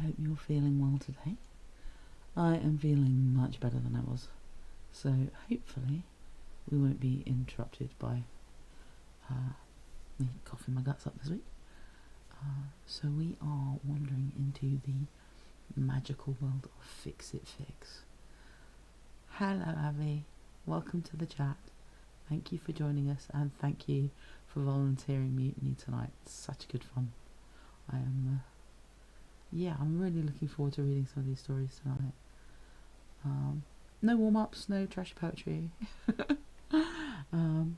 I hope you're feeling well today. I am feeling much better than I was, so hopefully we won't be interrupted by me coughing my guts up this week. So we are wandering into the magical world of Fix It Fix. Hello Abby, welcome to the chat. Thank you for joining us, and thank you for volunteering Mutiny tonight. It's such good fun. I'm really looking forward to reading some of these stories tonight. No warm-ups, no trashy poetry. I'll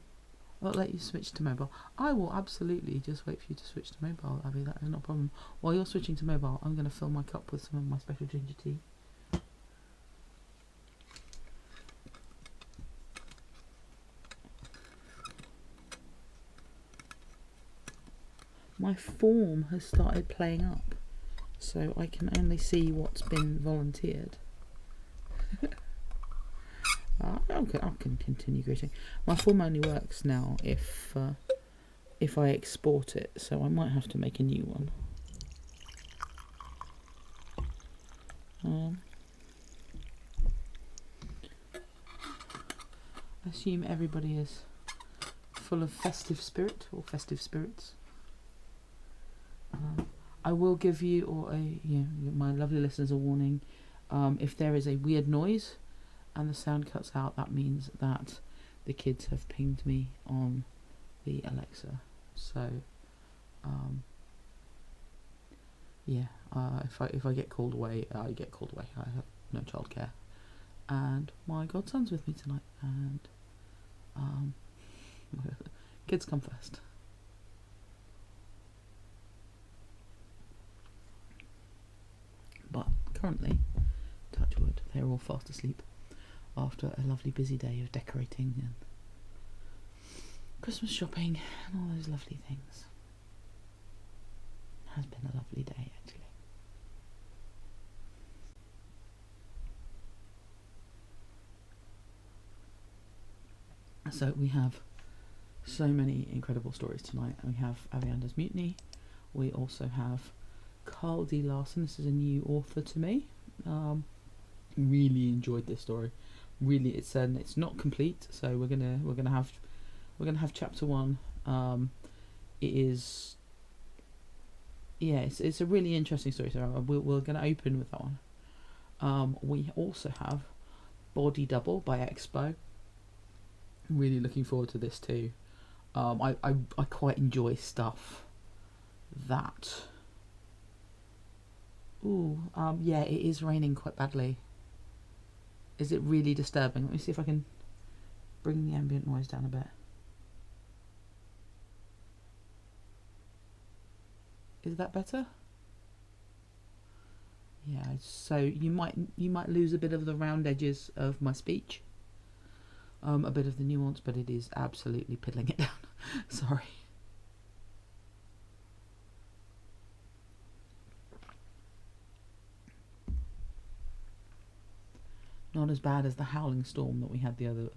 let you switch to mobile. I will absolutely just wait for you to switch to mobile, Abby. That is not a problem. While you're switching to mobile, I'm going to fill my cup with some of my special ginger tea. My form has started playing up, so I can only see what's been volunteered. I can continue greeting. My form only works now if I export it, so I might have to make a new one. I assume everybody is full of festive spirit or festive spirits. I will give you, my lovely listeners, a warning. If there is a weird noise and the sound cuts out, that means that the kids have pinged me on the Alexa. So, if I get called away, I get called away. I have no childcare, and my godson's with me tonight, and kids come first. But currently, touch wood, they're all fast asleep after a lovely busy day of decorating and Christmas shopping and all those lovely things. It has been a lovely day, actually. So we have so many incredible stories tonight. We have Avianda's Mutiny. We also have Carl D. Larson. This is a new author to me. Really enjoyed this story. Really, it's not complete, so we're gonna have chapter 1. It's a really interesting story. So we're gonna open with that one. We also have Body Double by Expo. Really looking forward to this too. I quite enjoy stuff that. It is raining quite badly. Is it really disturbing? Let me see if I can bring the ambient noise down a bit. Is that better? Yeah, so you might lose a bit of the round edges of my speech. A bit of the nuance, but it is absolutely piddling it down. Sorry. Not as bad as the howling storm that we had the other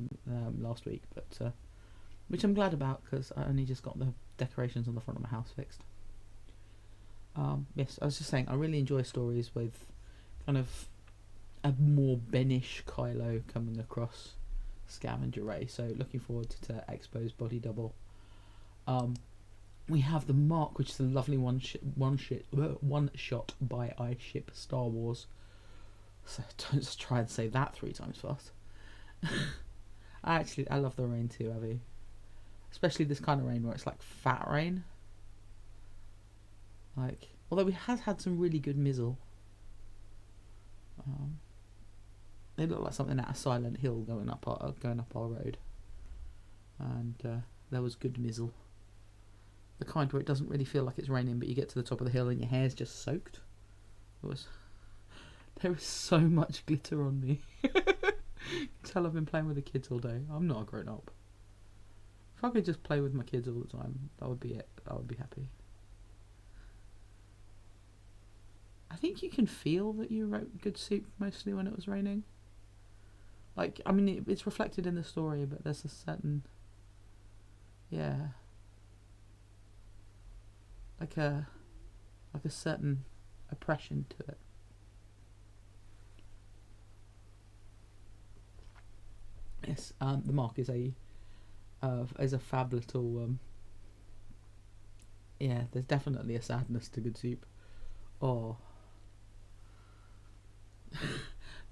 last week, but which I'm glad about because I only just got the decorations on the front of my house fixed. Yes, I was just saying I really enjoy stories with kind of a more Benish Kylo coming across Scavenger Ray. So looking forward to Expo's Body Double. We have The Mark, which is a lovely one shot by I Ship Star Wars. So don't just try and say that 3 times fast. I love the rain too, Abby. Especially this kind of rain where it's like fat rain. Like, although we have had some really good mizzle. They look like something out of Silent Hill going up our road. And there was good mizzle. The kind where it doesn't really feel like it's raining, but you get to the top of the hill and your hair's just soaked. There is so much glitter on me. You can tell I've been playing with the kids all day. I'm not a grown up. If I could just play with my kids all the time, that would be it. I would be happy. I think you can feel that you wrote good soup mostly when it was raining. Like, I mean, it's reflected in the story, but there's a certain, like a certain oppression to it. Yes, the Mark is a fab little. Yeah, there's definitely a sadness to Good Soup. Oh,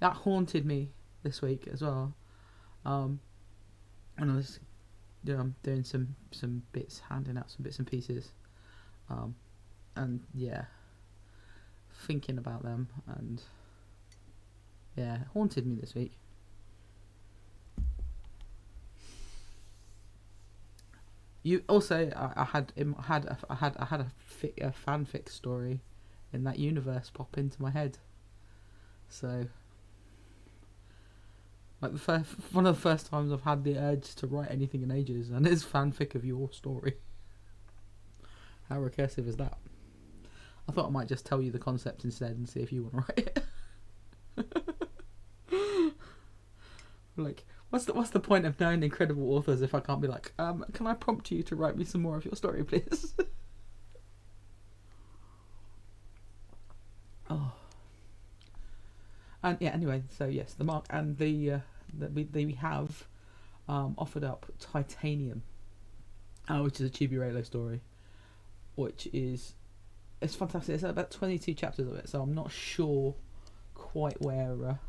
that haunted me this week as well. When I was doing some bits, handing out some bits and pieces, and yeah, thinking about them, and yeah, it haunted me this week. You also, I had a fanfic story in that universe pop into my head. So, like one of the first times I've had the urge to write anything in ages, and it's fanfic of your story. How recursive is that? I thought I might just tell you the concept instead and see if you want to write it. Like, what's the point of knowing incredible authors if I can't be like, can I prompt you to write me some more of your story, please? Oh. And yeah, anyway, so yes, the Mark and we have offered up Titanium, which is a Chibi Raylo story, which is, it's fantastic. It's about 22 chapters of it, so I'm not sure quite where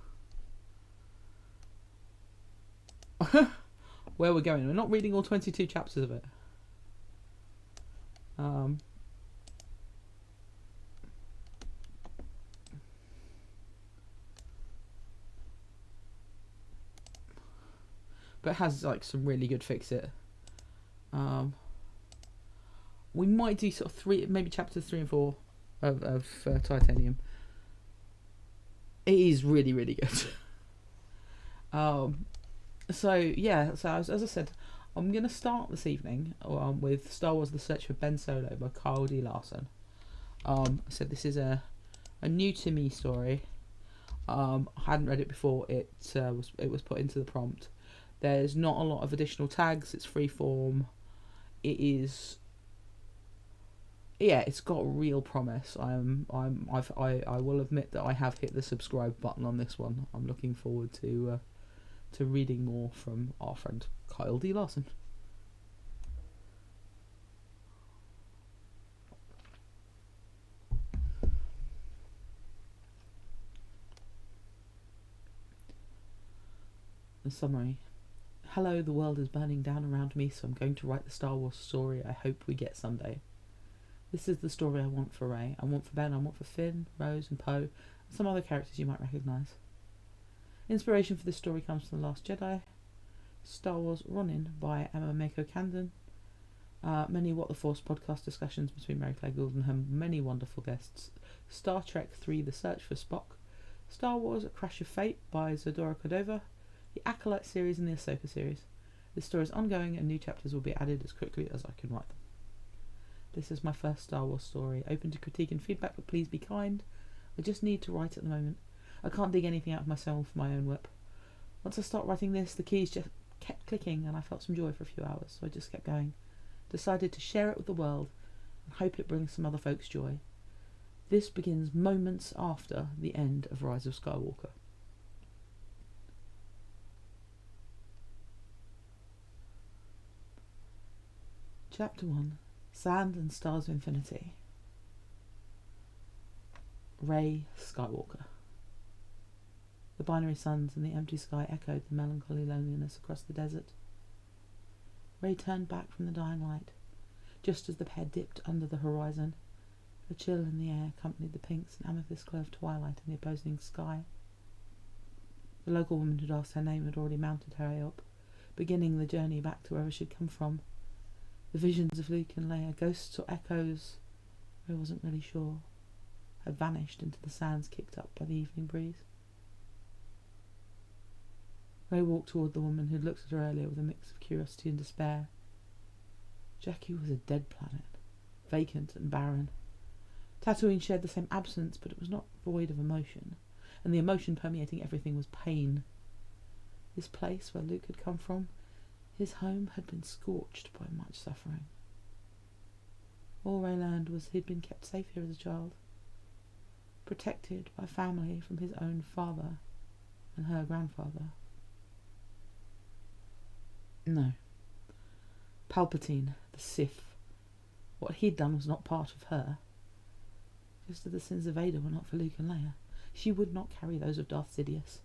where we're going. We're not reading all 22 chapters of it. But it has like some really good Fix It. We might do sort of maybe chapters 3 and 4 of Titanium. It is really, really good. So yeah, so as I said, I'm going to start this evening with Star Wars: The Search for Ben Solo by Kyle D. Larson. I said this is a new to me story. I hadn't read it before it was put into the prompt. There's not a lot of additional tags. It's free form. It is. Yeah, it's got real promise. I will admit that I have hit the subscribe button on this one. I'm looking forward to reading more from our friend Kyle D. Larson. The summary. Hello, the world is burning down around me, so I'm going to write the Star Wars story I hope we get someday. This is the story I want for Rey, I want for Ben, I want for Finn, Rose and Poe, and some other characters you might recognise. Inspiration for this story comes from The Last Jedi, Star Wars Ronin by Emma Mako Candon, many What the Force podcast discussions between Mary Claire Gould and her many wonderful guests, Star Trek 3 The Search for Spock, Star Wars A Crash of Fate by Zadora Cordova, the Acolyte series and the Ahsoka series. This story is ongoing and new chapters will be added as quickly as I can write them. This is my first Star Wars story, open to critique and feedback, but please be kind. I just need to write at the moment. I can't dig anything out of myself for my own whip. Once I start writing this, the keys just kept clicking and I felt some joy for a few hours, so I just kept going. Decided to share it with the world and hope it brings some other folks joy. This begins moments after the end of Rise of Skywalker. Chapter 1. Sand and Stars of Infinity. Rey Skywalker. The binary suns and the empty sky echoed the melancholy loneliness across the desert. Rey turned back from the dying light, just as the pair dipped under the horizon. A chill in the air accompanied the pinks and amethyst glow of twilight in the opposing sky. The local woman who'd asked her name had already mounted her way up, beginning the journey back to wherever she'd come from. The visions of Luke and Leia, ghosts or echoes, Rey wasn't really sure, had vanished into the sands kicked up by the evening breeze. Rey walked toward the woman who'd looked at her earlier with a mix of curiosity and despair. Jakku was a dead planet, vacant and barren. Tatooine shared the same absence, but it was not void of emotion, and the emotion permeating everything was pain. This place where Luke had come from, his home, had been scorched by much suffering. All Rey learned was he'd been kept safe here as a child. protected by family from his own father and her grandfather. No. Palpatine, the Sith, what he'd done was not part of her. Just as the sins of Vader were not for Luke and Leia, she would not carry those of Darth Sidious.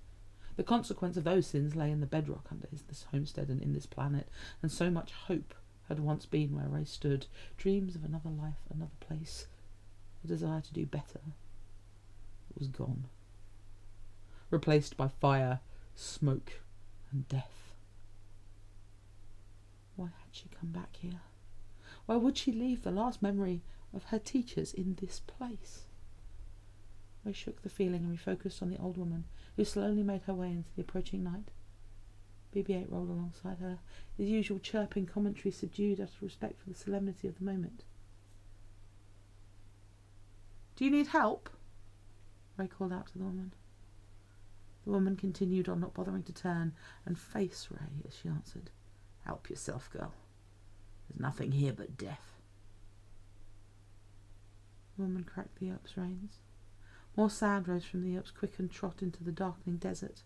The consequence of those sins lay in the bedrock under this homestead and in this planet, and so much hope had once been where Rey stood, dreams of another life, another place, a desire to do better. It was gone, replaced by fire, smoke, and death. Why had she come back here? Why would she leave the last memory of her teachers in this place? Rey shook the feeling and refocused on the old woman, who slowly made her way into the approaching night. BB-8 rolled alongside her, his usual chirping commentary subdued out of respect for the solemnity of the moment. "Do you need help?" Rey called out to the woman. The woman continued on, not bothering to turn and face Rey as she answered, "Help yourself, girl. There's nothing here but death." The woman cracked the Earp's reins. More sand rose from the Earp's quickened trot into the darkening desert.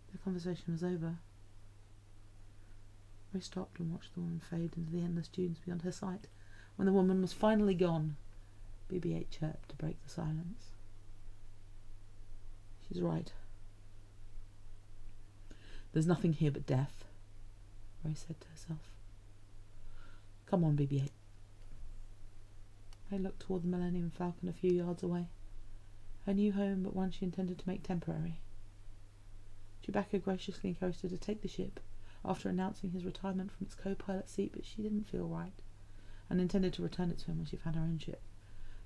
Their conversation was over. Rey stopped and watched the woman fade into the endless dunes beyond her sight. When the woman was finally gone, BB-8 chirped to break the silence. "She's right. There's nothing here but death," Rey said to herself. "Come on, BB-8. Rey looked toward the Millennium Falcon a few yards away. Her new home, but one she intended to make temporary. Chewbacca graciously encouraged her to take the ship after announcing his retirement from its co-pilot seat, but she didn't feel right, and intended to return it to him when she found her own ship.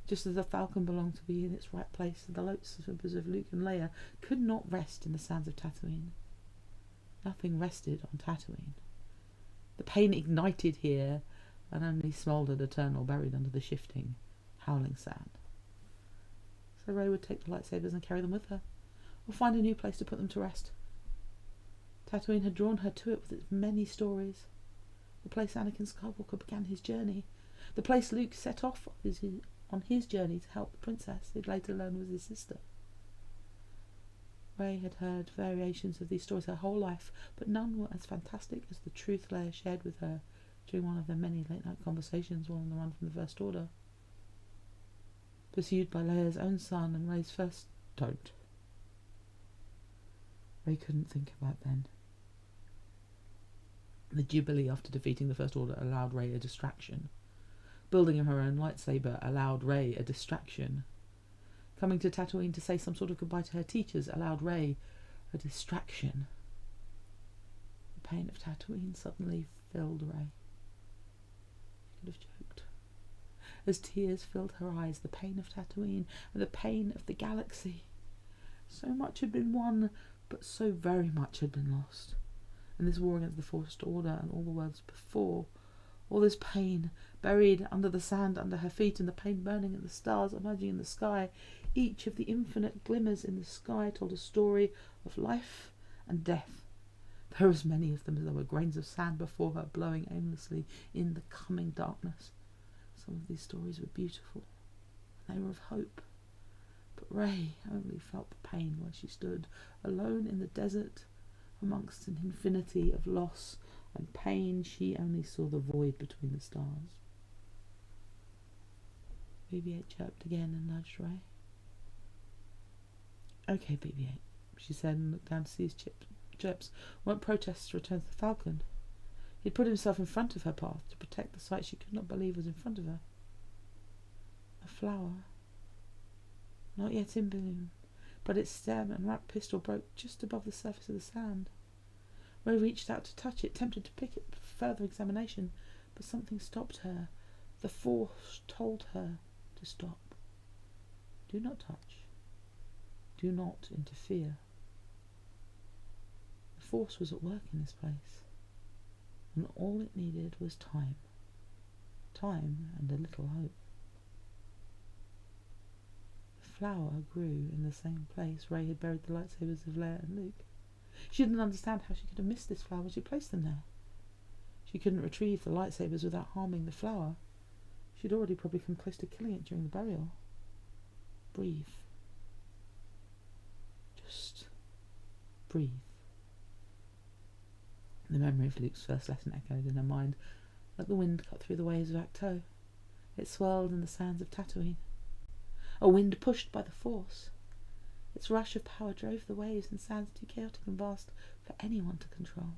Just as the Falcon belonged to be in its right place, the lightsabers of Luke and Leia could not rest in the sands of Tatooine. Nothing rested on Tatooine. The pain ignited here and only smouldered eternal, buried under the shifting, howling sand. So Rey would take the lightsabers and carry them with her, or find a new place to put them to rest. Tatooine had drawn her to it with its many stories. The place Anakin Skywalker began his journey. The place Luke set off on his journey to help the princess he'd later learn was his sister. Rey had heard variations of these stories her whole life, but none were as fantastic as the truth Leia shared with her during one of their many late-night conversations while on the run from the First Order. Pursued by Leia's own son and Rey's first don't. Rey couldn't think about then. The Jubilee after defeating the First Order allowed Rey a distraction. Building her own lightsaber allowed Rey a distraction. Coming to Tatooine to say some sort of goodbye to her teachers allowed Rey a distraction. The pain of Tatooine suddenly filled Rey. She could have choked. As tears filled her eyes, the pain of Tatooine and the pain of the galaxy. So much had been won, but so very much had been lost. And this war against the First Order and all the worlds before, all this pain buried under the sand under her feet, and the pain burning in the stars emerging in the sky, each of the infinite glimmers in the sky told a story of life and death. There were as many of them as there were grains of sand before her, blowing aimlessly in the coming darkness. Some of these stories were beautiful, and they were of hope. But Rey only felt the pain where she stood, alone in the desert, amongst an infinity of loss and pain. She only saw the void between the stars. BB-8 chirped again and nudged Rey. "Okay, BB-8, she said, and looked down to see his chirps weren't protests to return to the Falcon. He'd put himself in front of her path to protect the sight she could not believe was in front of her. A flower, not yet in bloom, but its stem and wrapped pistil broke just above the surface of the sand. Rey reached out to touch it, tempted to pick it for further examination, but something stopped her. The Force told her to stop. Do not touch. Do not interfere. The Force was at work in this place, and all it needed was time. Time and a little hope. The flower grew in the same place Rey had buried the lightsabers of Leia and Luke. She didn't understand how she could have missed this flower when she placed them there. She couldn't retrieve the lightsabers without harming the flower. She'd already probably come close to killing it during the burial. Breathe. breathe. The memory of Luke's first lesson echoed in her mind like the wind cut through the waves of Acto. It swirled in the sands of Tatooine. A wind pushed by the Force. Its rush of power drove the waves and sands too chaotic and vast for anyone to control.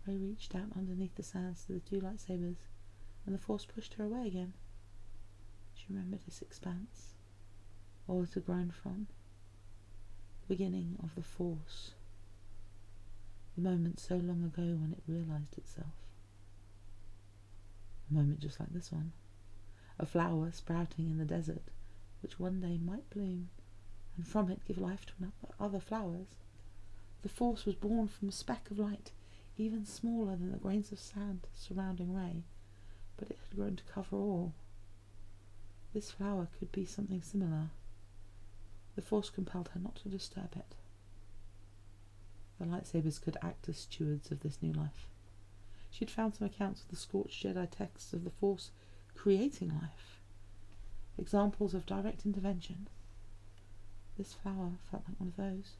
Rey reached out underneath the sands to the two lightsabers, and the Force pushed her away again. She remembered its expanse, all it had grown from. The beginning of the Force. The moment so long ago when it realised itself. A moment just like this one. A flower sprouting in the desert, which one day might bloom, and from it give life to other flowers. The Force was born from a speck of light, even smaller than the grains of sand surrounding Rey, but it had grown to cover all. This flower could be something similar. The Force compelled her not to disturb it. The lightsabers could act as stewards of this new life. She had found some accounts of the scorched Jedi texts of the Force creating life, examples of direct intervention. This flower felt like one of those.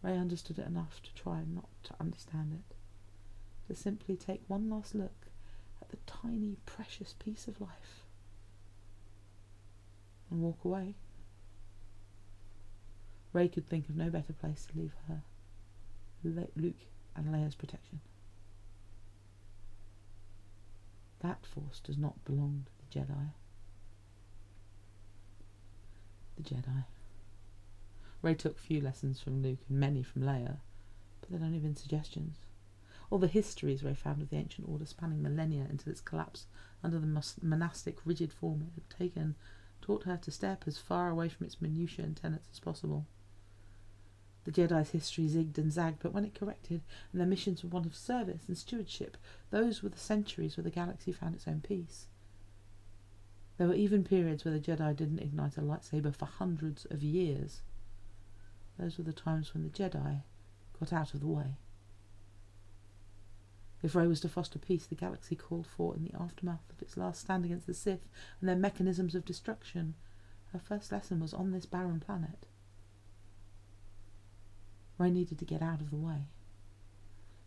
Rey understood it enough to try not to understand it, to simply take one last look at the tiny, precious piece of life and walk away. Rey could think of no better place to leave her, Luke and Leia's protection. That Force does not belong to the Jedi. The Jedi. Rey took few lessons from Luke and many from Leia, but they'd only been suggestions. All the histories Rey found of the ancient order spanning millennia until its collapse under the monastic rigid form it had taken taught her to step as far away from its minutiae and tenets as possible. The Jedi's history zigged and zagged, but when it corrected, and their missions were one of service and stewardship, those were the centuries where the galaxy found its own peace. There were even periods where the Jedi didn't ignite a lightsaber for hundreds of years. Those were the times when the Jedi got out of the way. If Rey was to foster peace the galaxy called for in the aftermath of its last stand against the Sith and their mechanisms of destruction, her first lesson was on this barren planet. Rey needed to get out of the way.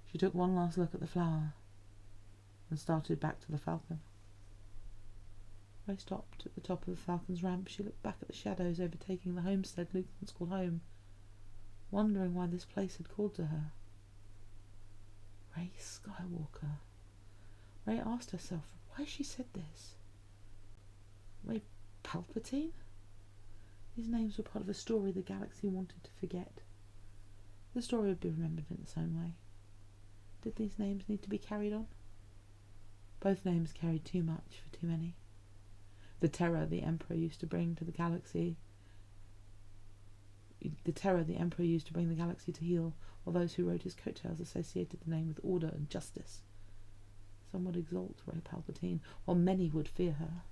She took one last look at the flower and started back to the Falcon. Rey stopped at the top of the Falcon's ramp. She looked back at the shadows overtaking the homestead Luke once called home, wondering why this place had called to her. Rey Skywalker. Rey asked herself why she said this. Rey Palpatine? These names were part of a story the galaxy wanted to forget. The story would be remembered in its own way. Did these names need to be carried on? Both names carried too much for too many. The terror the Emperor used to bring the galaxy to heel, while those who rode his coattails associated the name with order and justice. Some would exalt Rey Palpatine, while many would fear her.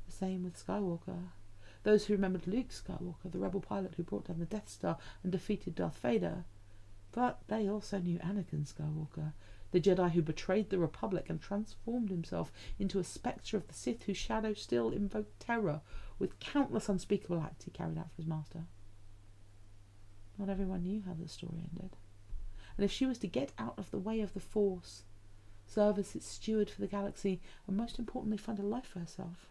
The same with Skywalker. Those who remembered Luke Skywalker, the rebel pilot who brought down the Death Star and defeated Darth Vader. But they also knew Anakin Skywalker, the Jedi who betrayed the Republic and transformed himself into a spectre of the Sith whose shadow still invoked terror with countless unspeakable acts he carried out for his master. Not everyone knew how the story ended. And if she was to get out of the way of the Force, serve as its steward for the galaxy, and most importantly find a life for herself,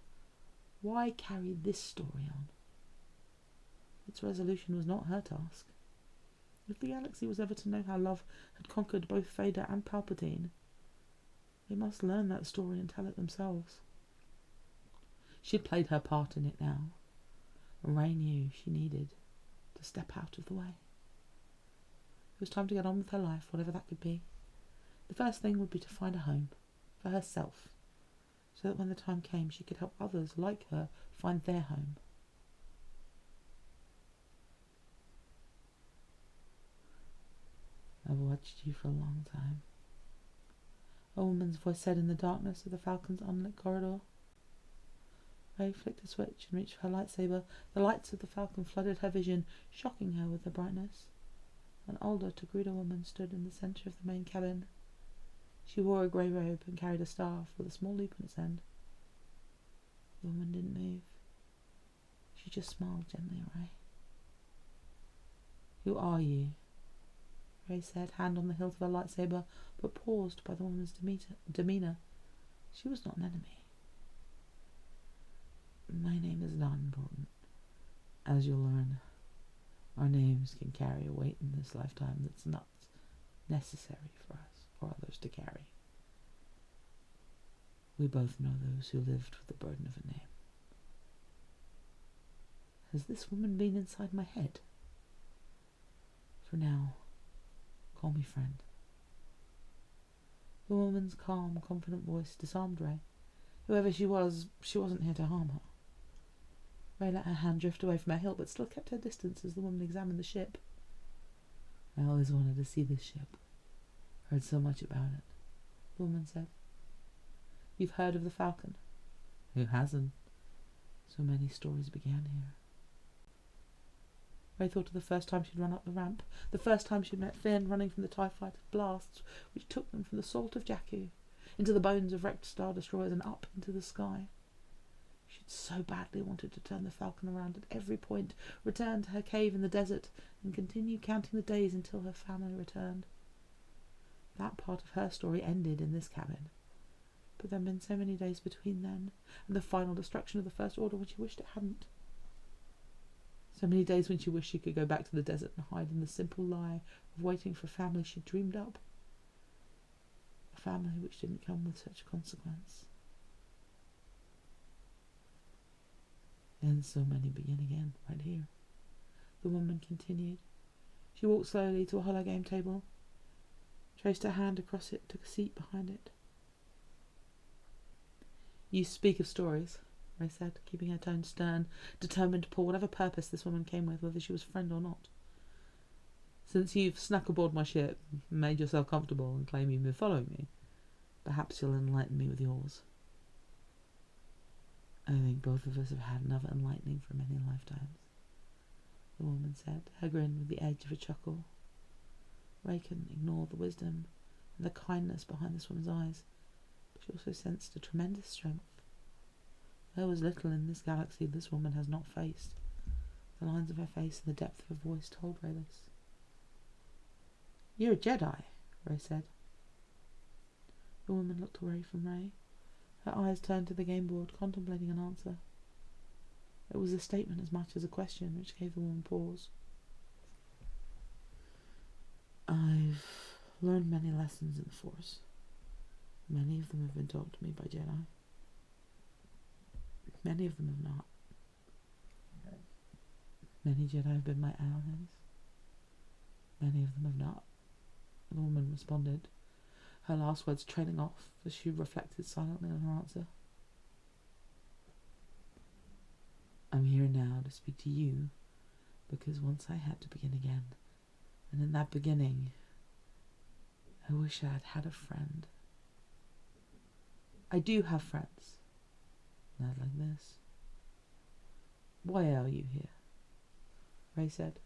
why carry this story on? Its resolution was not her task. If the galaxy was ever to know how love had conquered both Vader and Palpatine, they must learn that story and tell it themselves. She had played her part in it now, and Rey knew she needed to step out of the way. It was time to get on with her life, whatever that could be. The first thing would be to find a home for herself, so that when the time came she could help others like her find their home. I've watched you for a long time, a woman's voice said in the darkness of the Falcon's unlit corridor. Rey flicked a switch and reached for her lightsaber. The lights of the Falcon flooded her vision, shocking her with their brightness. An older Togruta woman stood in the centre of the main cabin. She wore a grey robe and carried a staff with a small loop on its end. The woman didn't move. She just smiled gently at Rey. Who are you? Ray said, hand on the hilt of her lightsaber, but paused by the woman's demeanour. She was not an enemy. My name is not important. As you'll learn, our names can carry a weight in this lifetime that's not necessary for us or others to carry. We both know those who lived with the burden of a name. Has this woman been inside my head? For now, call me friend. The woman's calm, confident voice disarmed Ray. Whoever she wasn't here to harm her. Ray let her hand drift away from her hilt, but still kept her distance as the woman examined the ship. I always wanted to see this ship. Heard so much about it, the woman said. You've heard of the Falcon? Who hasn't? So many stories began here. Ray thought of the first time she'd run up the ramp, the first time she'd met Finn running from the TIE fighter blasts which took them from the salt of Jakku into the bones of wrecked Star Destroyers and up into the sky. She'd so badly wanted to turn the Falcon around at every point, return to her cave in the desert, and continue counting the days until her family returned. That part of her story ended in this cabin. But there had been so many days between then and the final destruction of the First Order when she wished it hadn't. So many days when she wished she could go back to the desert and hide in the simple lie of waiting for a family she'd dreamed up. A family which didn't come with such consequence. And so many begin again, right here. The woman continued. She walked slowly to a hollow game table, traced her hand across it, took a seat behind it. You speak of stories, Ray said, keeping her tone stern, determined to pull whatever purpose this woman came with, whether she was friend or not. Since you've snuck aboard my ship, made yourself comfortable, and claim you've been following me, perhaps you'll enlighten me with yours. I think both of us have had enough enlightening for many lifetimes, the woman said, her grin with the edge of a chuckle. Ray couldn't ignore the wisdom and the kindness behind this woman's eyes, but she also sensed a tremendous strength. There was little in this galaxy this woman has not faced. The lines of her face and the depth of her voice told Ray this. You're a Jedi, Ray said. The woman looked away from Ray. Her eyes turned to the game board, contemplating an answer. It was a statement as much as a question, which gave the woman pause. I've learned many lessons in the Force. Many of them have been taught to me by Jedi. Many of them have not. Many Jedi have been my allies. Many of them have not, the woman responded, her last words trailing off as she reflected silently on her answer. I'm here now to speak to you, because once I had to begin again, and in that beginning, I wish I'd had a friend. I do have friends. Not like this. Why are you here? Ray said.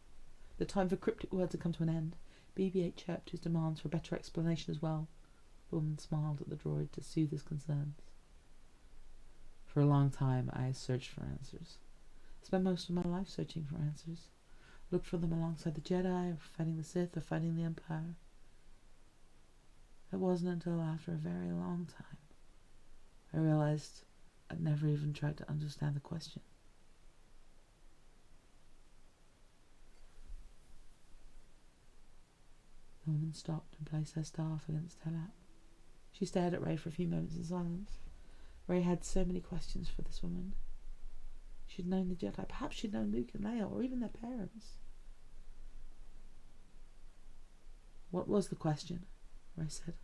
The time for cryptic words had come to an end. BB-8 chirped his demands for a better explanation as well. The woman smiled at the droid to soothe his concerns. For a long time I searched for answers. Spent most of my life searching for answers. Looked for them alongside the Jedi, or fighting the Sith, or fighting the Empire. It wasn't until after a very long time I realized I'd never even tried to understand the question. The woman stopped and placed her staff against her lap. She stared at Ray for a few moments in silence. Ray had so many questions for this woman. She'd known the Jedi. Perhaps she'd known Luke and Leia, or even their parents. What was the question? Ray said.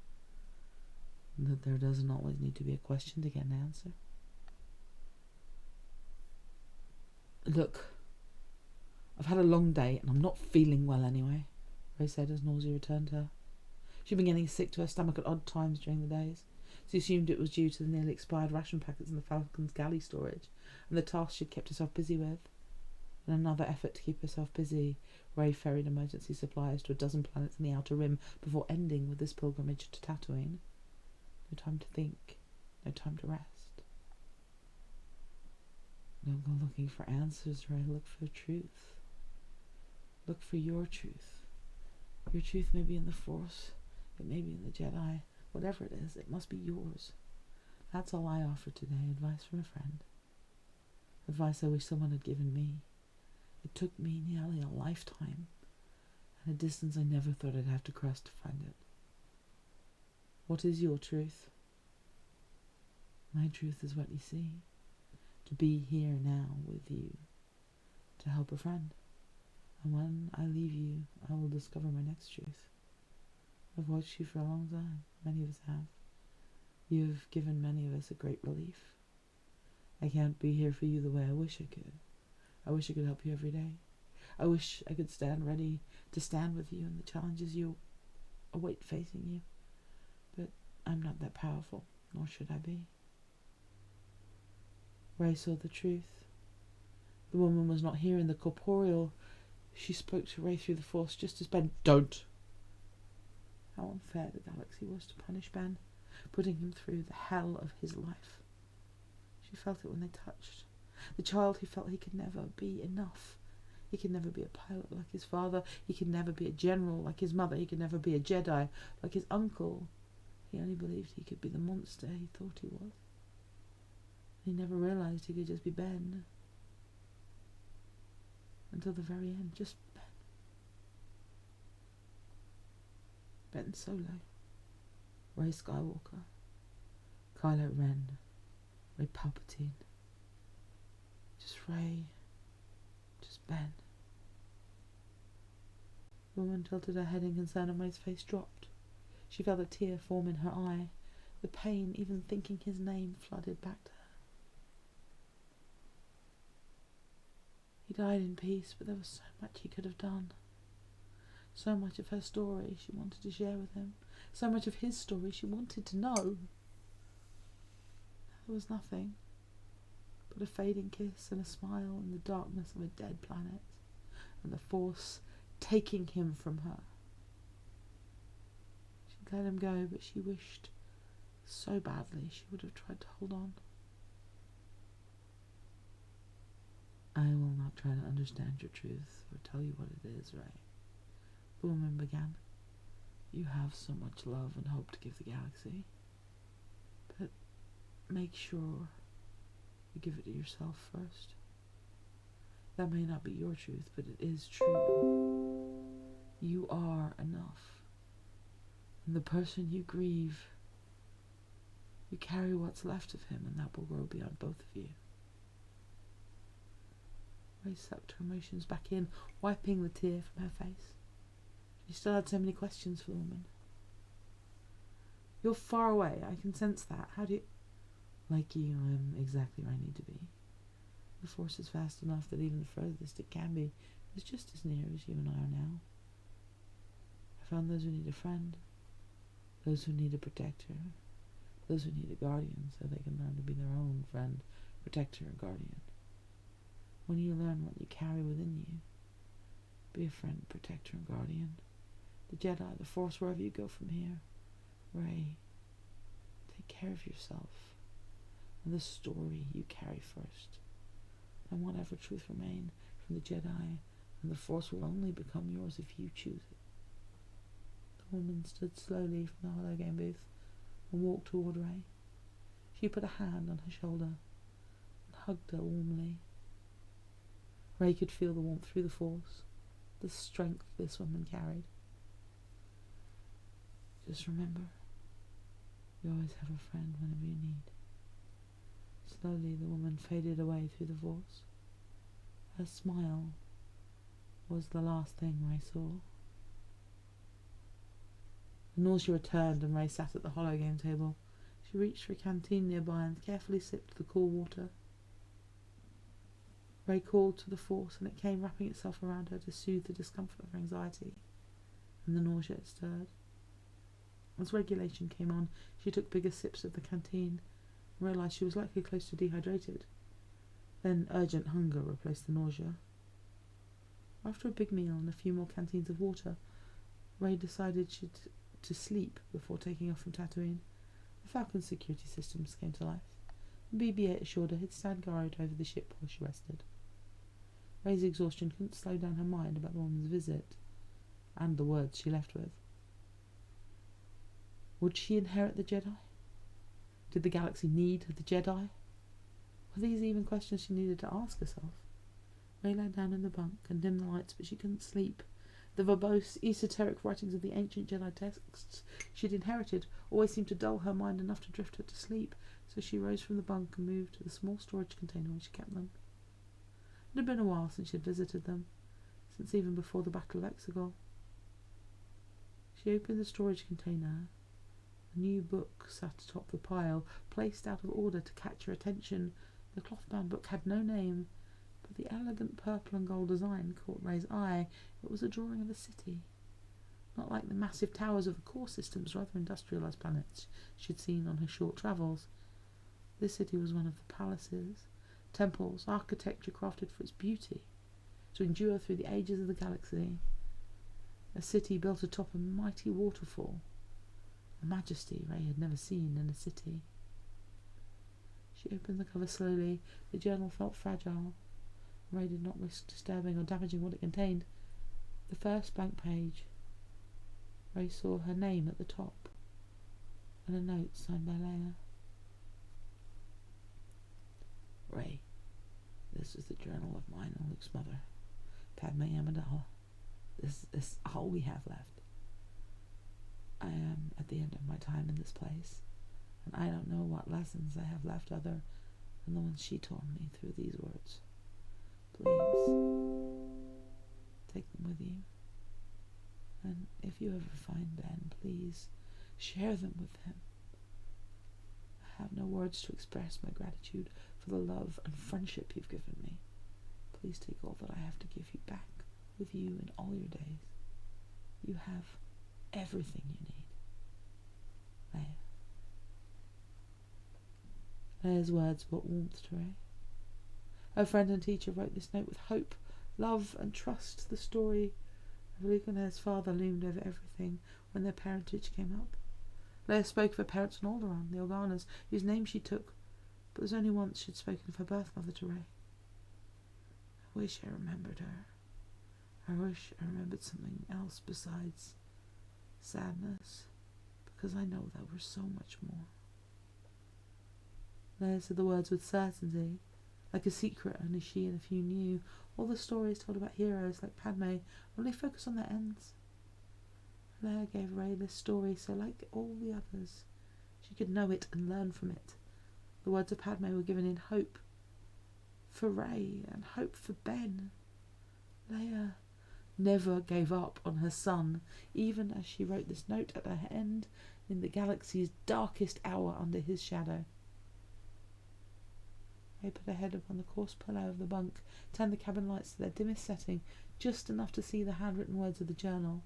That there doesn't always need to be a question to get an answer. Look, I've had a long day and I'm not feeling well anyway, Ray said as nausea returned to her. She'd been getting sick to her stomach at odd times during the days. She assumed it was due to the nearly expired ration packets in the Falcon's galley storage and the tasks she'd kept herself busy with. In another effort to keep herself busy, Ray ferried emergency supplies to a dozen planets in the Outer Rim before ending with this pilgrimage to Tatooine. No time to think, no time to rest. Don't go looking for answers, Ray, look for truth. Look for your truth. Your truth may be in the Force, it may be in the Jedi. Whatever it is, it must be yours. That's all I offer today, advice from a friend. Advice I wish someone had given me. It took me nearly a lifetime, and a distance I never thought I'd have to cross to find it. What is your truth? My truth is what you see. To be here now with you, to help a friend. And when I leave you, I will discover my next truth. I've watched you for a long time. Many of us have. You've given many of us a great relief. I can't be here for you the way I wish I could. I wish I could help you every day. I wish I could stand ready to stand with you in the challenges you await facing you. But I'm not that powerful, nor should I be. Ray saw the truth. The woman was not here in the corporeal. She spoke to Ray through the Force just as Ben. Don't! How unfair the galaxy was to punish Ben, putting him through the hell of his life. She felt it when they touched. The child who felt he could never be enough. He could never be a pilot like his father. He could never be a general like his mother. He could never be a Jedi like his uncle. He only believed he could be the monster he thought he was. He never realized he could just be Ben. Until the very end, just Ben. Ben Solo, Ray Skywalker, Kylo Ren, Ray Palpatine. Just Ray, just Ben. The woman tilted her head in concern and Ray's face dropped. She felt a tear form in her eye. The pain, even thinking his name, flooded back to her. He died in peace, but there was so much he could have done. So much of her story she wanted to share with him. So much of his story she wanted to know. There was nothing but a fading kiss and a smile in the darkness of a dead planet, and the Force taking him from her. She'd let him go, but she wished so badly she would have tried to hold on. I will not try to understand your truth or tell you what it is, Ray. The woman began. You have so much love and hope to give the galaxy. But make sure you give it to yourself first. That may not be your truth, but it is true. You are enough. And the person you grieve, you carry what's left of him, and that will grow beyond both of you. Ray sucked her emotions back in, wiping the tear from her face. She still had so many questions for the woman. You're far away, I can sense that. How do you... Like you, I'm exactly where I need to be. The Force is vast enough that even the furthest it can be is just as near as you and I are now. I found those who need a friend, those who need a protector, those who need a guardian so they can learn to be their own friend, protector, and guardian. When you learn what you carry within you, be a friend, protector, and guardian. The Jedi, the Force, wherever you go from here. Ray, take care of yourself and the story you carry first. And whatever truth remain from the Jedi and the Force will only become yours if you choose it. The woman stood slowly from the hologram booth and walked toward Ray. She put a hand on her shoulder and hugged her warmly. Ray could feel the warmth through the Force, the strength this woman carried. Just remember, you always have a friend whenever you need. Slowly the woman faded away through the Force. Her smile was the last thing Ray saw. The nausea returned and Ray sat at the hologame table. She reached for a canteen nearby and carefully sipped the cool water. Ray called to the Force and it came wrapping itself around her to soothe the discomfort of her anxiety and the nausea it stirred. As regulation came on, she took bigger sips of the canteen and realised she was likely close to dehydrated. Then urgent hunger replaced the nausea. After a big meal and a few more canteens of water, Ray decided to sleep before taking off from Tatooine. The Falcon's security systems came to life, and BB-8 assured her he'd stand guard over the ship while she rested. Ray's exhaustion couldn't slow down her mind about the woman's visit and the words she left with. Would she inherit the Jedi? Did the galaxy need the Jedi? Were these even questions she needed to ask herself? Ray lay down in the bunk and dimmed the lights, but she couldn't sleep. The verbose, esoteric writings of the ancient Jedi texts she'd inherited always seemed to dull her mind enough to drift her to sleep, so she rose from the bunk and moved to the small storage container where she kept them. It had been a while since she had visited them, since even before the Battle of Exegol. She opened the storage container. A new book sat atop the pile, placed out of order to catch her attention. The cloth-bound book had no name, but the elegant purple and gold design caught Ray's eye. It was a drawing of a city, not like the massive towers of the core system's rather industrialised planets she'd seen on her short travels. This city was one of the palaces, temples, architecture crafted for its beauty, to endure through the ages of the galaxy. A city built atop a mighty waterfall, a majesty Ray had never seen in a city. She opened the cover slowly. The journal felt fragile. Ray did not risk disturbing or damaging what it contained. The first blank page. Ray saw her name at the top, and a note signed by Leia. Ray, this is the journal of mine and Luke's mother, Padme Amidala. This is all we have left. I am at the end of my time in this place, and I don't know what lessons I have left other than the ones she taught me through these words. Please, take them with you. And if you ever find Ben, please share them with him. I have no words to express my gratitude for the love and friendship you've given me. Please take all that I have to give you back with you in all your days. You have everything you need. Leia. Leia's words brought warmth to Ray. Her friend and teacher wrote this note with hope, love and trust. The story of Luke and Leia's father loomed over everything when their parentage came up. Leia spoke of her parents on Alderaan, the Organas, whose name she took, but it was only once she'd spoken of her birth mother to Ray. I wish I remembered her. I wish I remembered something else besides sadness, because I know there was so much more. Leia said the words with certainty, like a secret only she and a few knew. All the stories told about heroes like Padme only focus on their ends. Leia gave Ray this story so, like all the others, she could know it and learn from it. The words of Padme were given in hope for Ray and hope for Ben. Leia never gave up on her son, even as she wrote this note at her end in the galaxy's darkest hour under his shadow. Ray put her head upon the coarse pillow of the bunk, turned the cabin lights to their dimmest setting, just enough to see the handwritten words of the journal.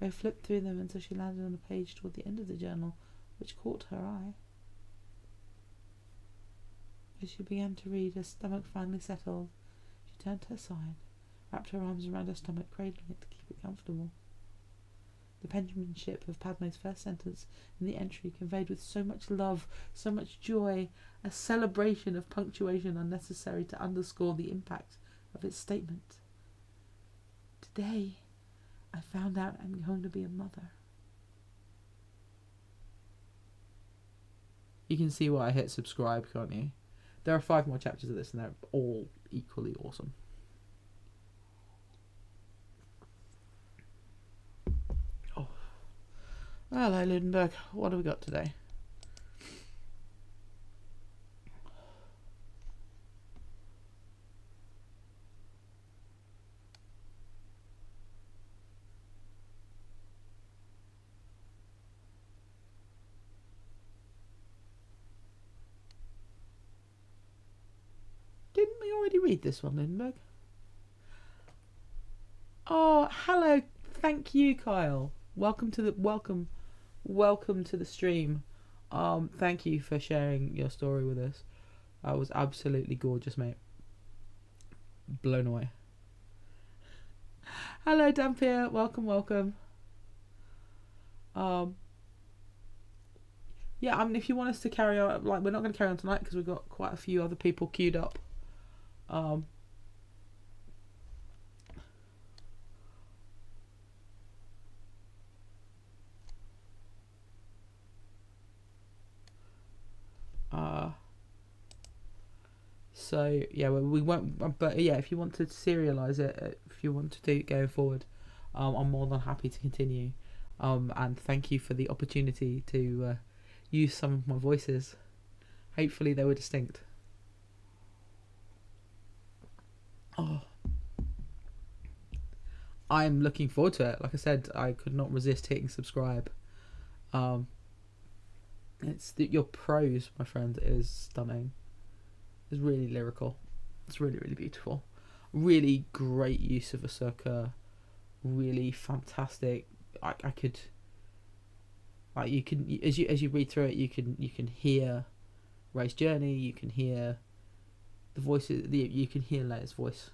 Ray flipped through them until she landed on a page toward the end of the journal, which caught her eye. As she began to read, her stomach finally settled. She turned to her side, wrapped her arms around her stomach, cradling it to keep it comfortable. The penmanship of Padme's first sentence in the entry conveyed with so much love, so much joy, a celebration of punctuation unnecessary to underscore the impact of its statement. Today, I found out I'm going to be a mother. You can see why I hit subscribe, can't you? There are 5 more chapters of this, and they're all equally awesome. Oh. Hello, Ludenberg. What have we got today? Didn't we already read this one, Lindbergh? Oh, hello. Thank you, Kyle. Welcome to the stream. Thank you for sharing your story with us. That was absolutely gorgeous, mate. Blown away. Hello, Dampier. Welcome. Yeah, I mean, if you want us to carry on, like, we're not going to carry on tonight because we've got quite a few other people queued up. So yeah, we won't. But yeah, if you want to serialize it, if you want to do it going forward, I'm more than happy to continue. And thank you for the opportunity to use some of my voices. Hopefully they were distinct. Oh, I'm looking forward to it. Like I said, I could not resist hitting subscribe. Your prose, my friend, is stunning. It's really lyrical. It's really, really beautiful. Really great use of a circa. Really fantastic. I could, like, you can, as you read through it, you can hear Ray's journey. You can hear the voices. You can hear Leia's voice.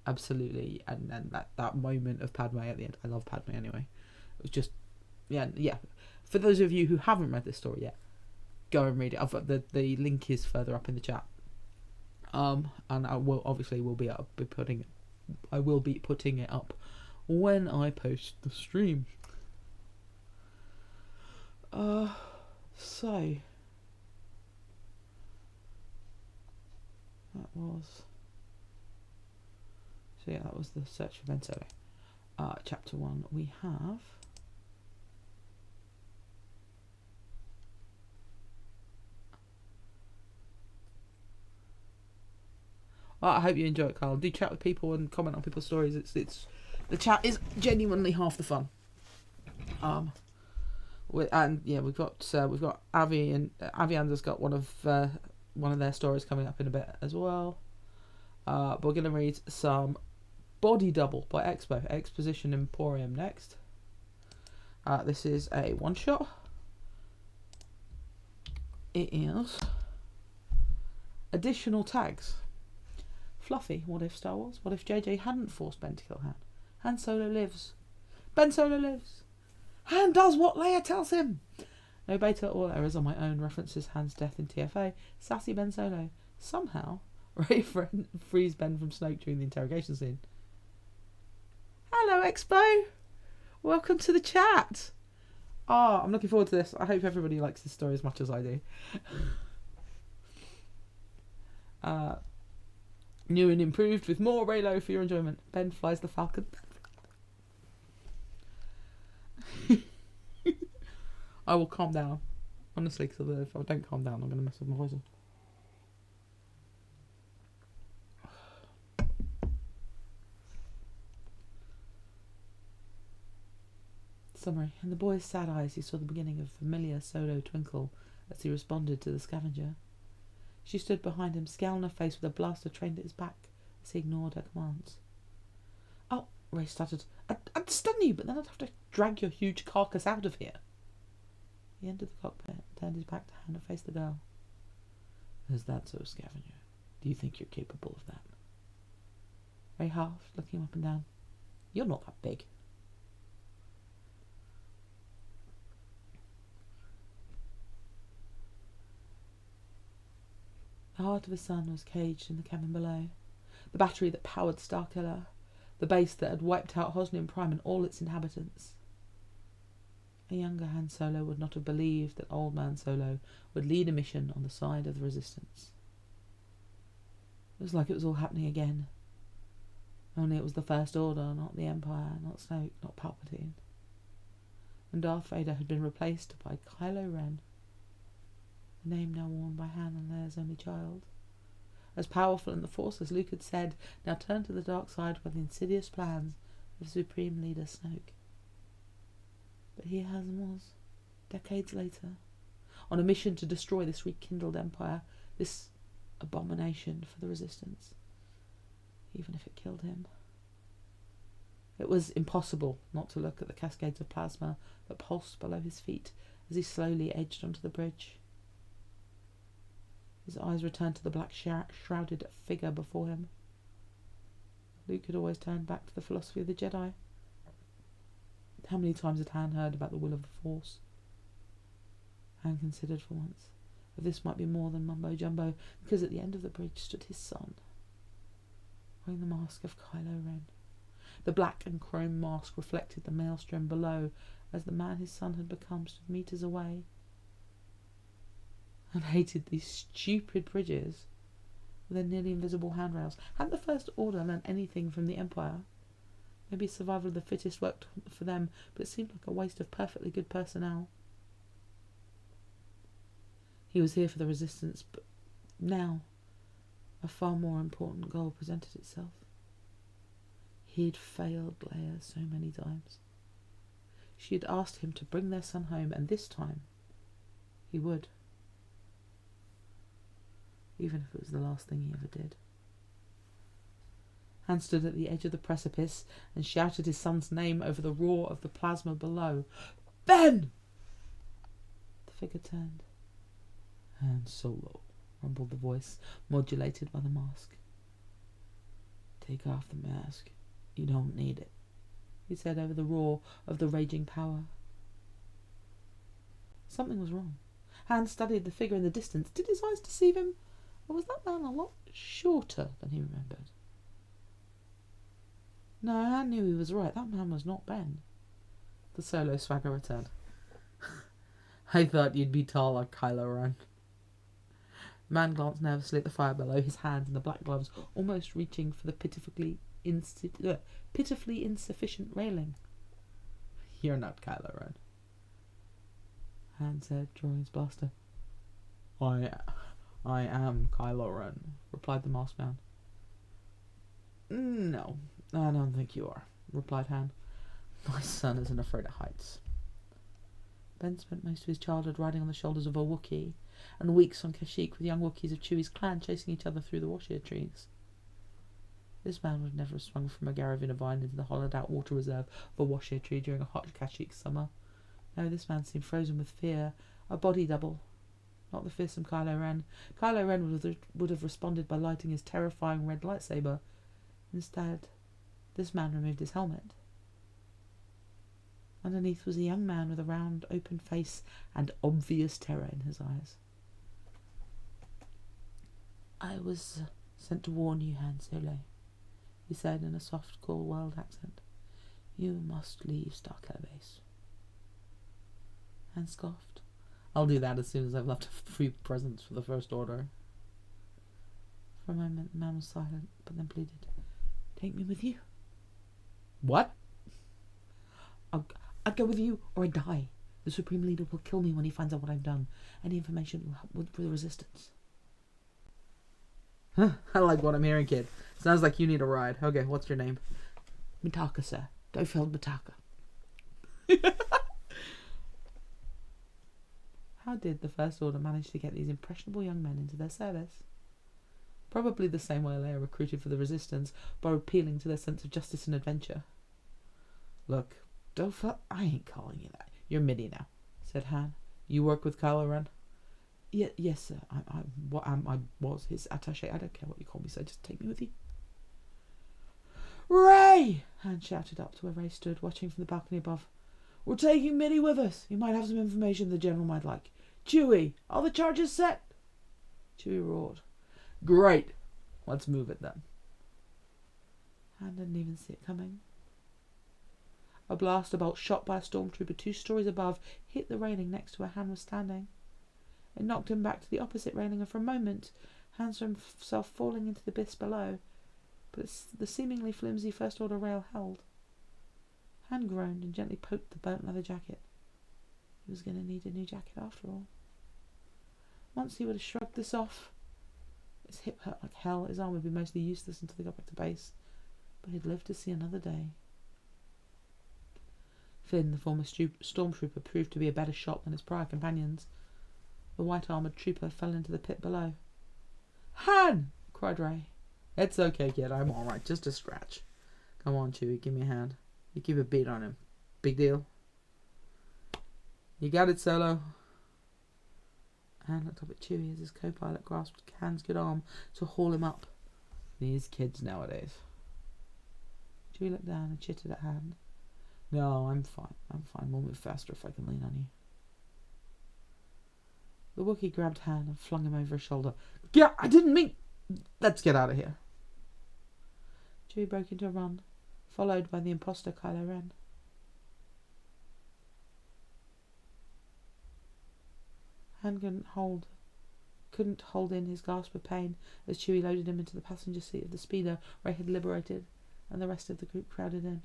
Absolutely, and that moment of Padme at the end. I love Padme anyway. It was just, yeah. For those of you who haven't read this story yet, go and read it. I've got the link is further up in the chat. And I will be putting it up when I post the stream. So that was the search for Ben Solo. Chapter 1. We have. I hope you enjoy it, Carl. Do chat with people and comment on people's stories. It's the chat is genuinely half the fun. We've got Avi and Aviander's got one of their stories coming up in a bit as well. But we're gonna read some Body Double by Exposition Emporium next. This is a one shot. It is additional tags. Fluffy, what if Star Wars? What if JJ hadn't forced Ben to kill Han? Han Solo lives. Ben Solo lives. Han does what Leia tells him. No beta or errors on my own. References Han's death in TFA. Sassy Ben Solo. Somehow, Ray frees Ben from Snoke during the interrogation scene. Hello, Expo. Welcome to the chat. I'm looking forward to this. I hope everybody likes this story as much as I do. New and improved with more Raylo for your enjoyment. Ben flies the Falcon. I will calm down. Honestly, because if I don't calm down, I'm going to mess with my voice. Summary. In the boy's sad eyes, he saw the beginning of familiar Solo twinkle as he responded to the scavenger. She stood behind him, scowl on her face with a blaster trained at his back as he ignored her commands. Oh, Ray stuttered. I'd stun you, but then I'd have to drag your huge carcass out of here. He entered the cockpit, turned his back to Han and faced the girl. Is that so, scavenger? Do you think you're capable of that? Ray halved, looking him up and down. You're not that big. The heart of his son was caged in the cabin below. The battery that powered Starkiller. The base that had wiped out Hosnian Prime and all its inhabitants. A younger Han Solo would not have believed that old man Solo would lead a mission on the side of the Resistance. It was like it was all happening again. Only it was the First Order, not the Empire, not Snoke, not Palpatine. And Darth Vader had been replaced by Kylo Ren. The name now worn by Han and Leia's only child. As powerful in the Force as Luke had said, now turned to the dark side by the insidious plans of Supreme Leader Snoke. But here Han was, decades later, on a mission to destroy this rekindled empire, this abomination for the Resistance, even if it killed him. It was impossible not to look at the cascades of plasma that pulsed below his feet as he slowly edged onto the bridge. His eyes returned to the black shrouded figure before him. Luke had always turned back to the philosophy of the Jedi. How many times had Han heard about the will of the Force? Han considered for once that this might be more than mumbo-jumbo, because at the end of the bridge stood his son, wearing the mask of Kylo Ren. The black and chrome mask reflected the maelstrom below as the man his son had become stood meters away. And hated these stupid bridges. with their nearly invisible handrails. Hadn't the First Order learned anything from the Empire? Maybe survival of the fittest worked for them, but it seemed like a waste of perfectly good personnel. He was here for the Resistance, but now a far more important goal presented itself. He'd failed Leia so many times. She had asked him to bring their son home, and this time he would. Even if it was the last thing he ever did. Han stood at the edge of the precipice and shouted his son's name over the roar of the plasma below. Ben! The figure turned. Han Solo, rumbled the voice, modulated by the mask. Take off the mask. You don't need it, he said over the roar of the raging power. Something was wrong. Han studied the figure in the distance. Did his eyes deceive him? Or was that man a lot shorter than he remembered? No, Han knew he was right. That man was not Ben. The Solo swagger returned. I thought you'd be taller, Kylo Ren. The man glanced nervously at the fire below, his hands in the black gloves almost reaching for the pitifully insufficient railing. You're not Kylo Ren, Han said, drawing his blaster. I am Kylo Ren, replied the masked man. No, I don't think you are, replied Han. My son isn't afraid of heights. Ben spent most of his childhood riding on the shoulders of a Wookiee, and weeks on Kashyyyk with young Wookiees of Chewie's clan chasing each other through the Washir trees. This man would never have swung from a Garavina vine into the hollowed-out water reserve of a Washir tree during a hot Kashyyyk summer. No, this man seemed frozen with fear, a body double. Not the fearsome Kylo Ren. Kylo Ren would have responded by lighting his terrifying red lightsaber. Instead, this man removed his helmet. Underneath was a young man with a round, open face and obvious terror in his eyes. I was sent to warn you, Han Solo, he said in a soft, cool world accent. You must leave Starkiller Base. Han scoffed. I'll do that as soon as I've left a few presents for the First Order. For a moment the man was silent, but then pleaded. Take me with you. What? I'll go with you or I die. The Supreme Leader will kill me when he finds out what I've done. Any information will help for the Resistance. I like what I'm hearing, kid. Sounds like you need a ride. Okay, what's your name? Mitaka, sir. Dofeld Mitaka. How did the First Order manage to get these impressionable young men into their service? Probably the same way Leia recruited for the Resistance, by appealing to their sense of justice and adventure. Look, Dofeld, I ain't calling you that. You're Midi now, said Han. You work with Kylo Ren? Yes, sir. I was his attaché. I don't care what you call me, sir. Just take me with you. Ray! Han shouted up to where Ray stood, watching from the balcony above. We're taking Midi with us. He might have some information the General might like. Chewie, are the charges set? Chewie roared. Great. Let's move it then. Han didn't even see it coming. A blaster bolt shot by a stormtrooper 2 stories above hit the railing next to where Han was standing. It knocked him back to the opposite railing, and for a moment Han saw himself falling into the abyss below, but the seemingly flimsy First Order rail held. Han groaned and gently poked the burnt leather jacket. He was going to need a new jacket after all. Once he would have shrugged this off. His hip hurt like hell, his arm would be mostly useless until they got back to base, but he'd live to see another day. Finn, the former stormtrooper, proved to be a better shot than his prior companions. The white-armoured trooper fell into the pit below. Han! Cried Ray. It's okay, kid. I'm all right. Just a scratch. Come on, Chewie. Give me a hand. You keep a beat on him. Big deal. You got it, Solo. Han looked up at Chewie as his co-pilot grasped Han's good arm to haul him up. These kids nowadays. Chewie looked down and chittered at Han. No, I'm fine. We'll move faster if I can lean on you. The Wookiee grabbed Han and flung him over his shoulder. Yeah, I didn't mean... Let's get out of here. Chewie broke into a run, followed by the imposter Kylo Ren. Han couldn't hold couldn't hold in his gasp of pain as Chewie loaded him into the passenger seat of the speeder Ray had liberated, and the rest of the group crowded in.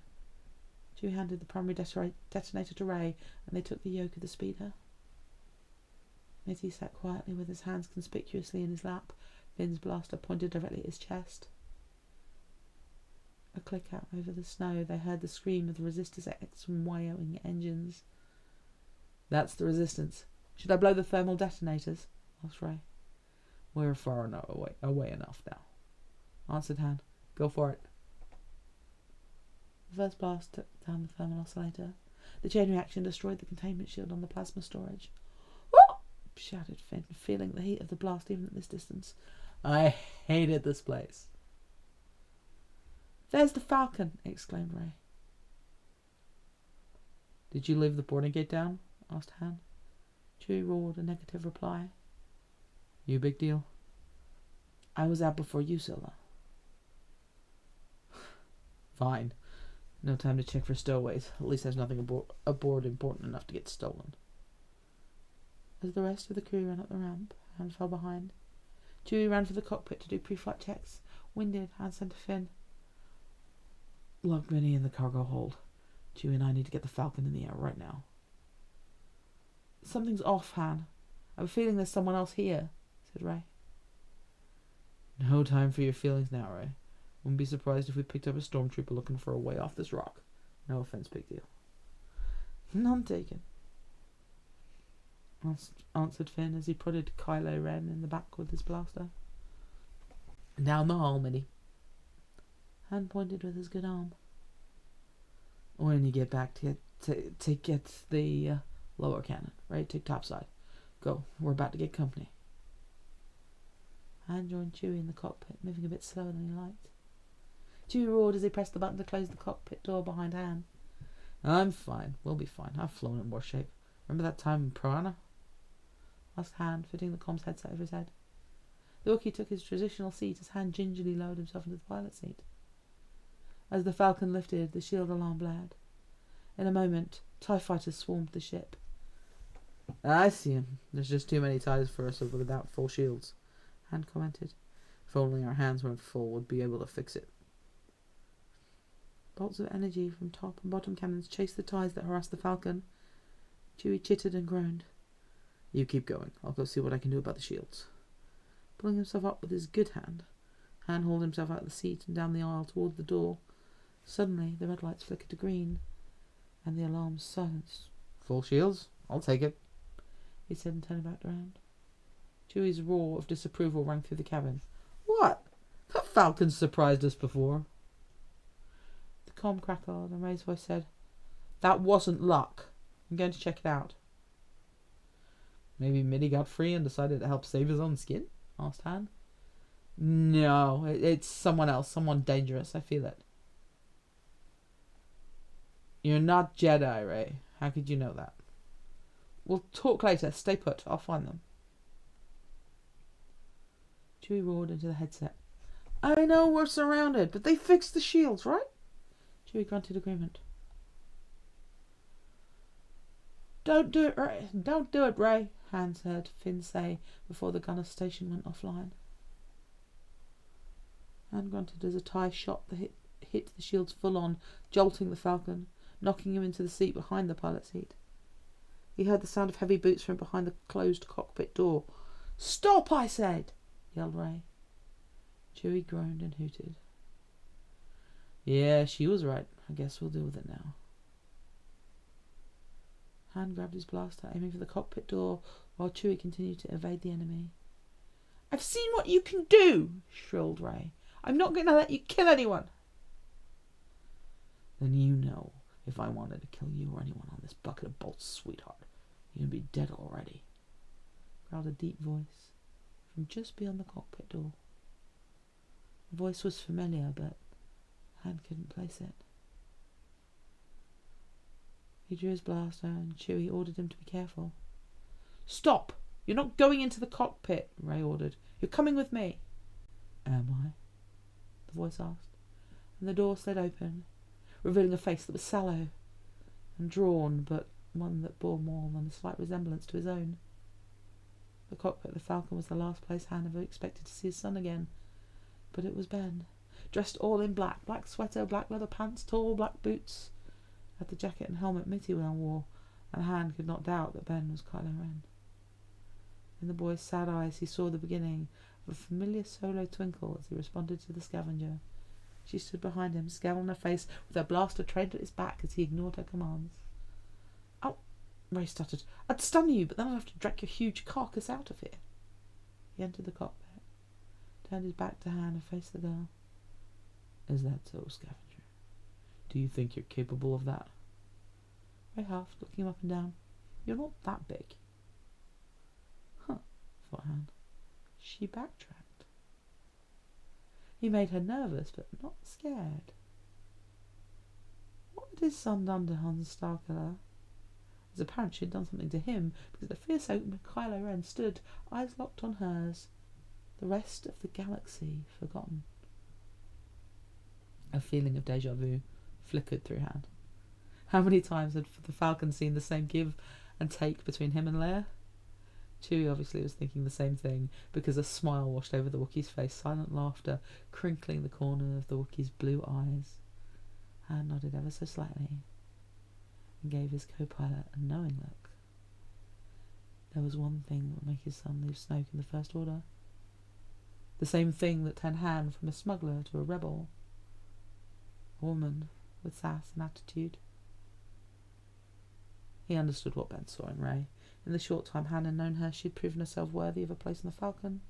Chewie handed the primary detonator to Ray, and they took the yoke of the speeder. Mitty sat quietly with his hands conspicuously in his lap, Finn's blaster pointed directly at his chest. A click out over the snow, they heard the scream of the Resistance X from Y-ing engines. "That's the Resistance. Should I blow the thermal detonators?" asked Ray. "We're far enough away enough now," answered Han. "Go for it." The first blast took down the thermal oscillator. The chain reaction destroyed the containment shield on the plasma storage. "What?" shouted Finn, feeling the heat of the blast even at this distance. "I hated this place." "There's the Falcon!" exclaimed Ray. "Did you leave the boarding gate down?" asked Han. Chewie roared a negative reply. "You big deal?" "I was out before you, Silla." "Fine. No time to check for stowaways. At least there's nothing aboard important enough to get stolen." As the rest of the crew ran up the ramp, Han fell behind. Chewie ran for the cockpit to do pre-flight checks. Winded, Han said to Finn, "Lock Benny in the cargo hold. Chewie and I need to get the Falcon in the air right now." "Something's off, Han. I have a feeling there's someone else here," said Ray. "No time for your feelings now, Ray. Wouldn't be surprised if we picked up a stormtrooper looking for a way off this rock. No offense, big deal." "None taken," answered Finn as he prodded Kylo Ren in the back with his blaster. "Down the hall, Minnie." Han pointed with his good arm. "When you get back to get the lower cannon, right? Take topside. Go. We're about to get company." Han joined Chewie in the cockpit, moving a bit slower than he liked. Chewie roared as he pressed the button to close the cockpit door behind Han. "I'm fine. We'll be fine. I've flown in worse shape. Remember that time in Piranha?" asked Han, fitting the comms headset over his head. The Wookiee took his traditional seat as Han gingerly lowered himself into the pilot seat. As the Falcon lifted, the shield alarm blared. In a moment, TIE fighters swarmed the ship. "I see him. There's just too many TIEs for us without full shields," Han commented. "If only our hands weren't full, we'd be able to fix it." Bolts of energy from top and bottom cannons chased the TIEs that harassed the Falcon. Chewie chittered and groaned. "You keep going. I'll go see what I can do about the shields." Pulling himself up with his good hand, Han hauled himself out of the seat and down the aisle toward the door. Suddenly, the red lights flickered to green, and the alarms silenced. "Full shields? I'll take it," he said, and turned back around. Chewie's roar of disapproval rang through the cabin. "What? The Falcon's surprised us before." The comm crackled, and Ray's voice said, "That wasn't luck. I'm going to check it out." "Maybe Mitty got free and decided to help save his own skin?" asked Han. "No, it's someone else, someone dangerous. I feel it." "You're not Jedi, Ray. How could you know that?" "We'll talk later. Stay put. I'll find them." Chewie roared into the headset. "I know we're surrounded, but they fixed the shields, right?" Chewie grunted agreement. Don't do it, Ray," Han heard Finn say before the gunner station went offline. Han grunted as a TIE shot hit the shields full on, jolting the Falcon, knocking him into the seat behind the pilot seat. He heard the sound of heavy boots from behind the closed cockpit door. "Stop, I said!" yelled Ray. Chewie groaned and hooted. "Yeah, she was right. I guess we'll deal with it now." Han grabbed his blaster, aiming for the cockpit door, while Chewie continued to evade the enemy. "I've seen what you can do!" shrilled Ray. "I'm not going to let you kill anyone!" "Then you know, if I wanted to kill you or anyone on this bucket of bolts, sweetheart, you'd be dead already," growled a deep voice from just beyond the cockpit door. The voice was familiar, but Han couldn't place it. He drew his blaster, and Chewie ordered him to be careful. "Stop! You're not going into the cockpit," Ray ordered. "You're coming with me." "Am I?" the voice asked, and the door slid open, revealing a face that was sallow and drawn, but one that bore more than a slight resemblance to his own. The cockpit of the Falcon was the last place Han ever expected to see his son again. But it was Ben, dressed all in black. Black sweater, black leather pants, tall black boots. Had the jacket and helmet Mitty wore, and Han could not doubt that Ben was Kylo Ren. In the boy's sad eyes he saw the beginning of a familiar Solo twinkle as he responded to the scavenger. She stood behind him, scowl on her face, with her blaster trained at his back as he ignored her commands. "Oh," Ray stuttered. "I'd stun you, but then I'd have to drag your huge carcass out of here." He entered the cockpit, turned his back to Han and faced the girl. "Is that so, scavenger? Do you think you're capable of that?" Ray huffed, looking him up and down. "You're not that big." Huh, thought Han. She backtracked. He made her nervous, but not scared. What had his son done to Han Starkiller? It was apparent she had done something to him, because the fierce open Kylo Ren stood, eyes locked on hers, the rest of the galaxy forgotten. A feeling of déjà vu flickered through Han. How many times had the Falcon seen the same give and take between him and Leia? Chewie obviously was thinking the same thing, because a smile washed over the Wookiee's face, silent laughter crinkling the corner of the Wookiee's blue eyes. Han nodded ever so slightly and gave his co-pilot a knowing look. There was one thing that would make his son leave Snoke in the First Order. The same thing that turned Han from a smuggler to a rebel. A woman with sass and attitude. He understood what Ben saw in Rey. In the short time Han had known her, she had proven herself worthy of a place in the Falcon.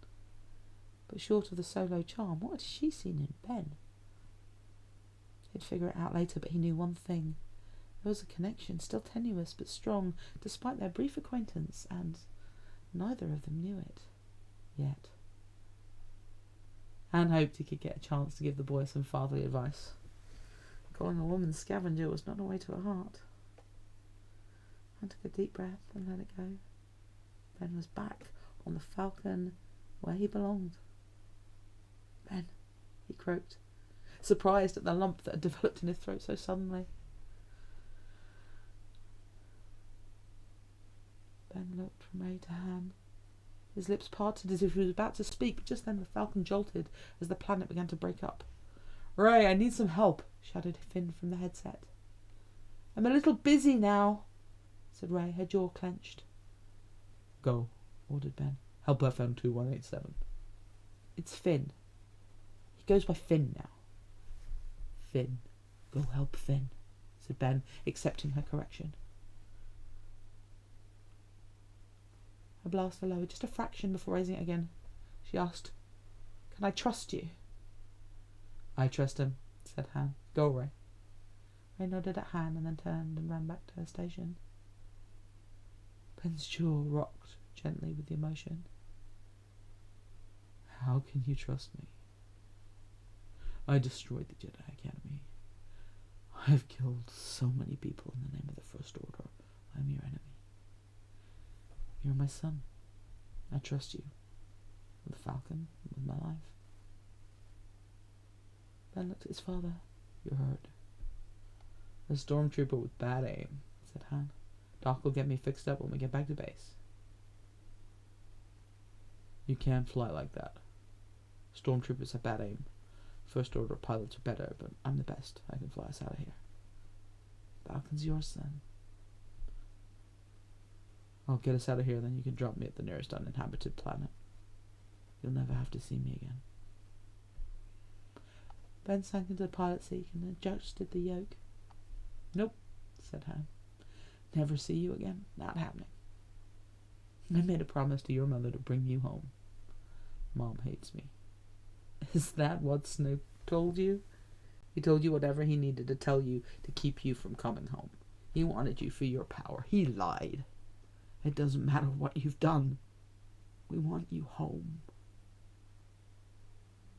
But short of the Solo charm, what had she seen in Ben? He'd figure it out later, but he knew one thing. There was a connection, still tenuous but strong, despite their brief acquaintance, and neither of them knew it. Yet. Han hoped he could get a chance to give the boy some fatherly advice. Calling a woman scavenger was not a way to her heart. Han took a deep breath and let it go. Ben was back on the Falcon where he belonged. "Ben," he croaked, surprised at the lump that had developed in his throat so suddenly. Ben looked from Rey to Han. His lips parted as if he was about to speak, but just then the Falcon jolted as the planet began to break up. "Rey, I need some help," shouted Finn from the headset. "I'm a little busy now," said Rey, her jaw clenched. "Go," ordered Ben. "Help FM 2187. "It's Finn. He goes by Finn now." "Finn. Go help Finn," said Ben, accepting her correction. Her blaster lowered just a fraction before raising it again. She asked, "Can I trust you?" "I trust him," said Han. "Go, Rey." Rey nodded at Han and then turned and ran back to her station. Ben's jaw rocked gently with the emotion. "How can you trust me? I destroyed the Jedi Academy. I've killed so many people in the name of the First Order. I'm your enemy. You're my son. I trust you. With the Falcon, with my life." Ben looked at his father. "You heard. A stormtrooper with bad aim," said Han. "Doc will get me fixed up when we get back to base." "You can't fly like that. Stormtroopers have bad aim. First Order pilots are better, but I'm the best. I can fly us out of here." "Falcon's yours, son." "I'll get us out of here, then you can drop me at the nearest uninhabited planet. You'll never have to see me again." Ben sank into the pilot seat and adjusted the yoke. "Nope," said Han. "Never see you again. Not happening. I made a promise to your mother to bring you home. Mom hates me." "Is that what Snoke told you?" "He told you whatever he needed to tell you to keep you from coming home. He wanted you for your power. He lied. It doesn't matter what you've done. We want you home."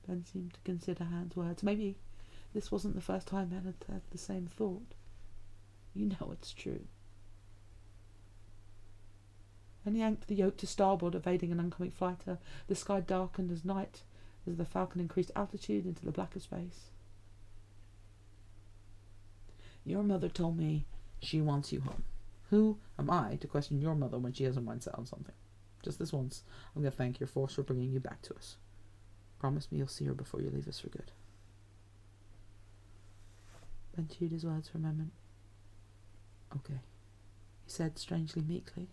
Ben seemed to consider Han's words. Maybe this wasn't the first time Ben had had the same thought. "You know it's true." Ben yanked the yoke to starboard, evading an oncoming fighter. The sky darkened as night as the Falcon increased altitude into the black of space. "Your mother told me she wants you home. Who am I to question your mother when she has her mind set on something? Just this once, I'm going to thank your force for bringing you back to us. Promise me you'll see her before you leave us for good. Ben chewed his words for a moment. Okay, he said strangely meekly.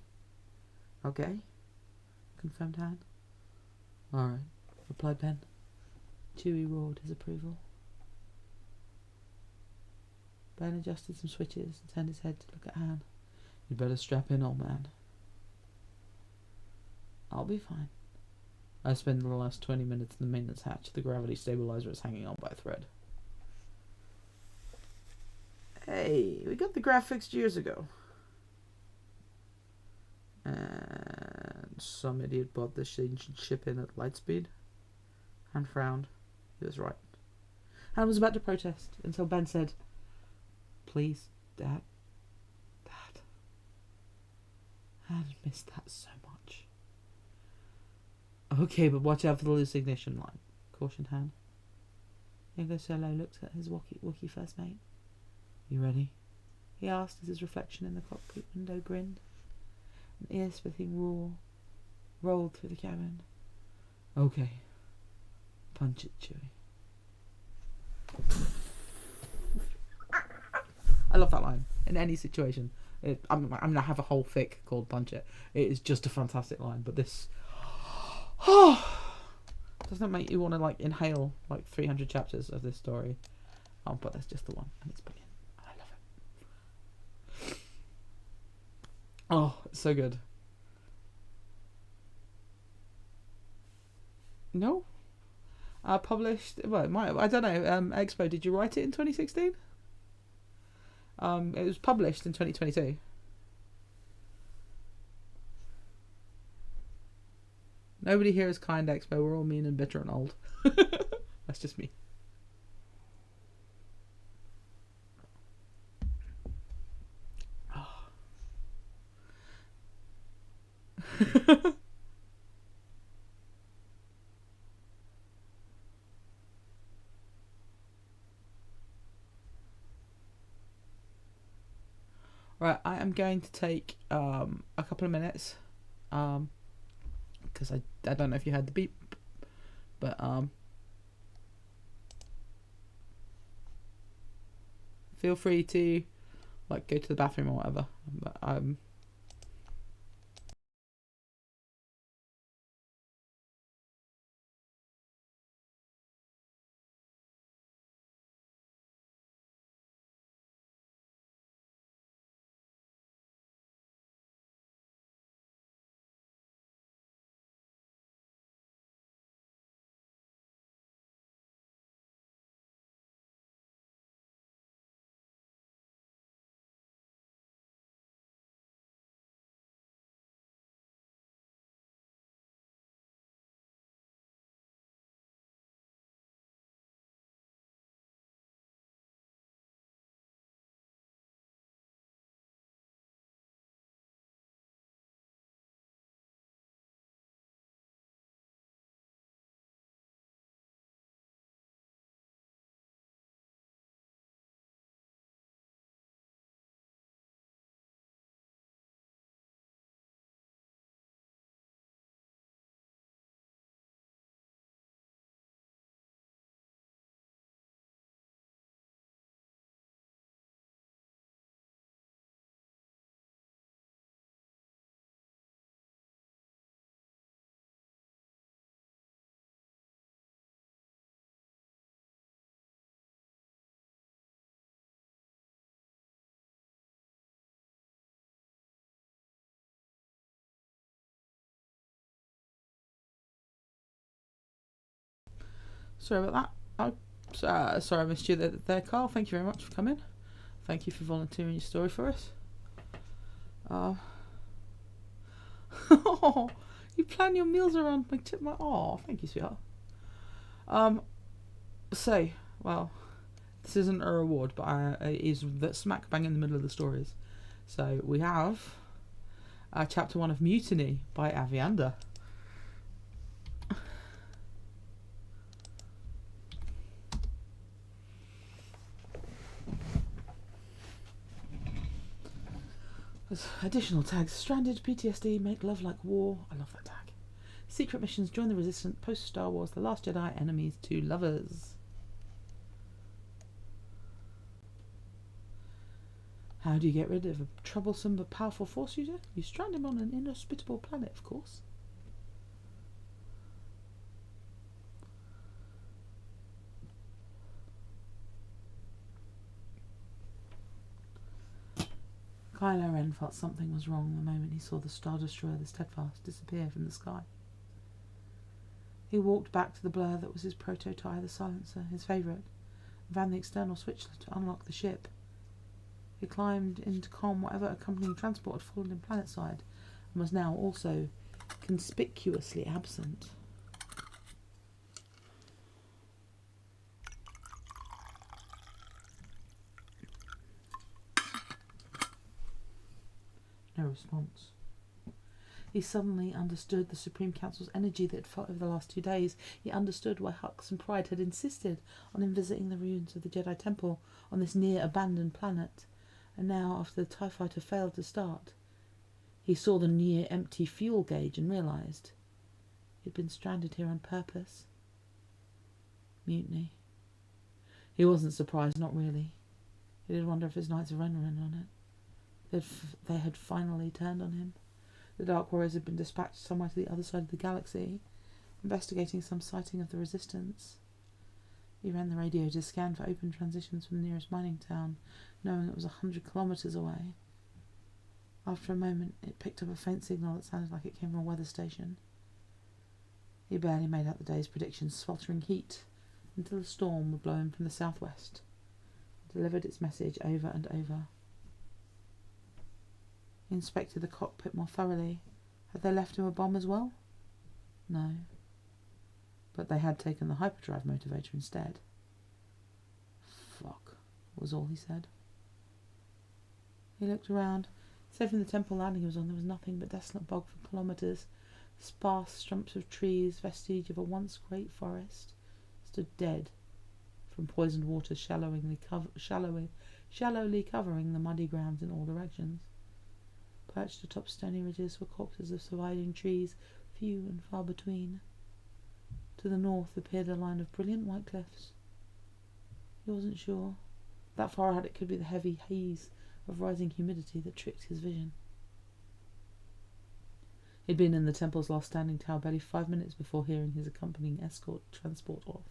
Okay, confirmed Han. Alright, replied Ben. Chewie roared his approval. Ben adjusted some switches and turned his head to look at Han. You'd better strap in, old man. I'll be fine. I spent the last 20 minutes in the maintenance hatch. The gravity stabilizer is hanging on by a thread. Hey, we got the grav fixed years ago. And some idiot bought this ancient ship in at light speed. Han frowned. He was right. Han was about to protest until Ben said, Please, Dad. Dad. Han missed that so much. Okay, but watch out for the loose ignition line, cautioned Han. Youngo Solo looked at his Wookiee first mate. You ready? He asked as his reflection in the cockpit window grinned. An ear-splitting roar rolled through the cabin. Okay. Punch it, Chewie. I love that line. In any situation. I'm going to have a whole fic called Punch It. It is just a fantastic line, but this... doesn't it make you want to like inhale like 300 chapters of this story? But that's just the one, and it's brilliant. I love it. Oh, it's so good. No, published. Well, I don't know. Expo. Did you write it in 2016? It was published in 2022. Nobody here is kind, Expo. We're all mean and bitter and old. That's just me. Oh. Right, I am going to take a couple of minutes. Because I don't know if you heard the beep, but feel free to like go to the bathroom or whatever. But sorry about that. Sorry I missed you there, Carl. Thank you very much for coming. Thank you for volunteering your story for us. You plan your meals around my tip. Thank you, sweetheart. Well, this isn't a reward, but it is that smack bang in the middle of the stories. So we have chapter 1 of Mutiny by Aviander. Additional tags. Stranded, PTSD, make love like war. I love that tag. Secret missions, join the resistance, post Star Wars, The Last Jedi, enemies to lovers. How do you get rid of a troublesome but powerful Force user? You strand him on an inhospitable planet, of course. Kylo Ren felt something was wrong the moment he saw the Star Destroyer, the Steadfast, disappear from the sky. He walked back to the blur that was his prototype, the silencer, his favourite, and found the external switch to unlock the ship. He climbed in to calm whatever accompanying transport had fallen in planetside and was now also conspicuously absent. No response. He suddenly understood the Supreme Council's energy that had felt over the last 2 days. He understood why Hux and Pride had insisted on him visiting the ruins of the Jedi Temple on this near-abandoned planet. And now, after the TIE fighter failed to start, he saw the near-empty fuel gauge and realised he'd been stranded here on purpose. Mutiny. He wasn't surprised, not really. He did wonder if his Knights of Ren were in on it. They had finally turned on him. The Dark Warriors had been dispatched somewhere to the other side of the galaxy, investigating some sighting of the Resistance. He ran the radio to scan for open transitions from the nearest mining town, knowing it was 100 kilometres away. After a moment, it picked up a faint signal that sounded like it came from a weather station. He barely made out the day's predictions, sweltering heat, until a storm would blow in from the southwest. It delivered its message over and over. He inspected the cockpit more thoroughly. Had they left him a bomb as well? No. But they had taken the hyperdrive motivator instead. Fuck, was all he said. He looked around. Save from the temple landing he was on, there was nothing but desolate bog for kilometres. Sparse stumps of trees, vestige of a once great forest, stood dead from poisoned water shallowly covering the muddy grounds in all directions. Perched atop stony ridges were corpses of surviving trees, few and far between. To the north appeared a line of brilliant white cliffs. He wasn't sure. That far out it could be the heavy haze of rising humidity that tricked his vision. He'd been in the temple's last standing tower barely 5 minutes before hearing his accompanying escort transport off.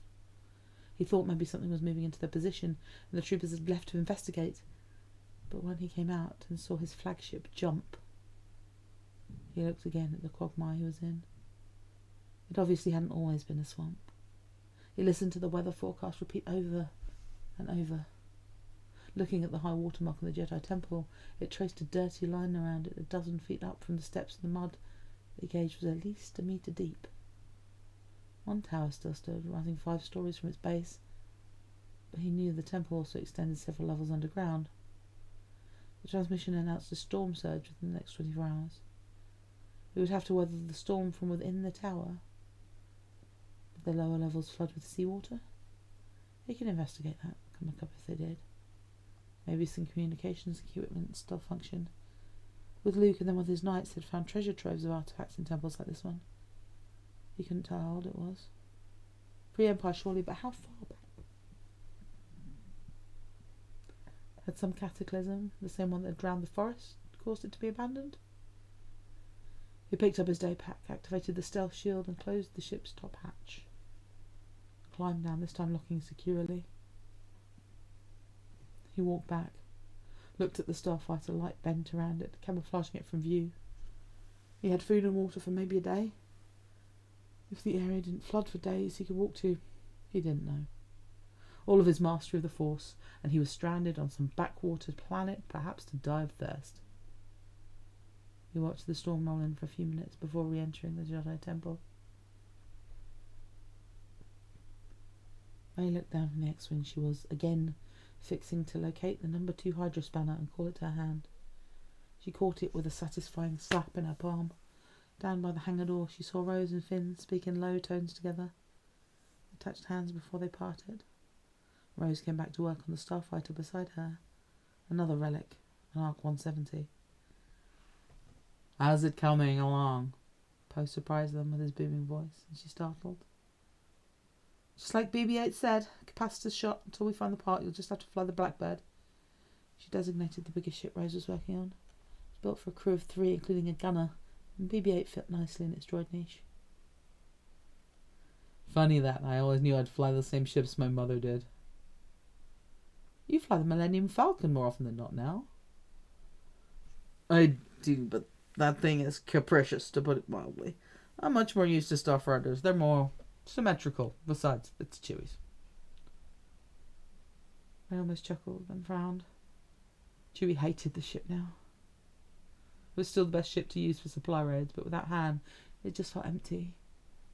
He thought maybe something was moving into their position and the troopers had left to investigate. But when he came out and saw his flagship jump, he looked again at the quagmire he was in. It obviously hadn't always been a swamp. He listened to the weather forecast repeat over and over. Looking at the high water mark on the Jedi Temple, it traced a dirty line around it 12 feet up from the steps of the mud. The gauge was at least 1 metre deep. One tower still stood, rising 5 stories from its base, but he knew the temple also extended several levels underground. The transmission announced a storm surge within the next 24 hours. He would have to weather the storm from within the tower. Did the lower levels flood with seawater? He could investigate that, come look up if they did. Maybe some communications equipment still functioned. With Luke and then with his knights, they'd found treasure troves of artifacts in temples like this one. He couldn't tell how old it was. Pre-Empire surely, but how far back? Had some cataclysm, the same one that had drowned the forest, caused it to be abandoned? He picked up his day pack, activated the stealth shield and closed the ship's top hatch. Climbed down, this time locking securely. He walked back, looked at the starfighter, light bent around it, camouflaging it from view. He had food and water for maybe a day. If the area didn't flood for days, he could walk to. He didn't know. All of his mastery of the Force, and he was stranded on some backwater planet, perhaps to die of thirst. He watched the storm roll in for a few minutes before re-entering the Jedi Temple. May looked down from the X-Wing she was, again, fixing to locate the number 2 Hydra spanner and call it to her hand. She caught it with a satisfying slap in her palm. Down by the hangar door, she saw Rose and Finn speak in low tones together. They touched hands before they parted. Rose came back to work on the starfighter beside her. Another relic, an Arc 170. How's it coming along? Poe surprised them with his booming voice, and she startled. Just like BB-8 said, capacitor's shot. Until we find the part, you'll just have to fly the Blackbird. She designated the biggest ship Rose was working on. It was built for a crew of 3, including a gunner, and BB-8 fit nicely in its droid niche. Funny that. I always knew I'd fly the same ships my mother did. You fly the Millennium Falcon more often than not now. I do, but that thing is capricious, to put it mildly. I'm much more used to Starfighters. They're more symmetrical. Besides, it's Chewie's. I almost chuckled, then frowned. Chewie hated the ship now. It was still the best ship to use for supply raids, but without Han, it just felt empty,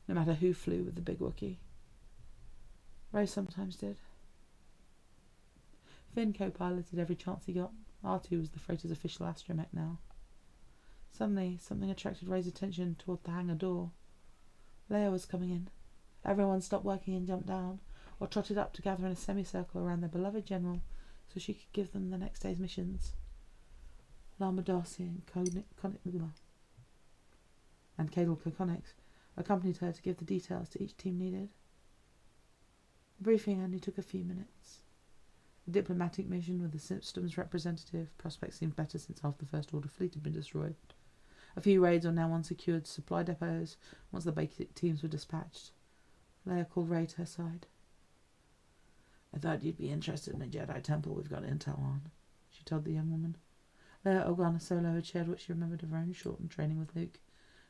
no matter who flew with the big Wookiee. Ray sometimes did. Finn co-piloted every chance he got. R2 was the freighter's official astromech now. Suddenly, something attracted Ray's attention toward the hangar door. Leia was coming in. Everyone stopped working and jumped down, or trotted up to gather in a semicircle around their beloved general so she could give them the next day's missions. Lama Darcy and Cadel Kokonex accompanied her to give the details to each team needed. The briefing only took a few minutes. A diplomatic mission with the systems representative. Prospects seemed better since half the First Order fleet had been destroyed. A few raids on now unsecured supply depots once the basic teams were dispatched. Leia called Ray to her side. I thought you'd be interested in a Jedi temple we've got intel on, she told the young woman. Leia Organa Solo had shared what she remembered of her own shortened training with Luke,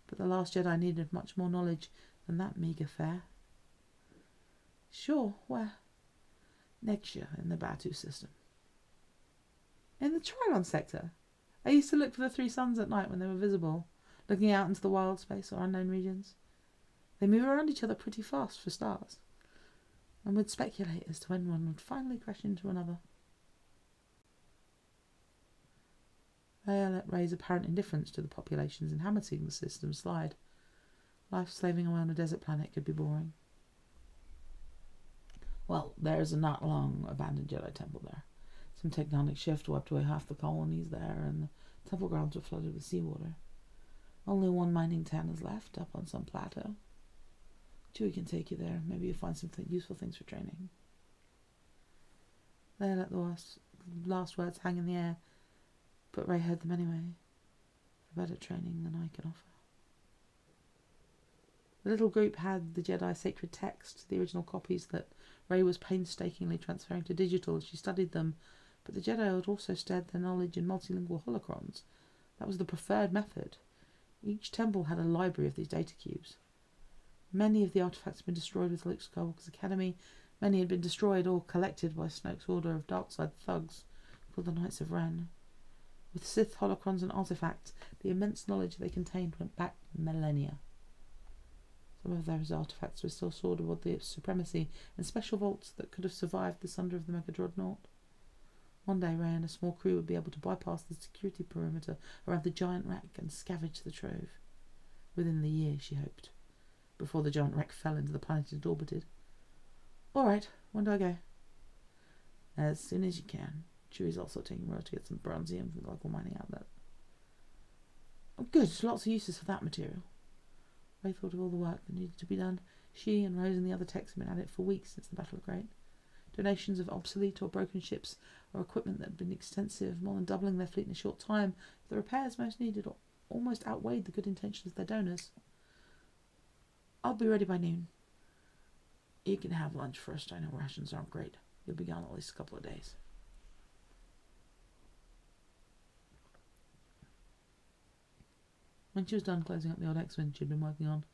but the Last Jedi needed much more knowledge than that meagre fare. Sure, where? Nexia in the Batu system. In the Trilon sector? I used to look for the 3 suns at night when they were visible, looking out into the wild space or unknown regions. They move around each other pretty fast for stars, and would speculate as to when one would finally crash into another. Leia let Ray's apparent indifference to the populations inhabiting the system slide. Life slaving away on a desert planet could be boring. Well, there's a not long abandoned Jedi temple there. Some tectonic shift wiped away half the colonies there, and the temple grounds were flooded with seawater. Only one mining town is left, up on some plateau. Chewie can take you there. Maybe you'll find some useful things for training. They let the last words hang in the air, but Ray heard them anyway. For better training than I can offer. The little group had the Jedi sacred text, the original copies that Ray was painstakingly transferring to digital as she studied them, but the Jedi had also stirred their knowledge in multilingual holocrons. That was the preferred method. Each temple had a library of these data cubes. Many of the artifacts had been destroyed with Luke Skywalker's Academy. Many had been destroyed or collected by Snoke's order of darkside thugs called the Knights of Ren. With Sith holocrons and artifacts, the immense knowledge they contained went back millennia. Some of those artifacts were still stored aboard the Supremacy in special vaults that could have survived the sunder of the Mega Dreadnought. One day Ray and a small crew would be able to bypass the security perimeter around the giant wreck and scavenge the trove. Within the year, she hoped, before the giant wreck fell into the planet it orbited. All right, when do I go? As soon as you can. Chewie's also taking Rose to get some bronzium from the local mining outlet. Oh, good, lots of uses for that material. Ray thought of all the work that needed to be done. She and Rose and the other techs had been at it for weeks since the Battle of Great. Donations of obsolete or broken ships or equipment that had been extensive, more than doubling their fleet in a short time. The repairs most needed almost outweighed the good intentions of their donors. I'll be ready by noon. You can have lunch first. I know rations aren't great. You'll be gone at least a couple of days. When she was done closing up the old X-Wing she'd been working on,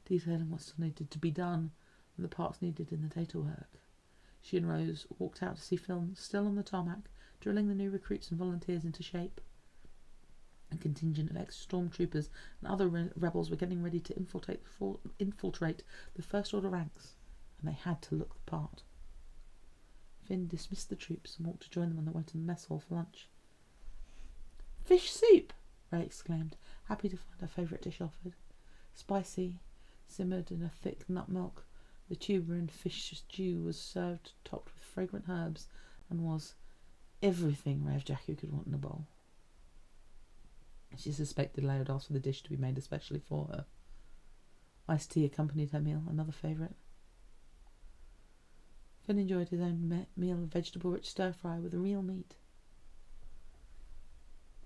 detailing what still needed to be done and the parts needed in the data work, she and Rose walked out to see Phil still on the tarmac, drilling the new recruits and volunteers into shape. A contingent of ex-stormtroopers and other rebels were getting ready to infiltrate the First Order ranks, and they had to look the part. Finn dismissed the troops and walked to join them on their way to the mess hall for lunch. "Fish soup!" Ray exclaimed, happy to find her favourite dish offered. Spicy, simmered in a thick nut milk, the tuber and fish stew was served topped with fragrant herbs and was everything Rev Jakku could want in a bowl. She suspected Leia had asked for the dish to be made especially for her. Iced tea accompanied her meal, another favourite. Finn enjoyed his own meal of vegetable-rich stir-fry with real meat.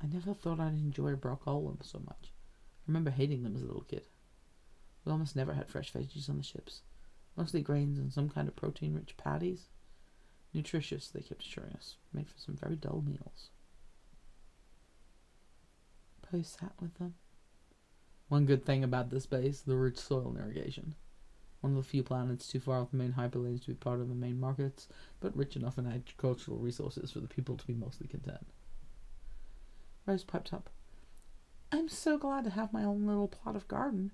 I never thought I'd enjoy broccolum so much. I remember hating them as a little kid. We almost never had fresh veggies on the ships. Mostly grains and some kind of protein-rich patties. Nutritious, they kept assuring us. Made for some very dull meals. Poe sat with them. One good thing about this base, the rich soil and irrigation. One of the few planets too far off the main hyperlanes to be part of the main markets, but rich enough in agricultural resources for the people to be mostly content. Rose piped up. I'm so glad to have my own little plot of garden.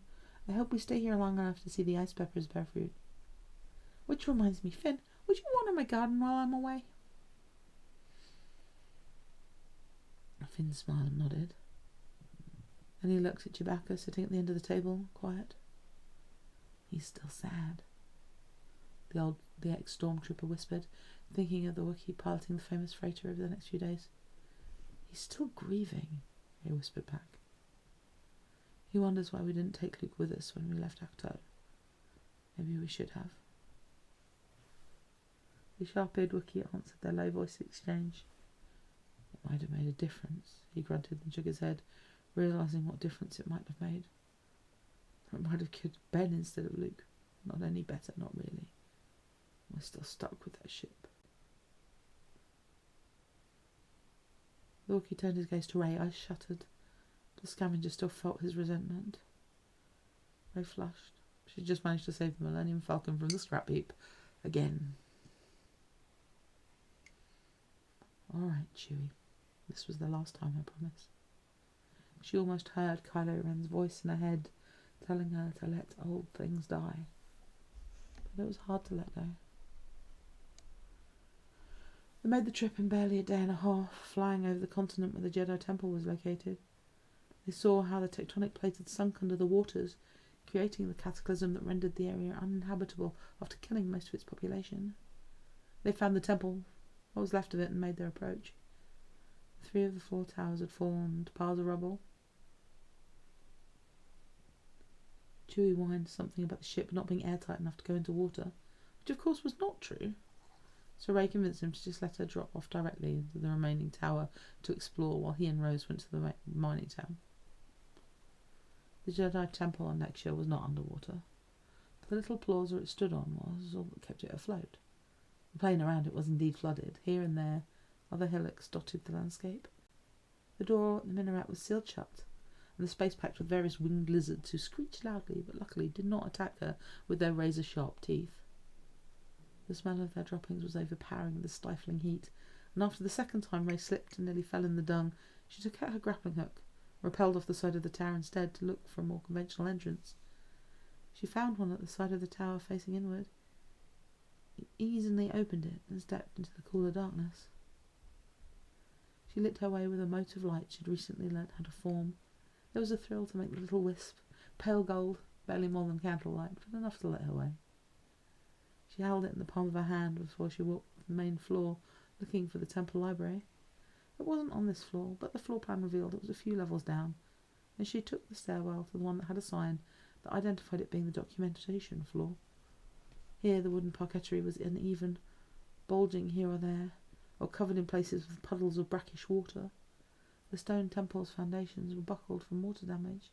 I hope we stay here long enough to see the ice peppers bear fruit. Which reminds me, Finn, would you water my garden while I'm away? Finn smiled and nodded. Then he looked at Chewbacca sitting at the end of the table, quiet. He's still sad. The ex-stormtrooper whispered, thinking of the Wookiee piloting the famous freighter over the next few days. He's still grieving, he whispered back. He wonders why we didn't take Luke with us when we left Ahch-To. Maybe we should have. The sharp-eared Wookiee answered their low-voiced exchange. It might have made a difference, he grunted and shook his head, realising what difference it might have made. It might have killed Ben instead of Luke. Not any better, not really. We're still stuck with that ship. The Wookiee turned his gaze to Rey, eyes shuttered. The scavenger still felt his resentment. Rey flushed. She'd just managed to save the Millennium Falcon from the scrap heap. Again. All right, Chewie. This was the last time, I promise. She almost heard Kylo Ren's voice in her head, telling her to let old things die. But it was hard to let go. They made the trip in barely a day and a half, flying over the continent where the Jedi Temple was located. They saw how the tectonic plate had sunk under the waters, creating the cataclysm that rendered the area uninhabitable after killing most of its population. They found the temple, what was left of it, and made their approach. 3 of the 4 towers had fallen to piles of rubble. Chewie whined something about the ship not being airtight enough to go into water, which of course was not true. So Rey convinced him to just let her drop off directly into the remaining tower to explore while he and Rose went to the mining town. The Jedi Temple on Nexia was not underwater. The little plaza it stood on was all that kept it afloat. The plain around it was indeed flooded. Here and there, other hillocks dotted the landscape. The door at the minaret was sealed shut, and the space packed with various winged lizards who screeched loudly but luckily did not attack her with their razor-sharp teeth. The smell of their droppings was overpowering the stifling heat, and after the second time Rey slipped and nearly fell in the dung, she took out her grappling hook, rappelled off the side of the tower instead to look for a more conventional entrance. She found one at the side of the tower facing inward. Easily opened it and stepped into the cooler darkness. She lit her way with a mote of light she'd recently learnt how to form. There was a thrill to make the little wisp, pale gold, barely more than candlelight, but enough to let her way. She held it in the palm of her hand before she walked to the main floor, looking for the temple library. It wasn't on this floor, but the floor plan revealed it was a few levels down, and she took the stairwell to the one that had a sign that identified it being the documentation floor. Here the wooden parquetry was uneven, bulging here or there, or covered in places with puddles of brackish water. The stone temple's foundations were buckled from water damage.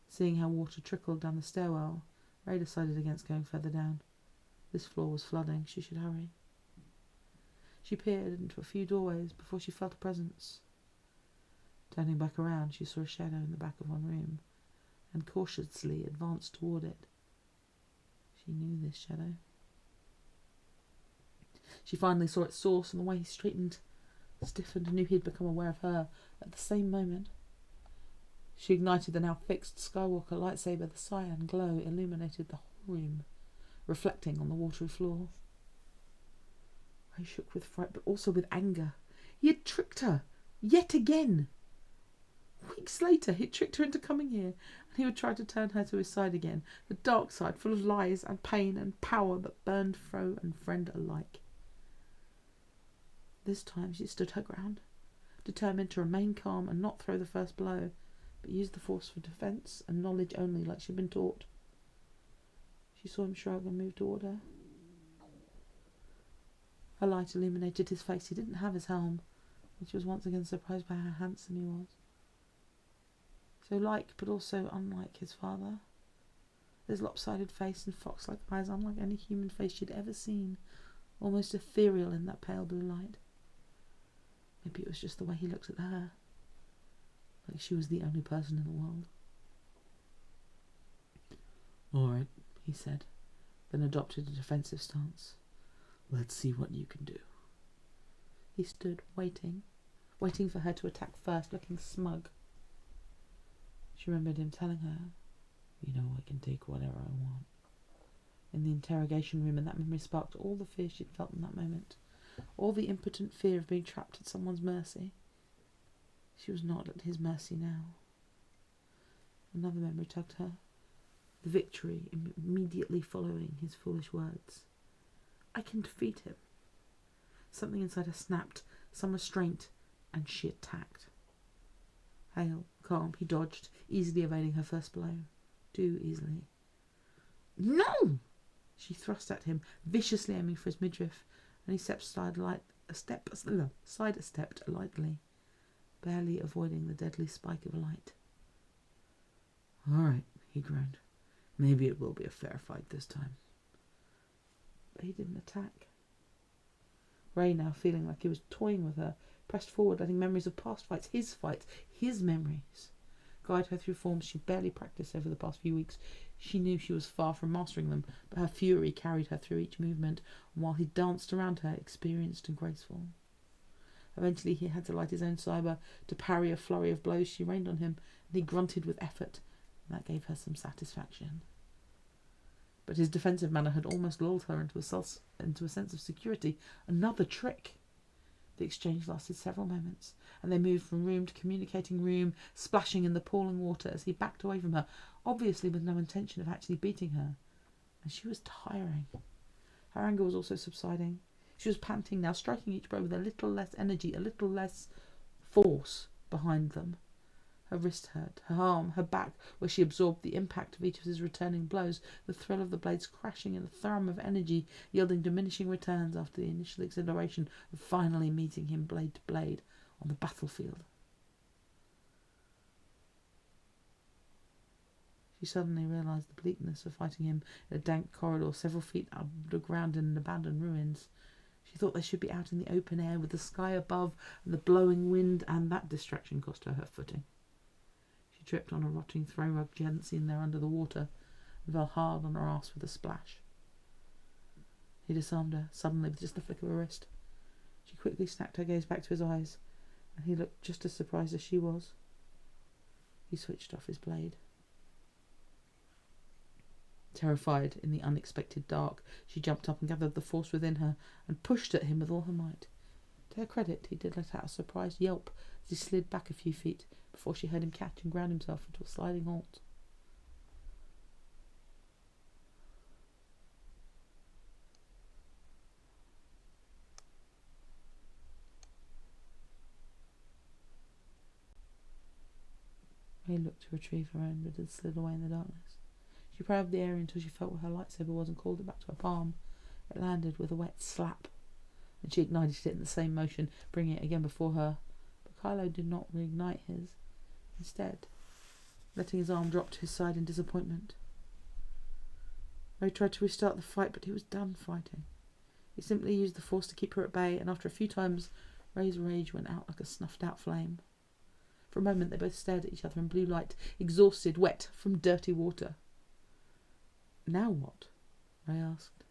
Seeing how water trickled down the stairwell, Rey decided against going further down. This floor was flooding. She should hurry. She peered into a few doorways before she felt a presence. Turning back around, she saw a shadow in the back of one room, and cautiously advanced toward it. She knew this shadow. She finally saw its source, and the way he straightened, stiffened, and knew he had become aware of her at the same moment. She ignited the now fixed Skywalker lightsaber. The cyan glow illuminated the whole room, reflecting on the watery floor. Rey shook with fright, but also with anger. He had tricked her, yet again. Weeks later, he had tricked her into coming here, and he would try to turn her to his side again, the dark side full of lies and pain and power that burned foe and friend alike. This time she stood her ground, determined to remain calm and not throw the first blow, but use the force for defence and knowledge only, like she'd been taught. She saw him shrug and move toward her. Her light illuminated his face. He didn't have his helm, and she was once again surprised by how handsome he was. So like, but also unlike his father. His lopsided face and fox-like eyes, unlike any human face she'd ever seen, almost ethereal in that pale blue light. Maybe it was just the way he looked at her, like she was the only person in the world. "All right," he said, then adopted a defensive stance. "Let's see what you can do." He stood, waiting for her to attack first, looking smug. She remembered him telling her, "You know, I can take whatever I want." In the interrogation room, and that memory sparked all the fear she'd felt in that moment, all the impotent fear of being trapped at someone's mercy. She was not at his mercy now. Another memory tugged her, the victory immediately following his foolish words. I can defeat him. Something inside her snapped, some restraint, and she attacked. Hale, calm, he dodged, easily evading her first blow. Too easily. "No!" She thrust at him, viciously aiming for his midriff, and he sidestepped lightly, barely avoiding the deadly spike of light. "All right," he groaned. "Maybe it will be a fair fight this time." But he didn't attack. Ray, now feeling like he was toying with her, pressed forward, letting memories of past fights, his memories, guide her through forms she barely practiced over the past few weeks. She knew she was far from mastering them, but her fury carried her through each movement, and while he danced around her, experienced and graceful. Eventually he had to light his own cyber to parry a flurry of blows she rained on him, and he grunted with effort, and that gave her some satisfaction. But his defensive manner had almost lulled her into a sense of security. Another trick! The exchange lasted several moments, and they moved from room to communicating room, splashing in the pooling water as he backed away from her, obviously with no intention of actually beating her. And she was tiring. Her anger was also subsiding. She was panting now, striking each blow with a little less energy, a little less force behind them. Her wrist hurt, her arm, her back, where she absorbed the impact of each of his returning blows, the thrill of the blades crashing in a thrum of energy, yielding diminishing returns after the initial exhilaration of finally meeting him blade to blade on the battlefield. She suddenly realised the bleakness of fighting him in a dank corridor several feet underground in abandoned ruins. She thought they should be out in the open air with the sky above and the blowing wind, and that distraction cost her footing. She tripped on a rotting throw rug she hadn't seen there under the water, and fell hard on her arse with a splash. He disarmed her, suddenly, with just the flick of a wrist. She quickly snapped her gaze back to his eyes, and he looked just as surprised as she was. He switched off his blade. Terrified in the unexpected dark, she jumped up and gathered the force within her, and pushed at him with all her might. To her credit, he did let out a surprised yelp as he slid back a few feet before she heard him catch and ground himself into a sliding halt. Ray looked to retrieve her own, but had slid away in the darkness. She probed the area until she felt where her lightsaber was and called it back to her palm. It landed with a wet slap, and she ignited it in the same motion, bringing it again before her. But Kylo did not reignite his, instead letting his arm drop to his side in disappointment. Ray tried to restart the fight, but he was done fighting. He simply used the force to keep her at bay, and after a few times, Ray's rage went out like a snuffed-out flame. For a moment they both stared at each other in blue light, exhausted, wet, from dirty water. "Now what?" Ray asked.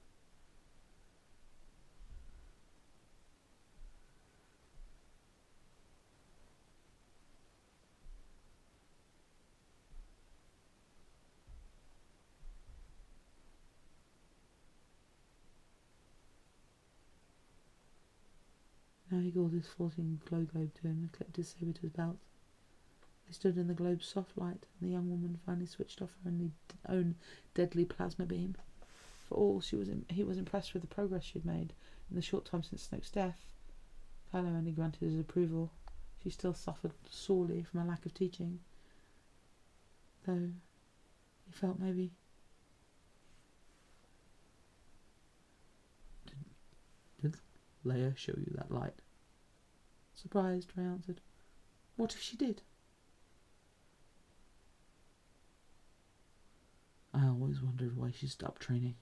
Now he called his floating glow globe to him and clipped his saber to his belt. They stood in the globe's soft light, and the young woman finally switched off her own deadly plasma beam. For all he was impressed with the progress she had made in the short time since Snoke's death. Kylo only grunted his approval, She still suffered sorely from a lack of teaching, though he felt maybe... Did Leia show you that light? Surprised, Ray answered. What if she did? I always wondered why she stopped training.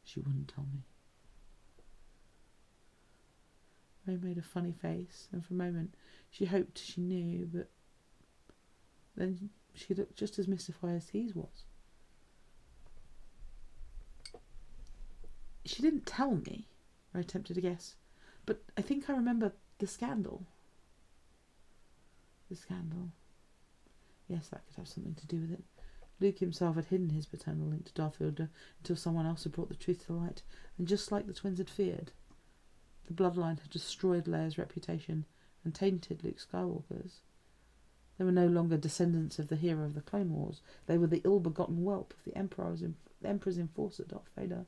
She wouldn't tell me. Ray made a funny face, and for a moment she hoped she knew, but then she looked just as mystified as he was. She didn't tell me, Ray attempted to guess, but I think I remember the scandal. The scandal. Yes, that could have something to do with it. Luke himself had hidden his paternal link to Darth Vader until someone else had brought the truth to light, and just like the twins had feared, the bloodline had destroyed Leia's reputation and tainted Luke Skywalker's. They were no longer descendants of the hero of the Clone Wars. They were the ill-begotten whelp of the Emperor's enforcer, Darth Vader.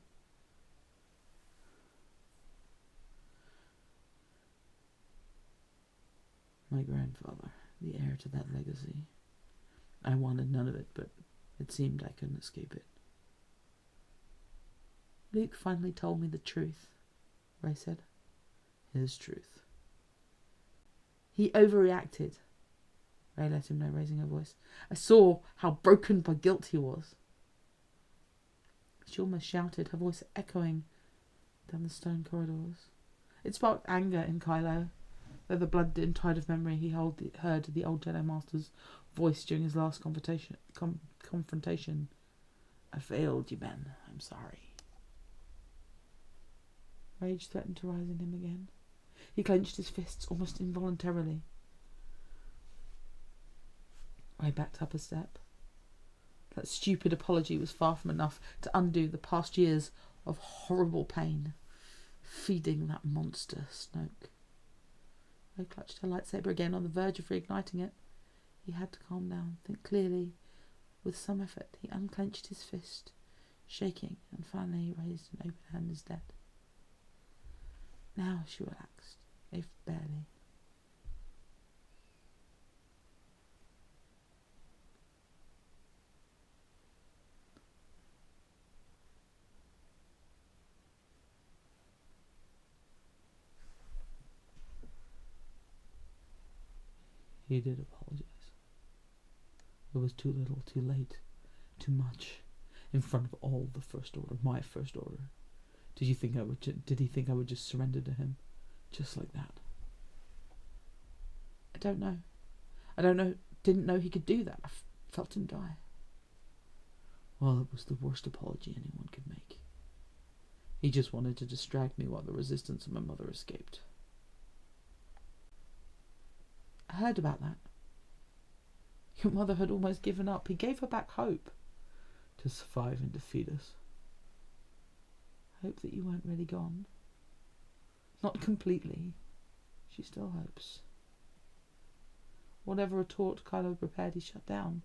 My grandfather, the heir to that legacy. I wanted none of it, but it seemed I couldn't escape it. Luke finally told me the truth, Ray said. His truth. He overreacted, Ray let him know, raising her voice. I saw how broken by guilt he was. She almost shouted, her voice echoing down the stone corridors. It sparked anger in Kylo, though the blood-dim tide of memory he heard the old Jedi Master's voice during his last confrontation. I failed you, Ben. I'm sorry. Rage threatened to rise in him again. He clenched his fists almost involuntarily. Ray backed up a step. That stupid apology was far from enough to undo the past years of horrible pain, feeding that monster Snoke. Ray clutched her lightsaber again, on the verge of reigniting it. He had to calm down, think clearly. With some effort, he unclenched his fist, shaking, and finally he raised an open hand instead. Now she relaxed, if barely. He did apologize. It was too little, too late, too much. In front of all the First Order, my First Order. Did he think I would just surrender to him? Just like that? I don't know. Didn't know he could do that. I felt him die. Well, it was the worst apology anyone could make. He just wanted to distract me while the resistance of my mother escaped. I heard about that. Your mother had almost given up. He gave her back hope to survive and defeat us. Hope that you weren't really gone. Not completely. She still hopes. Whatever retort Kylo prepared, he shut down.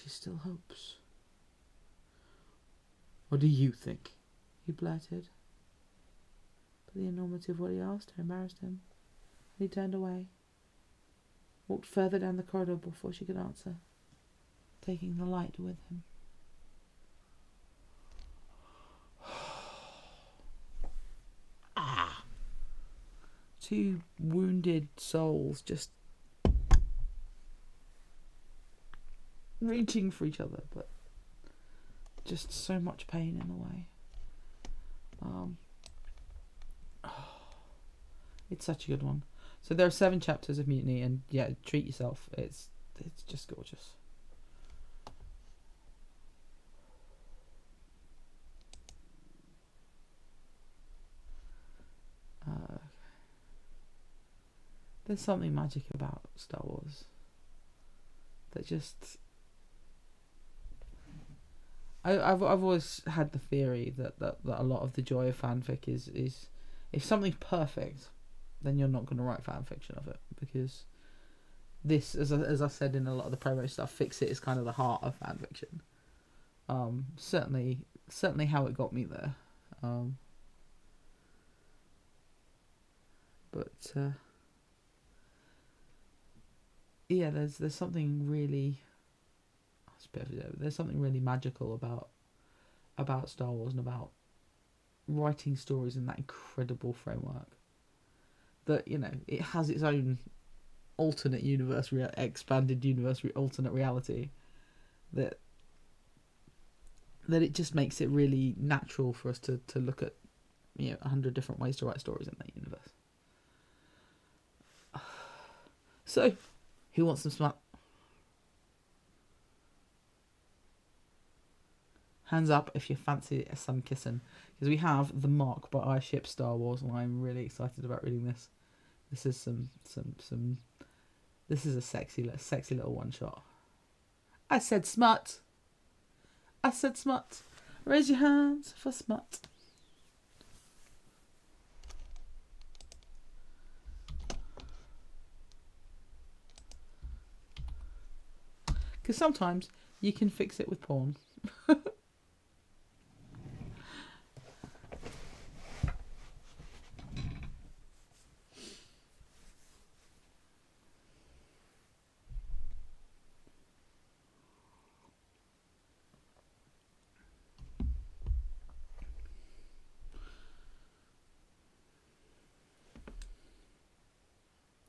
She still hopes. What do you think? He blurted. But the enormity of what he asked her embarrassed him. He turned away, walked further down the corridor before she could answer, taking the light with him. Two wounded souls just reaching for each other, but just so much pain in the way. It's such a good one. So there are 7 chapters of Mutiny, and yeah, treat yourself. It's just gorgeous. There's something magic about Star Wars that just... I've always had the theory that a lot of the joy of fanfic is if something's perfect, then you're not going to write fan fiction of it, because this, as I said in a lot of the promo stuff, Fix It is kind of the heart of fan fiction. Certainly how it got me there. but yeah, there's something really, there's something really magical about Star Wars and about writing stories in that incredible framework. That, you know, it has its own alternate universe, expanded universe, alternate reality. That it just makes it really natural for us to look at, you know, 100 different ways to write stories in that universe. So, who wants some smut? Hands up if you fancy some kissing, because we have The Mark by I Ship Star Wars, and I'm really excited about reading this. This is some. This is a sexy little one shot. I said smut. I said smut. Raise your hands for smut. Because sometimes you can fix it with porn.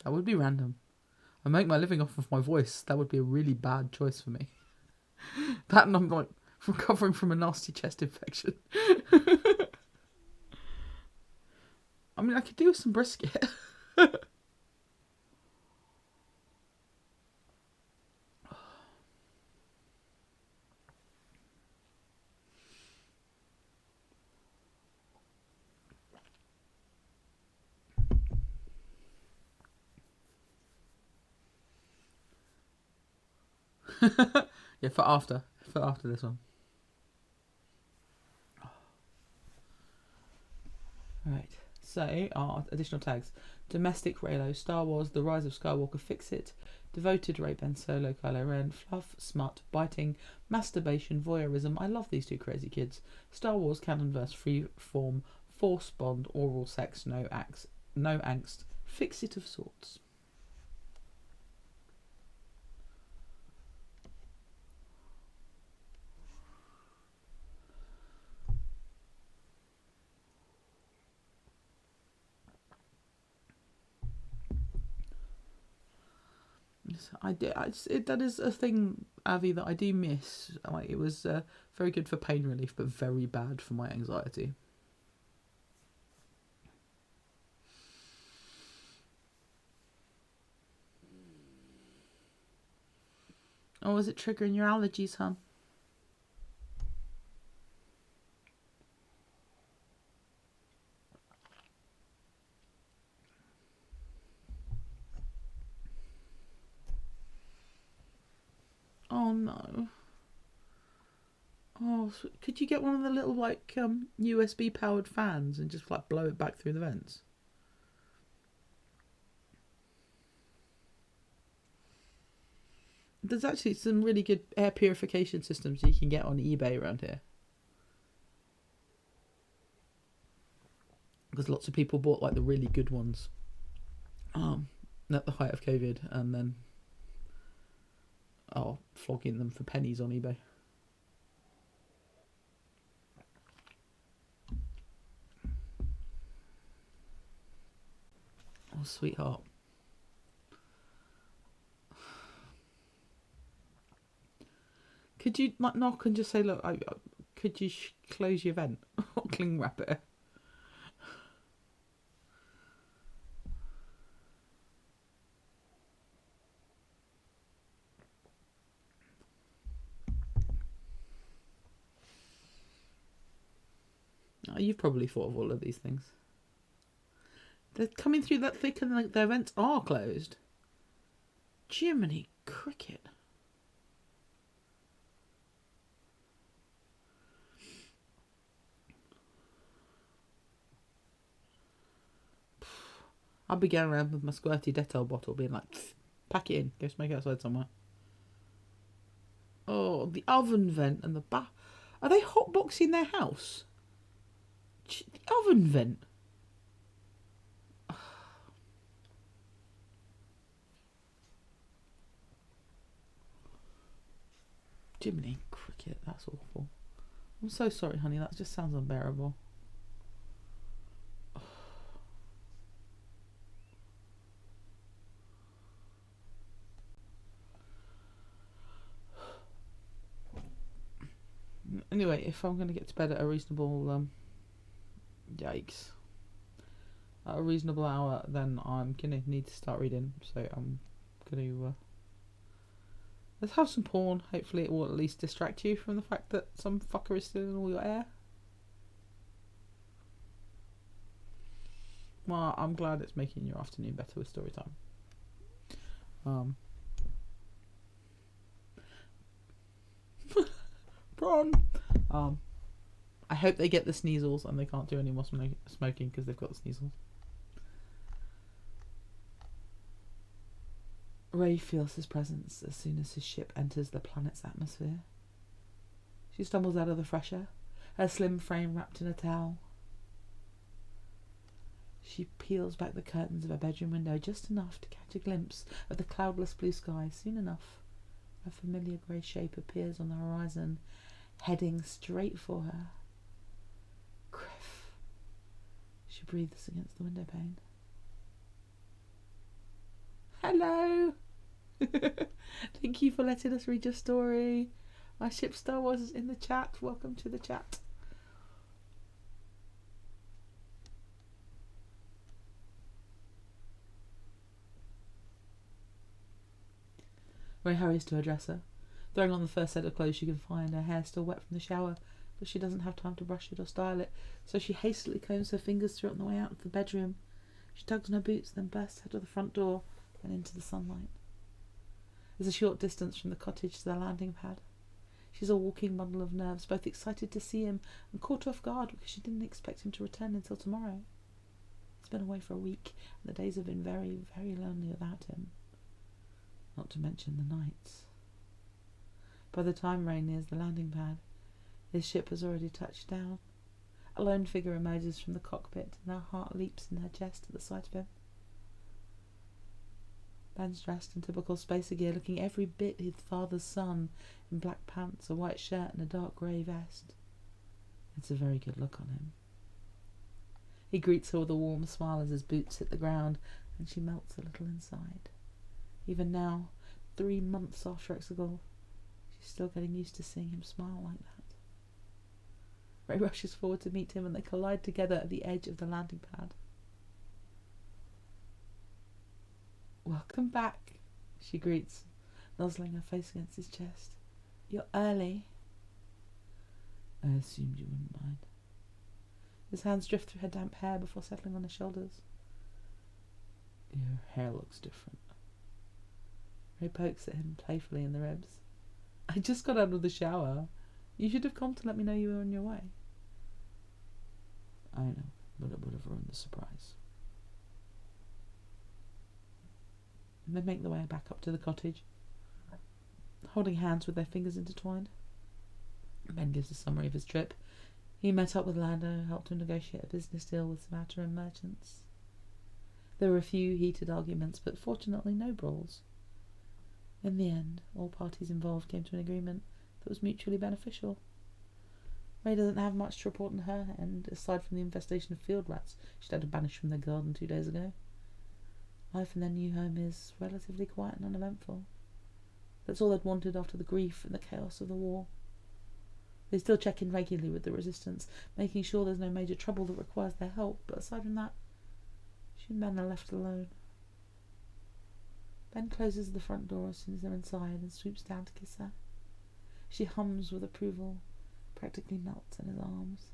That would be random. I make my living off of my voice. That would be a really bad choice for me. That, and I'm like recovering from a nasty chest infection. I mean, I could do with some brisket. Yeah, for after this one. Right. So our additional tags: Domestic Raylo, Star Wars, The Rise of Skywalker, Fix It, Devoted, Ray Ben Solo, Kylo Ren, Fluff, Smut, Biting, Masturbation, Voyeurism. I love these two crazy kids. Star Wars canon verse, free form, force bond, oral sex, no angst, Fix It of sorts. That is a thing, Avi, that I do miss. Like, it was very good for pain relief, but very bad for my anxiety. Oh, is it triggering your allergies, huh? Oh no. Oh, so could you get one of the little like USB powered fans and just like blow it back through the vents? There's actually some really good air purification systems you can get on eBay around here. Because lots of people bought like the really good ones at the height of COVID, and then flogging them for pennies on eBay. Oh, sweetheart. Could you knock and just say, look, could you close your vent or cling wrap it? Oh, you've probably thought of all of these things. They're coming through that thick and like their vents are closed. Jiminy cricket. I'll be going around with my squirty Dettol bottle being like, pack it in, go smoke outside somewhere. Oh, the oven vent and the Are they hotboxing their house? The oven vent. Jiminy cricket, that's awful. I'm so sorry, honey, that just sounds unbearable. Anyway, if I'm going to get to bed at a reasonable, yikes, at a reasonable hour, then I'm going to need to start reading. So I'm going to, let's have some porn. Hopefully it will at least distract you from the fact that some fucker is stealing all your air. Well, I'm glad it's making your afternoon better with story time. Prawn. I hope they get the sneezels and they can't do any more smoking because they've got the sneezels. Ray feels his presence as soon as his ship enters the planet's atmosphere. She stumbles out of the fresh air, her slim frame wrapped in a towel. She peels back the curtains of her bedroom window just enough to catch a glimpse of the cloudless blue sky. Soon enough, a familiar grey shape appears on the horizon, heading straight for her. Griff. She breathes against the window pane. Hello! Thank you for letting us read your story. My ship Star Wars is in the chat. Welcome to the chat. Ray hurries to her dresser, throwing on the first set of clothes she can find. Her hair still wet from the shower, but she doesn't have time to brush it or style it, so she hastily combs her fingers through it on the way out of the bedroom. She tugs on her boots, then bursts out of the front door and into the sunlight. There's a short distance from the cottage to the landing pad. She's a walking bundle of nerves, both excited to see him and caught off guard because she didn't expect him to return until tomorrow. He's been away for a week, and the days have been very, very lonely without him. Not to mention the nights. By the time Ray nears the landing pad, his ship has already touched down. A lone figure emerges from the cockpit, and her heart leaps in her chest at the sight of him. Ben's dressed in typical spacer gear, looking every bit his father's son, in black pants, a white shirt and a dark grey vest. It's a very good look on him. He greets her with a warm smile as his boots hit the ground, and she melts a little inside. Even now, 3 months after Exegol, she's still getting used to seeing him smile like that. Ray rushes forward to meet him, and they collide together at the edge of the landing pad. "Welcome back," she greets, nuzzling her face against his chest. "You're early." "I assumed you wouldn't mind." His hands drift through her damp hair before settling on his shoulders. "Your hair looks different." Ray pokes at him playfully in the ribs. "I just got out of the shower. You should have come to let me know you were on your way." "I know, but it would have ruined the surprise." And they make their way back up to the cottage, holding hands with their fingers intertwined. Ben gives a summary of his trip. He met up with Lando, helped him negotiate a business deal with some Outer-Rim merchants. There were a few heated arguments, but fortunately no brawls. In the end, all parties involved came to an agreement that was mutually beneficial. Ray doesn't have much to report on her end, aside from the infestation of field rats she'd had to banish from their garden 2 days ago. Life in their new home is relatively quiet and uneventful. That's all they'd wanted after the grief and the chaos of the war. They still check in regularly with the resistance, making sure there's no major trouble that requires their help, but aside from that, she and Ben are left alone. Ben closes the front door as soon as they're inside and swoops down to kiss her. She hums with approval, practically melts in his arms.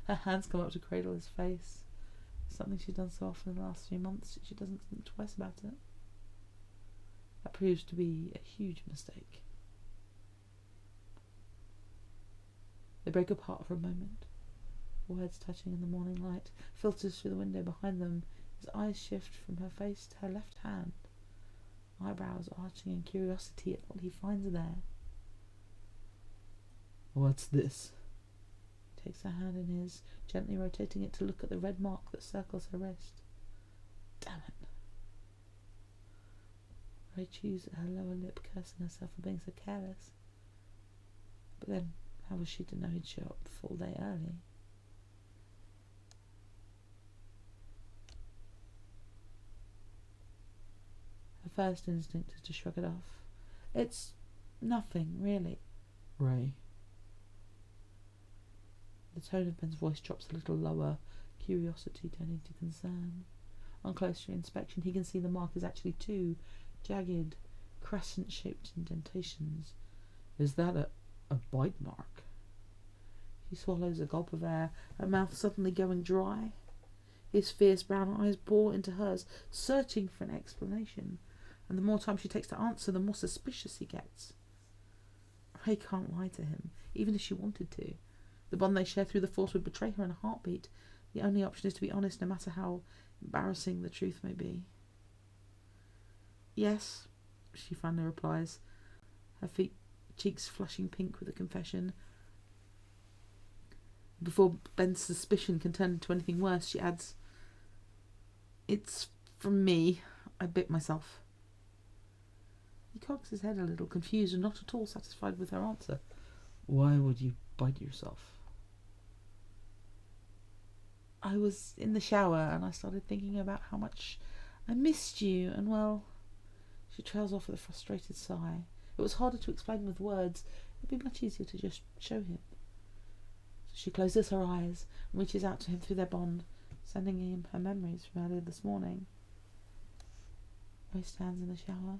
Her hands come up to cradle his face, something she's done so often in the last few months that she doesn't think twice about it. That proves to be a huge mistake. They break apart for a moment. Words touching in the morning light filters through the window behind them. His eyes shift from her face to her left hand, eyebrows arching in curiosity at what he finds there. "What's this?" He takes her hand in his, gently rotating it to look at the red mark that circles her wrist. Damn it. Ray chews at her lower lip, cursing herself for being so careless. But then, how was she to know he'd show up a full day early? Her first instinct is to shrug it off. It's nothing, really. Ray. The tone of Ben's voice drops a little lower, curiosity turning to concern. On closer inspection, he can see the mark is actually 2 jagged, crescent-shaped indentations. Is that a bite mark? He swallows a gulp of air, her mouth suddenly going dry. His fierce brown eyes bore into hers, searching for an explanation, and the more time she takes to answer, the more suspicious he gets. Ray can't lie to him, even if she wanted to. The bond they share through the Force would betray her in a heartbeat. The only option is to be honest, no matter how embarrassing the truth may be. Yes, she finally replies, her cheeks flushing pink with the confession. Before Ben's suspicion can turn into anything worse, she adds, "It's from me. I bit myself." He cocks his head a little, confused and not at all satisfied with her answer. "Why would you bite yourself?" "I was in the shower and I started thinking about how much I missed you, and well..." She trails off with a frustrated sigh. It was harder to explain with words. It'd be much easier to just show him. So she closes her eyes and reaches out to him through their bond, sending him her memories from earlier this morning. Ray stands in the shower,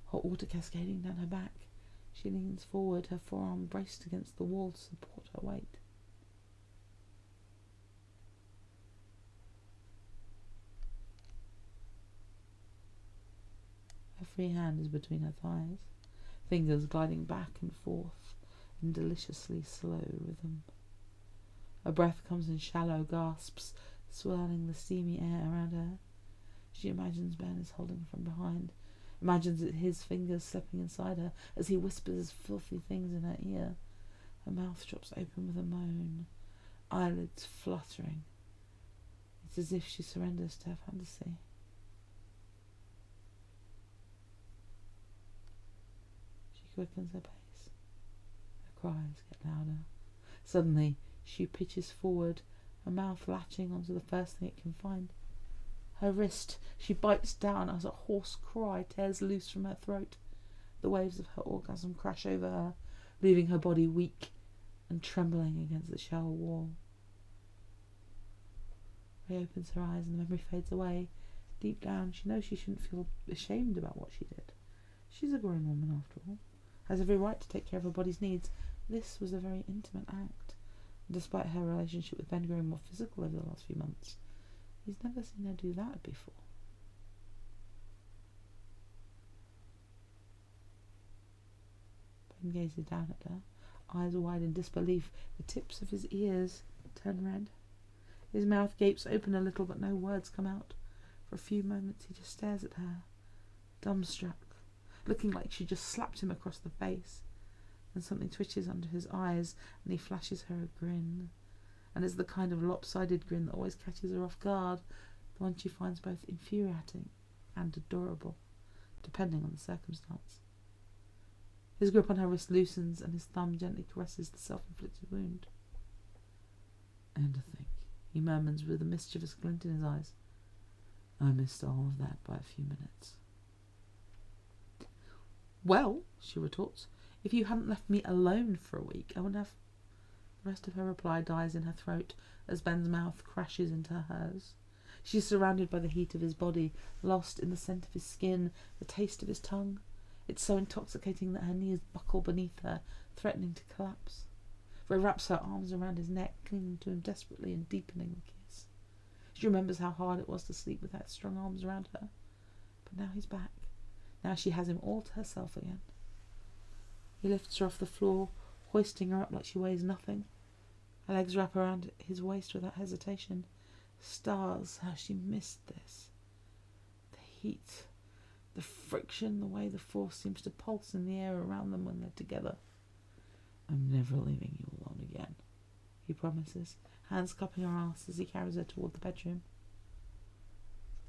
hot water cascading down her back. She leans forward, her forearm braced against the wall to support her weight. Her free hand is between her thighs, fingers gliding back and forth in deliciously slow rhythm. Her breath comes in shallow gasps, swirling the steamy air around her. She imagines Ben is holding her from behind, imagines his fingers slipping inside her as he whispers filthy things in her ear. Her mouth drops open with a moan, eyelids fluttering. It's as if she surrenders to her fantasy. Quickens her pace. Her cries get louder. Suddenly, she pitches forward, her mouth latching onto the first thing it can find. Her wrist. She bites down as a hoarse cry tears loose from her throat. The waves of her orgasm crash over her, leaving her body weak and trembling against the shower wall. Ray opens her eyes and the memory fades away. Deep down, she knows she shouldn't feel ashamed about what she did. She's a grown woman, after all. Has every right to take care of her body's needs. This was a very intimate act. And despite her relationship with Ben growing more physical over the last few months, he's never seen her do that before. Ben gazes down at her, eyes wide in disbelief. The tips of his ears turn red. His mouth gapes open a little, but no words come out. For a few moments he just stares at her, dumbstruck, looking like she just slapped him across the face. Then something twitches under his eyes, and he flashes her a grin. And it's the kind of lopsided grin that always catches her off guard, the one she finds both infuriating and adorable, depending on the circumstance. His grip on her wrist loosens, and his thumb gently caresses the self-inflicted wound. "And to think," he murmurs with a mischievous glint in his eyes, "I missed all of that by a few minutes." "Well," she retorts, "if you hadn't left me alone for a week, I wouldn't have..." The rest of her reply dies in her throat as Ben's mouth crashes into hers. She's surrounded by the heat of his body, lost in the scent of his skin, the taste of his tongue. It's so intoxicating that her knees buckle beneath her, threatening to collapse. Ray wraps her arms around his neck, clinging to him desperately and deepening the kiss. She remembers how hard it was to sleep with that strong arms around her. But now he's back. Now she has him all to herself again. He lifts her off the floor, hoisting her up like she weighs nothing. Her legs wrap around his waist without hesitation. Stars, how she missed this. The heat, the friction, the way the Force seems to pulse in the air around them when they're together. "I'm never leaving you alone again," he promises, hands cupping her ass as he carries her toward the bedroom.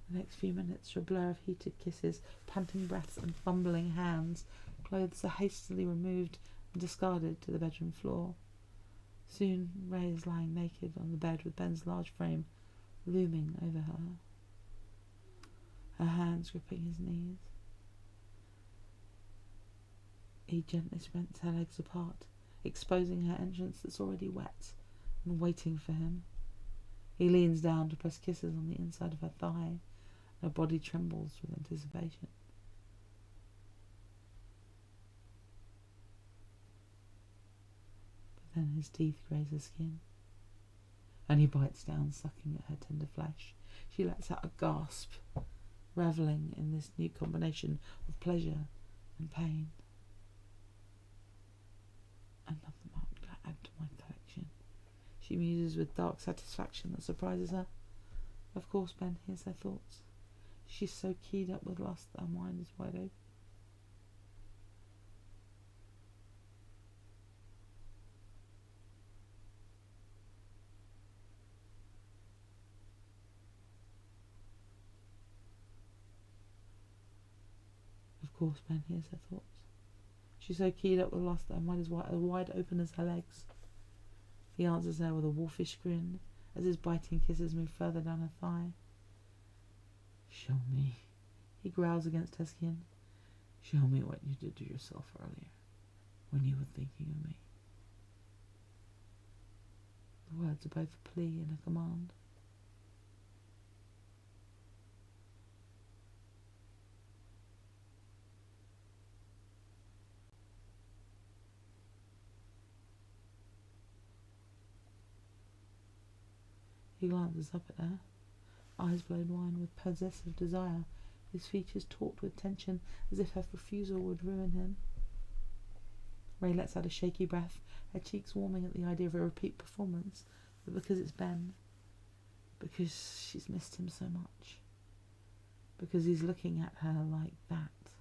The next few minutes are a blur of heated kisses, panting breaths and fumbling hands. Clothes are hastily removed, and discarded to the bedroom floor. Soon Ray is lying naked on the bed with Ben's large frame looming over her, her hands gripping his knees. He gently spreads her legs apart, exposing her entrance that's already wet and waiting for him. He leans down to press kisses on the inside of her thigh. Her body trembles with anticipation. But then his teeth graze her skin, and he bites down, sucking at her tender flesh. She lets out a gasp, revelling in this new combination of pleasure and pain. Another mark to add to my collection, she muses with dark satisfaction that surprises her. Of course Ben hears her thoughts. She's so keyed up with lust that her mind is wide open. Of course Ben hears her thoughts. She's so keyed up with lust that her mind is wide open as her legs. He answers her with a wolfish grin as his biting kisses move further down her thigh. Show me, he growls against her skin. Show me what you did to yourself earlier, when you were thinking of me. The words are both a plea and a command. He glances up at her, eyes blown wide with possessive desire, his features taut with tension, as if her refusal would ruin him. Ray lets out a shaky breath, her cheeks warming at the idea of a repeat performance, but because it's Ben, because she's missed him so much, because he's looking at her like that.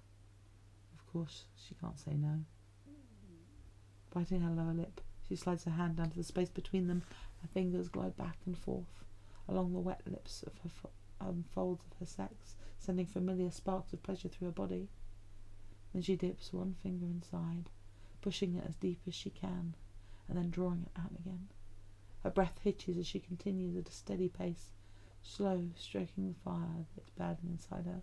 Of course, she can't say no. Biting her lower lip, she slides her hand down to the space between them. Her fingers glide back and forth along the wet lips of her folds of her sex, sending familiar sparks of pleasure through her body. Then she dips one finger inside, pushing it as deep as she can, and then drawing it out again. Her breath hitches as she continues at a steady pace, slow, stroking the fire that's burning inside her.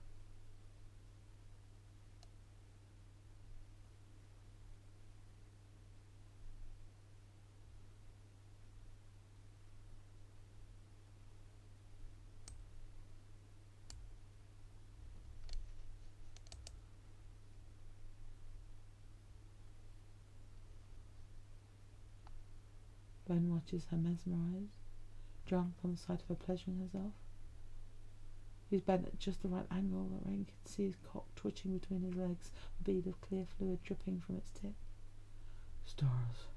Ben watches her mesmerised, drunk on the sight of her pleasuring herself. He's bent at just the right angle that Rain can see his cock twitching between his legs, a bead of clear fluid dripping from its tip. Stars.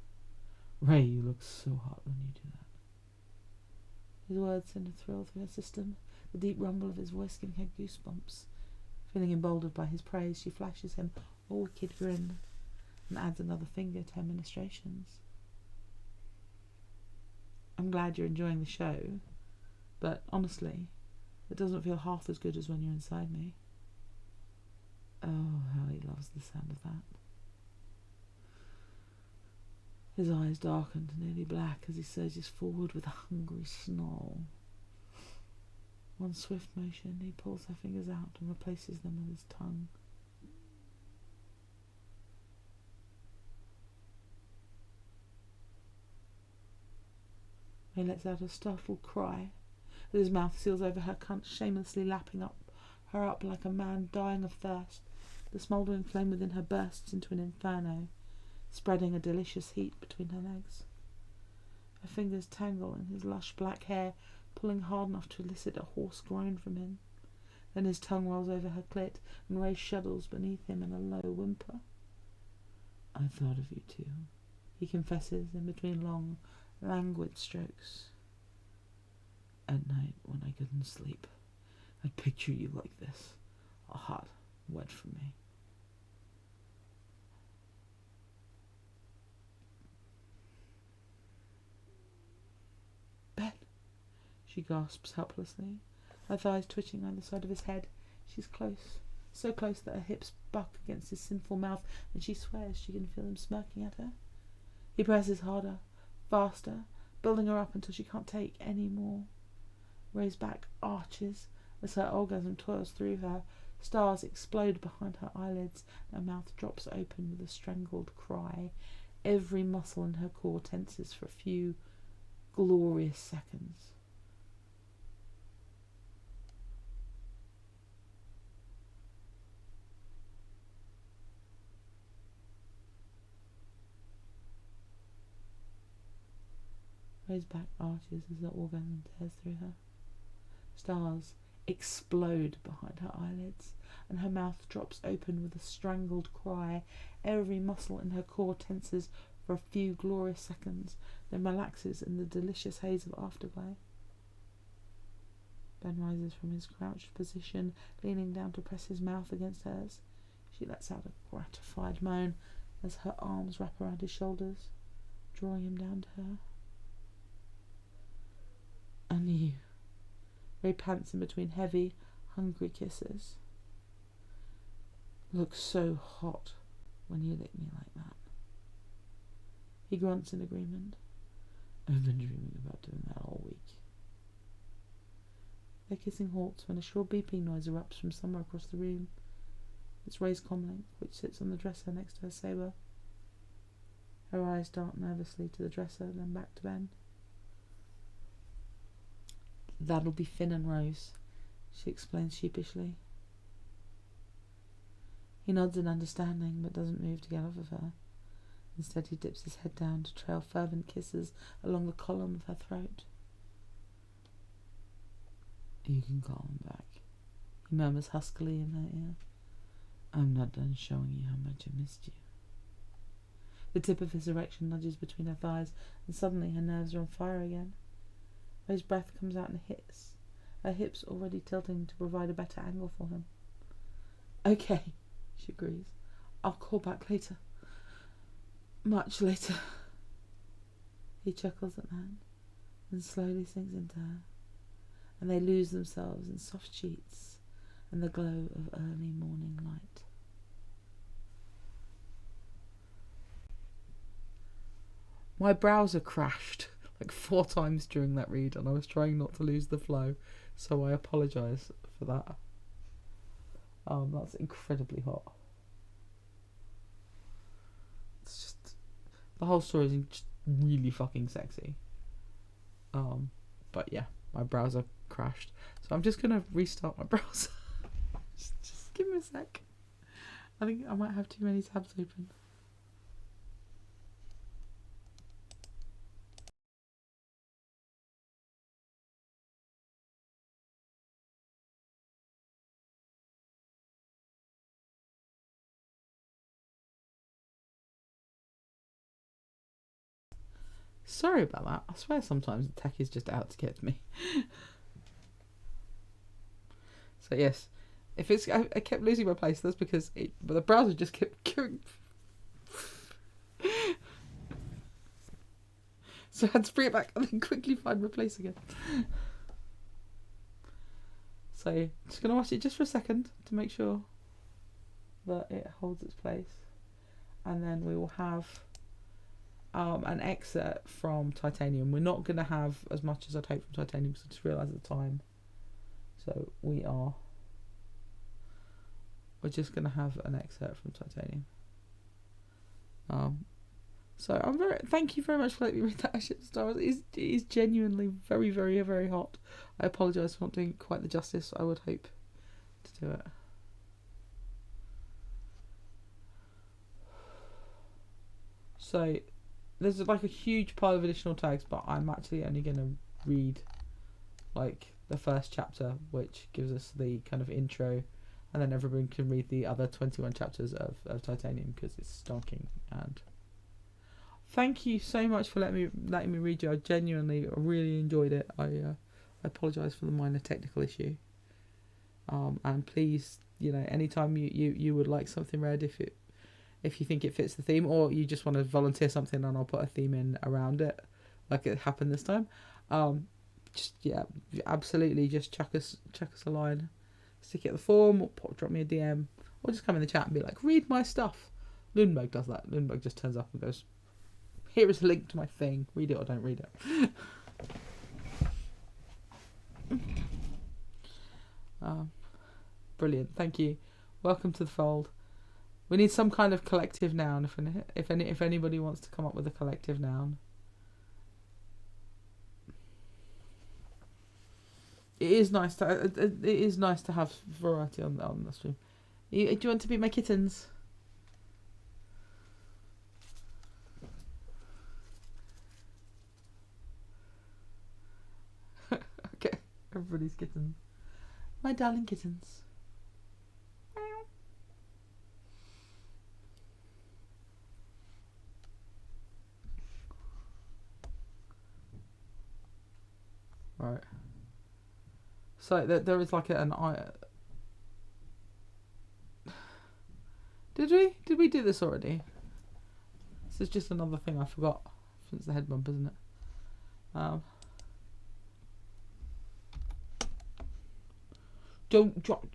Ray, you look so hot when you do that. His words send a thrill through her system, the deep rumble of his voice giving her goosebumps. Feeling emboldened by his praise, she flashes him a wicked grin and adds another finger to her ministrations. I'm glad you're enjoying the show, but honestly, it doesn't feel half as good as when you're inside me. Oh, how he loves the sound of that. His eyes darken to nearly black as he surges forward with a hungry snarl. One swift motion, he pulls her fingers out and replaces them with his tongue. He lets out a startled cry as his mouth seals over her cunt, shamelessly lapping her up like a man dying of thirst. The smouldering flame within her bursts into an inferno, spreading a delicious heat between her legs. Her fingers tangle in his lush black hair, pulling hard enough to elicit a hoarse groan from him. Then his tongue rolls over her clit, and Ray shudders beneath him in a low whimper. I thought of you too, he confesses in between long, languid strokes. At night, when I couldn't sleep, I'd picture you like this, a hot, wet for me. Ben, she gasps helplessly, her thighs twitching either side of his head. She's close, so close that her hips buck against his sinful mouth, and she swears she can feel him smirking at her. He presses harder, faster, building her up until she can't take any more. Ray's back arches as her orgasm toils through her. Stars explode behind her eyelids, and her mouth drops open with a strangled cry. Every muscle in her core tenses for a few glorious seconds. Ray's back arches as the orgasm tears through her. Stars explode behind her eyelids, and her mouth drops open with a strangled cry. Every muscle in her core tenses for a few glorious seconds, then relaxes in the delicious haze of afterglow. Ben rises from his crouched position, leaning down to press his mouth against hers. She lets out a gratified moan as her arms wrap around his shoulders, drawing him down to her. And you. Ray pants in between heavy, hungry kisses. Look so hot when you lick me like that. He grunts in agreement. I've been dreaming about doing that all week. Their kissing halts when a shrill beeping noise erupts from somewhere across the room. It's Ray's comlink, which sits on the dresser next to her sabre. Her eyes dart nervously to the dresser, then back to Ben. That'll be Finn and Rose, she explains sheepishly. He nods in understanding, but doesn't move to get off of her. Instead, he dips his head down to trail fervent kisses along the column of her throat. You can call him back, he murmurs huskily in her ear. I'm not done showing you how much I missed you. The tip of his erection nudges between her thighs, and suddenly her nerves are on fire again. Ray's breath comes out in a hiss, her hips already tilting to provide a better angle for him. Okay, she agrees. I'll call back later. Much later. He chuckles at that, and slowly sinks into her, and they lose themselves in soft sheets and the glow of early morning light. My browser crashed like 4 times during that read, and I was trying not to lose the flow, so I apologise for that. That's incredibly hot. It's just, the whole story is just really fucking sexy. But yeah, my browser crashed, so I'm just gonna restart my browser. just give me a sec. I think I might have too many tabs open. Sorry about that. I swear sometimes the tech is just out to get me. So yes, if it's I kept losing my place, that's because the browser just kept going. So I had to bring it back and then quickly find my place again. So just gonna watch it just for a second to make sure that it holds its place, and then we will have an excerpt from Titanium. We're not going to have as much as I'd hope from Titanium because I just realised at the time. So we're just going to have an excerpt from Titanium. So thank you very much for letting me read that Ship Stars. It is genuinely very, very, very hot. I apologise for not doing quite the justice I would hope to do it. So there's like a huge pile of additional tags, but I'm actually only going to read like the first chapter, which gives us the kind of intro, and then everyone can read the other 21 chapters of Titanium because it's stonking. And thank you so much for letting me read you. I genuinely really enjoyed it. I apologise for the minor technical issue. And please, anytime you would like something read, if you think it fits the theme, or you just want to volunteer something and I'll put a theme in around it, like it happened this time, absolutely, just chuck us a line, stick it at the form, or drop me a DM, Or just come in the chat and be like, read my stuff. Lundberg does that. Lundberg just turns up and goes, here is a link to my thing. Read it or don't read it. Brilliant. Thank you. Welcome to the fold. We need some kind of collective noun. If anybody wants to come up with a collective noun. It is nice to have variety on the stream. Do you want to be my kittens? Okay, everybody's kittens. My darling kittens. Right. So there is like an eye. Did we do this already? This is just another thing I forgot since the head bump, isn't it? Don't drop.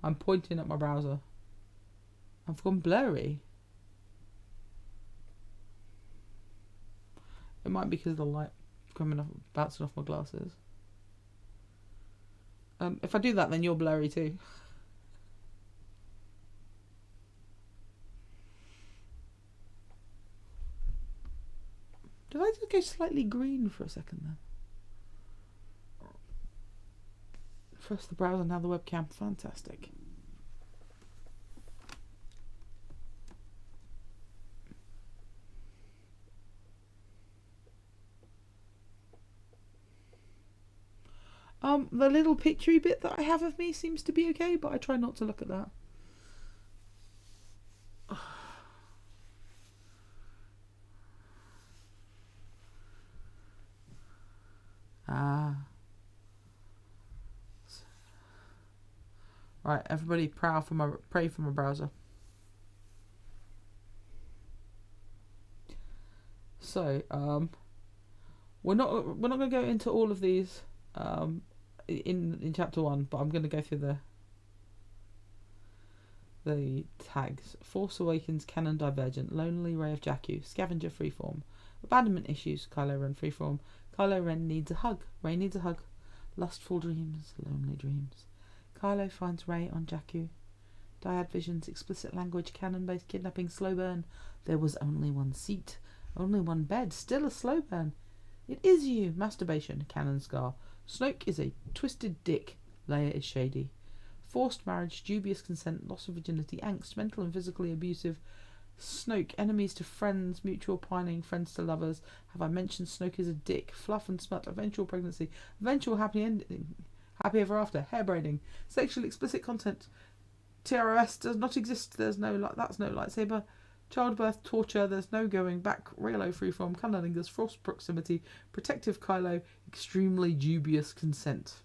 I'm pointing at my browser. I've gone blurry. It might be because of the light coming off, bouncing off my glasses. If I do that, then you're blurry too. Did I just go slightly green for a second then? First the browser, now the webcam. Fantastic. The little picturey bit that I have of me seems to be okay, but I try not to look at that. Right, everybody pray for my browser. So, we're not going to go into all of these in chapter 1, but I'm going to go through the tags. Force Awakens, Canon Divergent, Lonely Ray of Jakku, Scavenger Freeform, Abandonment Issues, Kylo Ren Freeform, Kylo Ren needs a hug, Rey needs a hug, Lustful Dreams, Lonely Dreams, Kylo finds Rey on Jakku, Dyad Visions, Explicit Language, Canon-based Kidnapping, Slow Burn, There Was Only One Seat, Only One Bed, Still a Slow Burn, It Is You, Masturbation, Canon Scar, Snoke is a twisted dick, Leia is shady, Forced Marriage, Dubious Consent, Loss of Virginity, Angst, Mental and Physically Abusive, Snoke, Enemies to Friends, Mutual Pining, Friends to Lovers, Have I Mentioned Snoke is a Dick, Fluff and Smut, Eventual Pregnancy, Eventual Happy Ending, Happy Ever After, Hair Braiding, Sexually Explicit Content, TROS does not exist, that's no lightsaber, Childbirth, Torture, There's No Going Back, Reylo Freeform, Cunnilingus, Forced Proximity, Protective Kylo, Extremely Dubious Consent.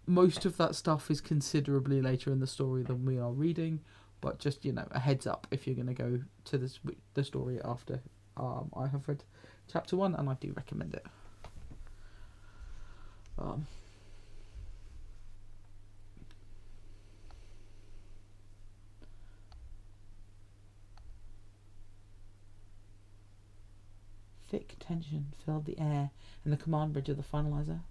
Most of that stuff is considerably later in the story than we are reading, but just, a heads up if you're going to go to the story after I have read chapter 1, and I do recommend it. Thick tension filled the air in the command bridge of the finalizer.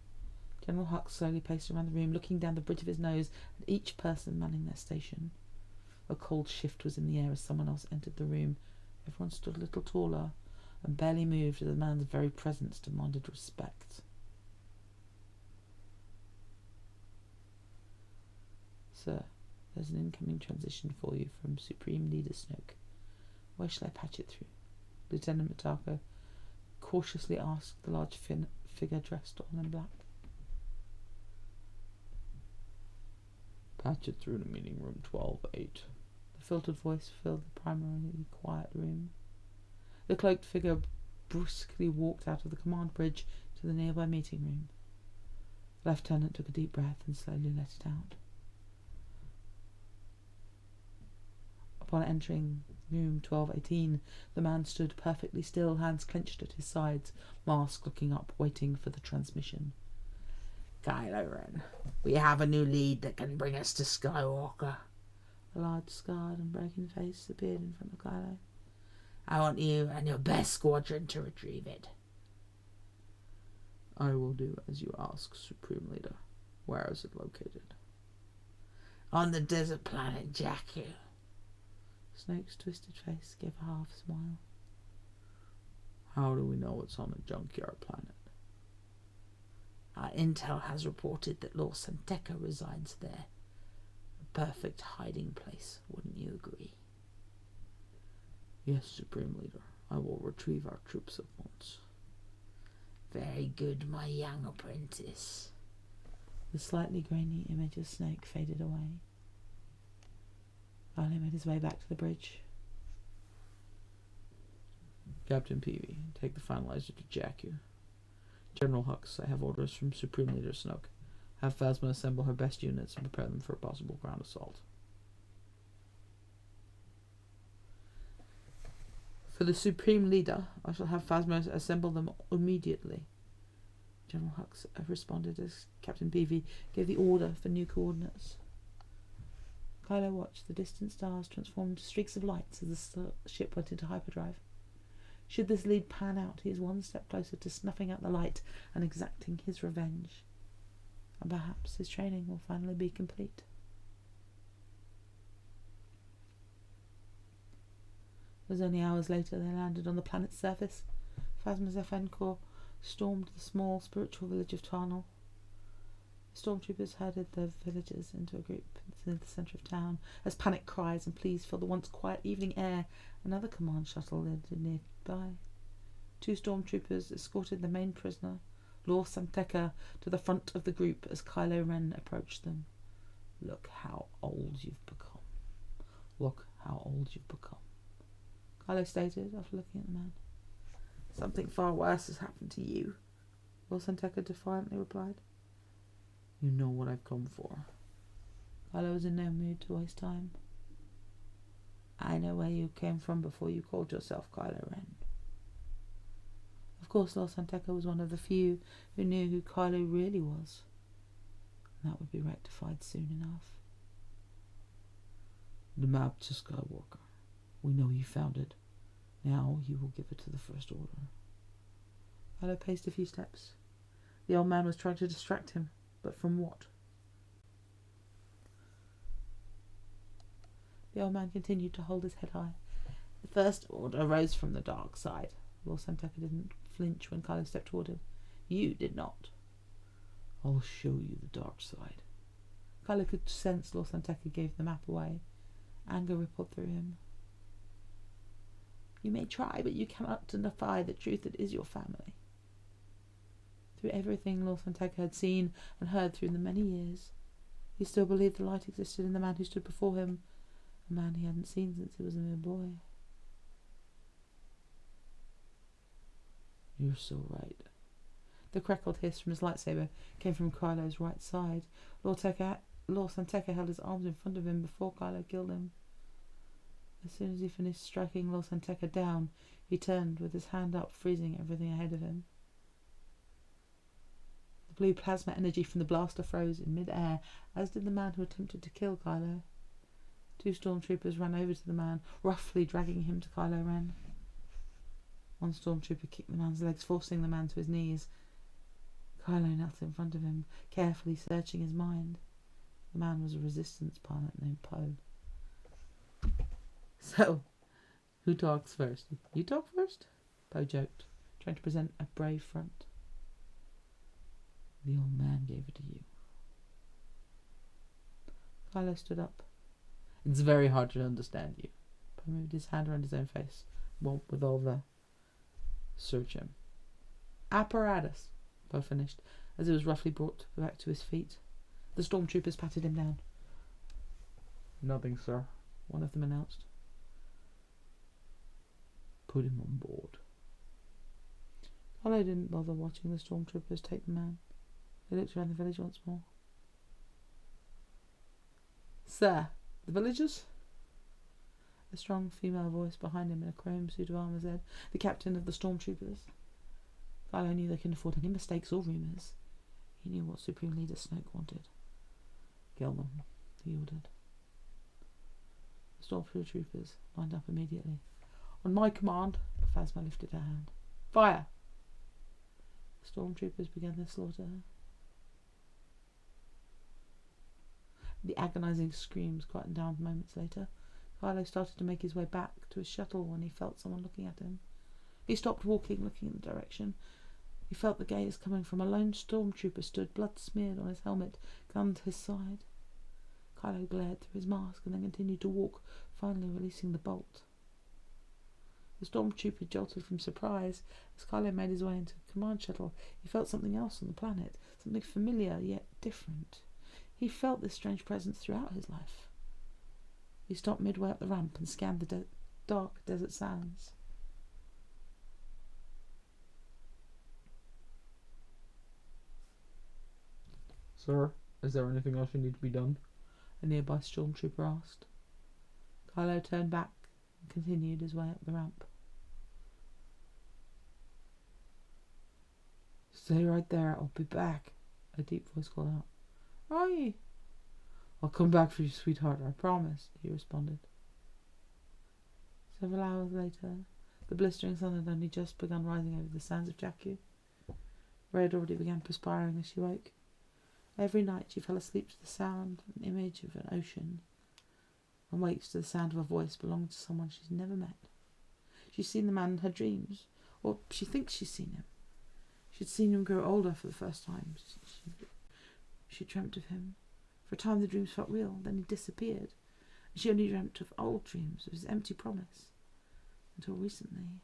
General Hux slowly paced around the room, looking down the bridge of his nose at each person manning their station. A cold shift was in the air as someone else entered the room. Everyone stood a little taller and barely moved as the man's very presence demanded respect. Sir, there's an incoming transition for you from Supreme Leader Snoke. Where shall I patch it through? Lieutenant Matako cautiously asked the large figure dressed all in black. Patch it through to meeting room 12-8. The filtered voice filled the primarily quiet room. The cloaked figure brusquely walked out of the command bridge to the nearby meeting room. The lieutenant took a deep breath and slowly let it out. Upon entering Room 1218. The man stood perfectly still, hands clenched at his sides, mask looking up, waiting for the transmission. Kylo Ren, we have a new lead that can bring us to Skywalker. A large, scarred and broken face appeared in front of Kylo. I want you and your best squadron to retrieve it. I will do as you ask, Supreme Leader. Where is it located? On the desert planet Jakku. Snoke's twisted face gave a half smile. How do we know it's on a junkyard planet? Our intel has reported that Lord Santeca resides there. A perfect hiding place, wouldn't you agree? Yes, Supreme Leader. I will retrieve our troops at once. Very good, my young apprentice. The slightly grainy image of Snoke faded away. Kylo made his way back to the bridge. Captain Peavy, take the finalizer to Jakku. General Hux, I have orders from Supreme Leader Snoke. Have Phasma assemble her best units and prepare them for a possible ground assault. For the Supreme Leader, I shall have Phasma assemble them immediately. General Hux responded as Captain Peavy gave the order for new coordinates. Kylo watched the distant stars transform into streaks of lights as the ship went into hyperdrive. Should this lead pan out, he is one step closer to snuffing out the light and exacting his revenge. And perhaps his training will finally be complete. It was only hours later they landed on the planet's surface. Phasma's FN Corps stormed the small spiritual village of Tarnal. The stormtroopers herded the villagers into a group in the centre of town. As panic cries and pleas filled the once quiet evening air, another command shuttle landed nearby. 2 stormtroopers escorted the main prisoner, Lord Santeca, to the front of the group as Kylo Ren approached them. Look how old you've become. Look how old you've become, Kylo stated after looking at the man. Something far worse has happened to you, Lord Santeca defiantly replied. You know what I've come for. Kylo was in no mood to waste time. I know where you came from before you called yourself Kylo Ren. Of course, Lord Santeca was one of the few who knew who Kylo really was. And that would be rectified soon enough. The map to Skywalker. We know you found it. Now you will give it to the First Order. Kylo paced a few steps. The old man was trying to distract him, but from what? The old man continued to hold his head high. The First Order rose from the dark side. Lord Santeca didn't flinch when Kylo stepped toward him. You did not. I'll show you the dark side. Kylo could sense Lord Santeca gave the map away. Anger rippled through him. You may try, but you cannot deny the truth that is your family. Through everything Lord Santeca had seen and heard through the many years, he still believed the light existed in the man who stood before him, a man he hadn't seen since he was a mere boy. You're so right. The crackled hiss from his lightsaber came from Kylo's right side. Lord Santeca held his arms in front of him before Kylo killed him. As soon as he finished striking Lord Santeca down, he turned with his hand up, freezing everything ahead of him. The blue plasma energy from the blaster froze in mid-air, as did the man who attempted to kill Kylo. 2 stormtroopers ran over to the man, roughly dragging him to Kylo Ren. One stormtrooper kicked the man's legs, forcing the man to his knees. Kylo knelt in front of him, carefully searching his mind. The man was a resistance pilot named Poe. So, who talks first? You talk first? Poe joked, trying to present a brave front. The old man gave it to you. Kylo stood up. It's very hard to understand you. Poe moved his hand around his own face, with all the search him. Apparatus, Poe finished, as he was roughly brought back to his feet. The stormtroopers patted him down. Nothing, sir, one of them announced. Put him on board. Kylo didn't bother watching the stormtroopers take the man. They looked around the village once more. Sir, the villagers? A strong female voice behind him in a chrome suit of armour said, "The captain of the stormtroopers." Kylo knew they couldn't afford any mistakes or rumours. He knew what Supreme Leader Snoke wanted. "Kill them," he ordered. The stormtroopers lined up immediately. "On my command," Phasma lifted her hand. "Fire!" The stormtroopers began their slaughter. The agonising screams quietened down moments later. Kylo started to make his way back to his shuttle when he felt someone looking at him. He stopped walking, looking in the direction. He felt the gaze coming from a lone stormtrooper stood, blood-smeared on his helmet, gun to his side. Kylo glared through his mask and then continued to walk, finally releasing the bolt. The stormtrooper jolted from surprise. As Kylo made his way into the command shuttle, he felt something else on the planet, something familiar yet different. He felt this strange presence throughout his life. He stopped midway up the ramp and scanned the dark desert sands. "Sir, is there anything else you need to be done?" A nearby stormtrooper asked. Kylo turned back and continued his way up the ramp. "Stay right there, I'll be back," a deep voice called out. "Where are you?" "I'll come back for you, sweetheart, I promise," he responded. Several hours later, the blistering sun had only just begun rising over the sands of Jakku. Red already began perspiring as she woke. Every night she fell asleep to the sound and image of an ocean, and wakes to the sound of a voice belonging to someone she's never met. She's seen the man in her dreams, or she thinks she's seen him. She'd seen him grow older for the first time. She dreamt of him. For a time the dreams felt real, then he disappeared, and she only dreamt of old dreams, of his empty promise, until recently.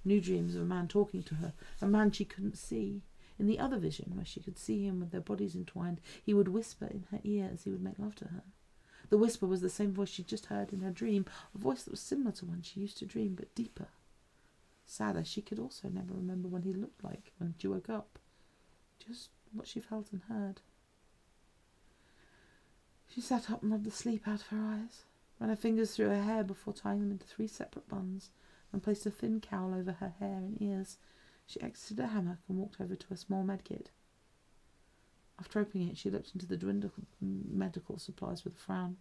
New dreams of a man talking to her, a man she couldn't see. In the other vision, where she could see him with their bodies entwined, he would whisper in her ear as he would make love to her. The whisper was the same voice she'd just heard in her dream, a voice that was similar to one she used to dream, but deeper. Sadder, she could also never remember what he looked like when she woke up, just what she felt and heard. She sat up and rubbed the sleep out of her eyes, ran her fingers through her hair before tying them into 3 separate buns, and placed a thin cowl over her hair and ears. She exited a hammock and walked over to a small medkit. After opening it, she looked into the dwindled medical supplies with a frown.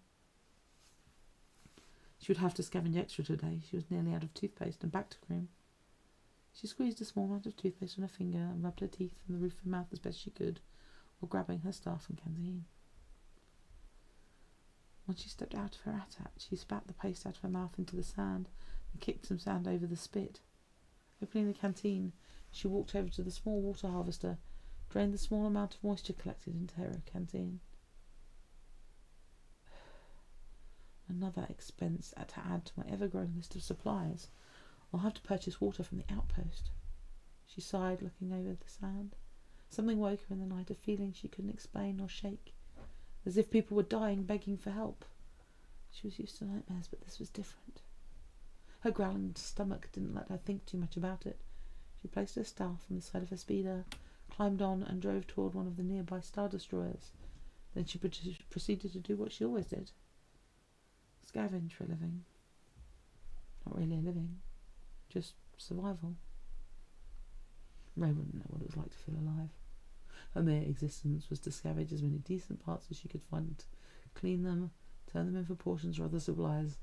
She would have to scavenge extra today. She was nearly out of toothpaste and back cream. She squeezed a small amount of toothpaste on her finger and rubbed her teeth and the roof of her mouth as best she could, while grabbing her staff and canteen. When she stepped out of her AT-AT, she spat the paste out of her mouth into the sand and kicked some sand over the spit. Opening the canteen, she walked over to the small water harvester, drained the small amount of moisture collected into her canteen. Another expense to add to my ever-growing list of supplies. I'll have to purchase water from the outpost. She sighed, looking over the sand. Something woke her in the night, a feeling she couldn't explain or shake, as if people were dying, begging for help. She was used to nightmares, but this was different. Her growling stomach didn't let her think too much about it. She placed her staff on the side of her speeder, climbed on and drove toward one of the nearby Star Destroyers. Then she proceeded to do what she always did. Scavenge for a living. Not really a living, just survival. Ray wouldn't know what it was like to feel alive. Her mere existence was to scavenge as many decent parts as she could find, clean them, turn them in for portions or other supplies,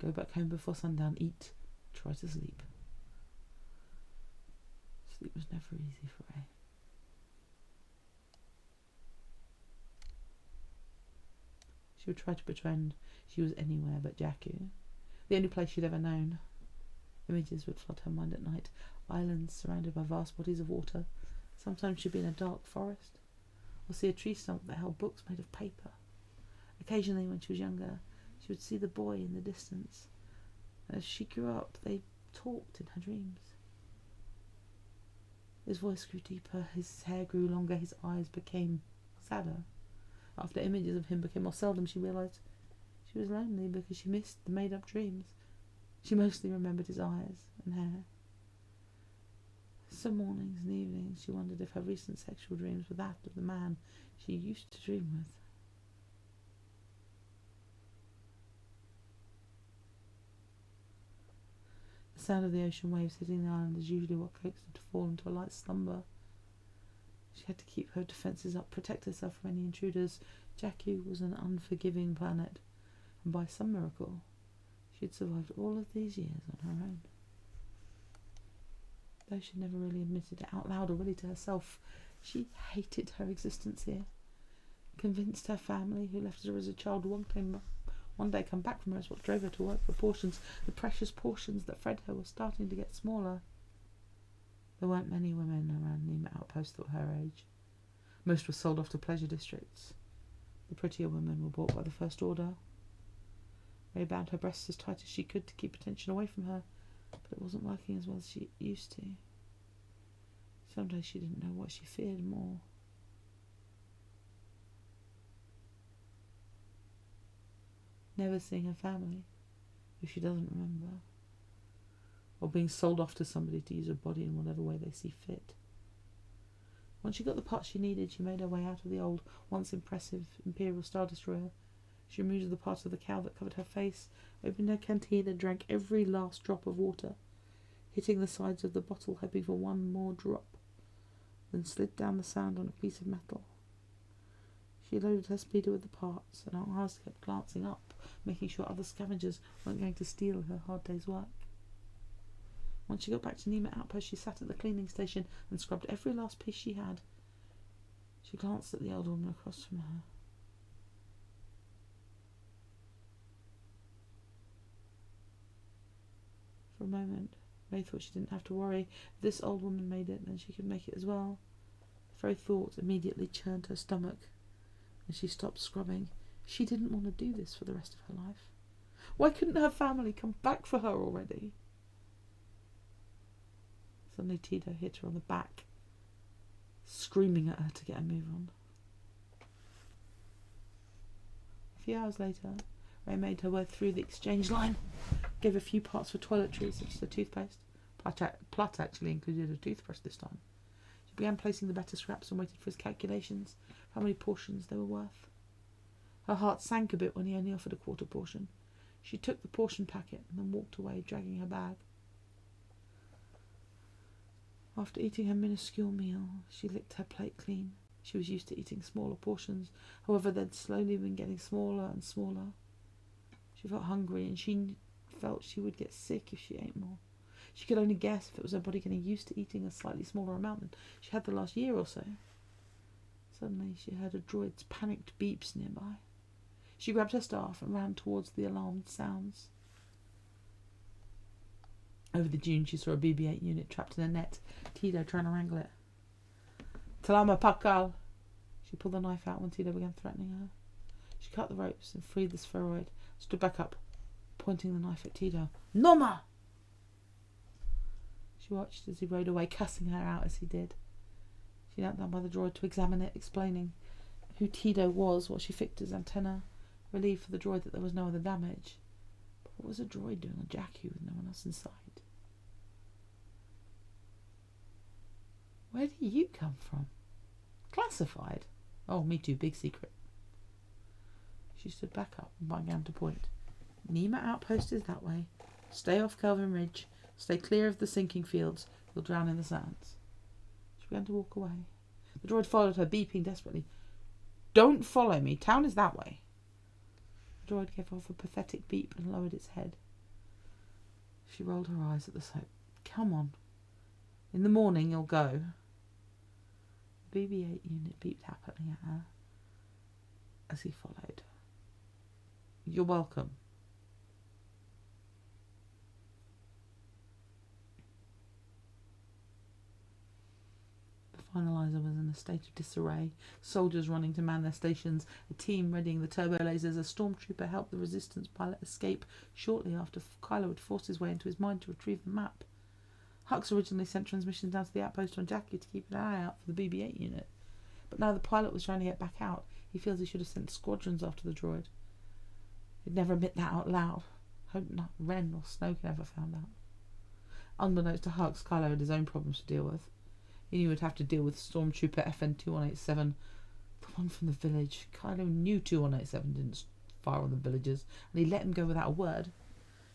go back home before sundown, eat, try to sleep. Sleep was never easy for Ray. She would try to pretend she was anywhere but Jakku, the only place she'd ever known. Images would flood her mind at night, islands surrounded by vast bodies of water. Sometimes she'd be in a dark forest, or see a tree stump that held books made of paper. Occasionally, when she was younger, she would see the boy in the distance. As she grew up, they talked in her dreams. His voice grew deeper, his hair grew longer, his eyes became sadder. After images of him became more seldom, she realised she was lonely because she missed the made-up dreams. She mostly remembered his eyes and hair. Some mornings and evenings she wondered if her recent sexual dreams were that of the man she used to dream with. sound of the ocean waves hitting the island is usually what coaxed her to fall into a light slumber. She had to keep her defences up, protect herself from any intruders. Jakku was an unforgiving planet, and by some miracle, she had survived all of these years on her own. Though she never really admitted it out loud or really to herself, she hated her existence here. Convinced her family, who left her as a child, one day come back from her, is what drove her to work for portions. The precious portions that fed her were starting to get smaller. There weren't many women around Nima Outpost that were her age. Most were sold off to pleasure districts. The prettier women were bought by the First Order. Ray bound her breasts as tight as she could to keep attention away from her, but it wasn't working as well as she used to. Some days she didn't know what she feared more. Never seeing her family, who she doesn't remember, or being sold off to somebody to use her body in whatever way they see fit. Once she got the parts she needed, she made her way out of the old, once impressive Imperial Star Destroyer. She removed the part of the cow that covered her face, opened her canteen and drank every last drop of water, hitting the sides of the bottle, hoping for one more drop, then slid down the sand on a piece of metal. She loaded her speeder with the parts, and her eyes kept glancing up, making sure other scavengers weren't going to steal her hard day's work. Once she got back to Nima Outpost, she sat at the cleaning station and scrubbed every last piece she had. She glanced at the old woman across from her. For a moment, Ray thought she didn't have to worry. If this old woman made it, then she could make it as well. The very thought immediately churned her stomach, and she stopped scrubbing. She didn't want to do this for the rest of her life. Why couldn't her family come back for her already? Suddenly Tito hit her on the back, screaming at her to get a move on. A few hours later, Ray made her way through the exchange line, gave a few parts for toiletries, such as a toothpaste. Platt actually included a toothbrush this time. She began placing the better scraps and waited for his calculations, how many portions they were worth. Her heart sank a bit when he only offered a quarter portion. She took the portion packet and then walked away, dragging her bag. After eating her minuscule meal, she licked her plate clean. She was used to eating smaller portions, however they'd slowly been getting smaller and smaller. She felt hungry, and she felt she would get sick if she ate more. She could only guess if it was her body getting used to eating a slightly smaller amount than she had the last year or so. Suddenly she heard a droid's panicked beeps nearby. She grabbed her staff and ran towards the alarmed sounds. Over the dune she saw a BB-8 unit trapped in a net, Tito trying to wrangle it. Talama Pakal! She pulled the knife out when Tito began threatening her. She cut the ropes and freed the spheroid, stood back up, pointing the knife at Tito. Noma! She watched as he rode away, cussing her out as he did. She knelt down by the droid to examine it, explaining who Tito was while she fixed his antenna, relieved for the droid that there was no other damage. But what was a droid doing on Jakku with no one else inside? Where do you come from? Classified? Oh, me too, big secret. She stood back up and began to point. Nima Outpost is that way. Stay off Kelvin Ridge. Stay clear of the sinking fields. You'll drown in the sands. She began to walk away. The droid followed her, beeping desperately. Don't follow me. Town is that way. The droid gave off a pathetic beep and lowered its head. She rolled her eyes at the sight. Come on. In the morning you'll go. The BB-8 unit beeped happily at her as he followed. You're welcome. The finalizer was in a state of disarray. Soldiers running to man their stations, a team readying the turbo lasers. A stormtrooper helped the resistance pilot escape shortly after Kylo had forced his way into his mind to retrieve the map. Hux originally sent transmissions down to the outpost on Jakku to keep an eye out for the BB-8 unit. But now the pilot was trying to get back out. He feels he should have sent squadrons after the droid. He'd never admit that out loud. Hope not Ren or Snoke ever found out. Unbeknownst to Hux, Kylo had his own problems to deal with. He knew he'd have to deal with Stormtrooper FN-2187, the one from the village. Kylo knew 2187 didn't fire on the villagers, and he let him go without a word.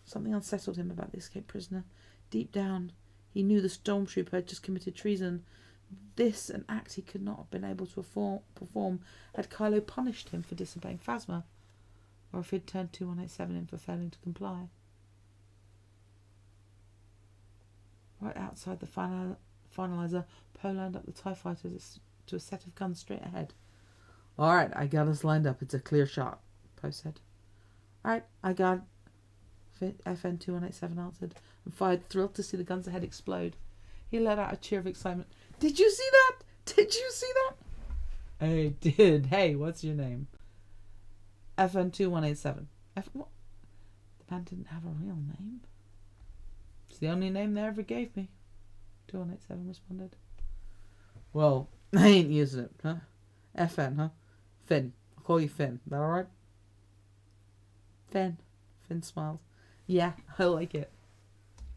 Something unsettled him about the escaped prisoner. Deep down, he knew the stormtrooper had just committed treason. This an act he could not have been able to perform had Kylo punished him for disobeying Phasma, or if he'd turned 2187 in for failing to comply. Right outside the finalizer, Poe lined up the TIE fighters to a set of guns straight ahead. "All right, I got us lined up. It's a clear shot," Poe said. "All right, I got it," FN 2187 answered, and fired, thrilled to see the guns ahead explode. He let out a cheer of excitement. "Did you see that? Did you see that?" "I did. Hey, what's your name?" FN 2187. What? The man didn't have a real name. "It's the only name they ever gave me," 2187 responded. "Well, I ain't using it, huh? FN, huh? Finn. I'll call you Finn. That alright?" Finn smiled. "Yeah, I like it."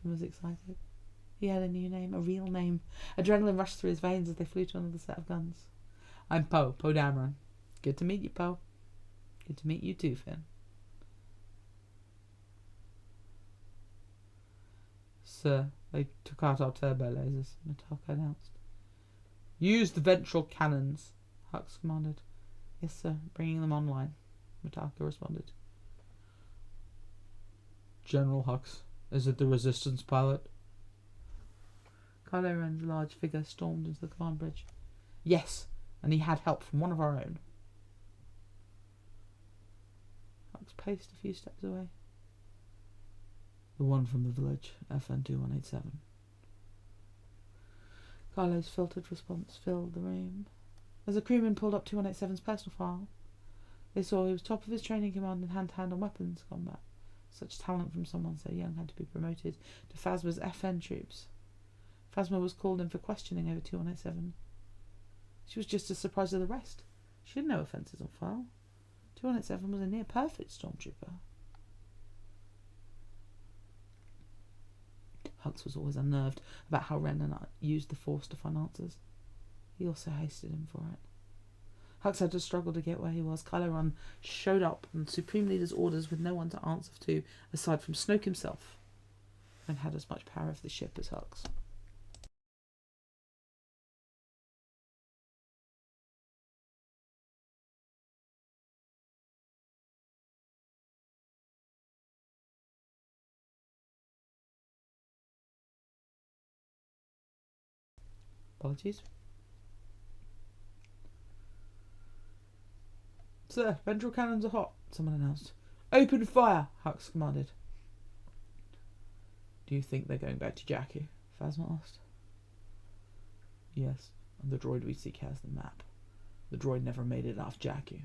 He was excited. He had a new name, a real name. Adrenaline rushed through his veins as they flew to another set of guns. "I'm Poe Dameron. Good to meet you, Poe." "Good to meet you too, Finn." "Sir, they took out our turbo lasers," Mitaka announced. "Use the ventral cannons," Hux commanded. "Yes, sir, bringing them online," Mitaka responded. "General Hux, is it the Resistance pilot?" Kylo Ren's large figure stormed into the command bridge. "Yes, and he had help from one of our own." Hux paced a few steps away. "The one from the village, FN 2187. Kylo's filtered response filled the room. As the crewman pulled up 2187's personal file, they saw he was top of his training command in hand-to-hand on weapons combat. Such talent from someone so young had to be promoted to Phasma's FN troops. Phasma was called in for questioning over 2187. She was just as surprised as the rest. She had no offences on file. 2187 was a near-perfect stormtrooper. Hux was always unnerved about how Ren and I used the Force to find answers. He also hated him for it. Hux had to struggle to get where he was. Kylo Ren showed up on Supreme Leader's orders with no one to answer to aside from Snoke himself, and had as much power of the ship as Hux. Apologies. "Sir, ventral cannons are hot," someone announced. "Open fire," Hux commanded. "Do you think they're going back to Jakku?" Phasma asked. "Yes, and the droid we seek has the map. The droid never made it off Jakku,"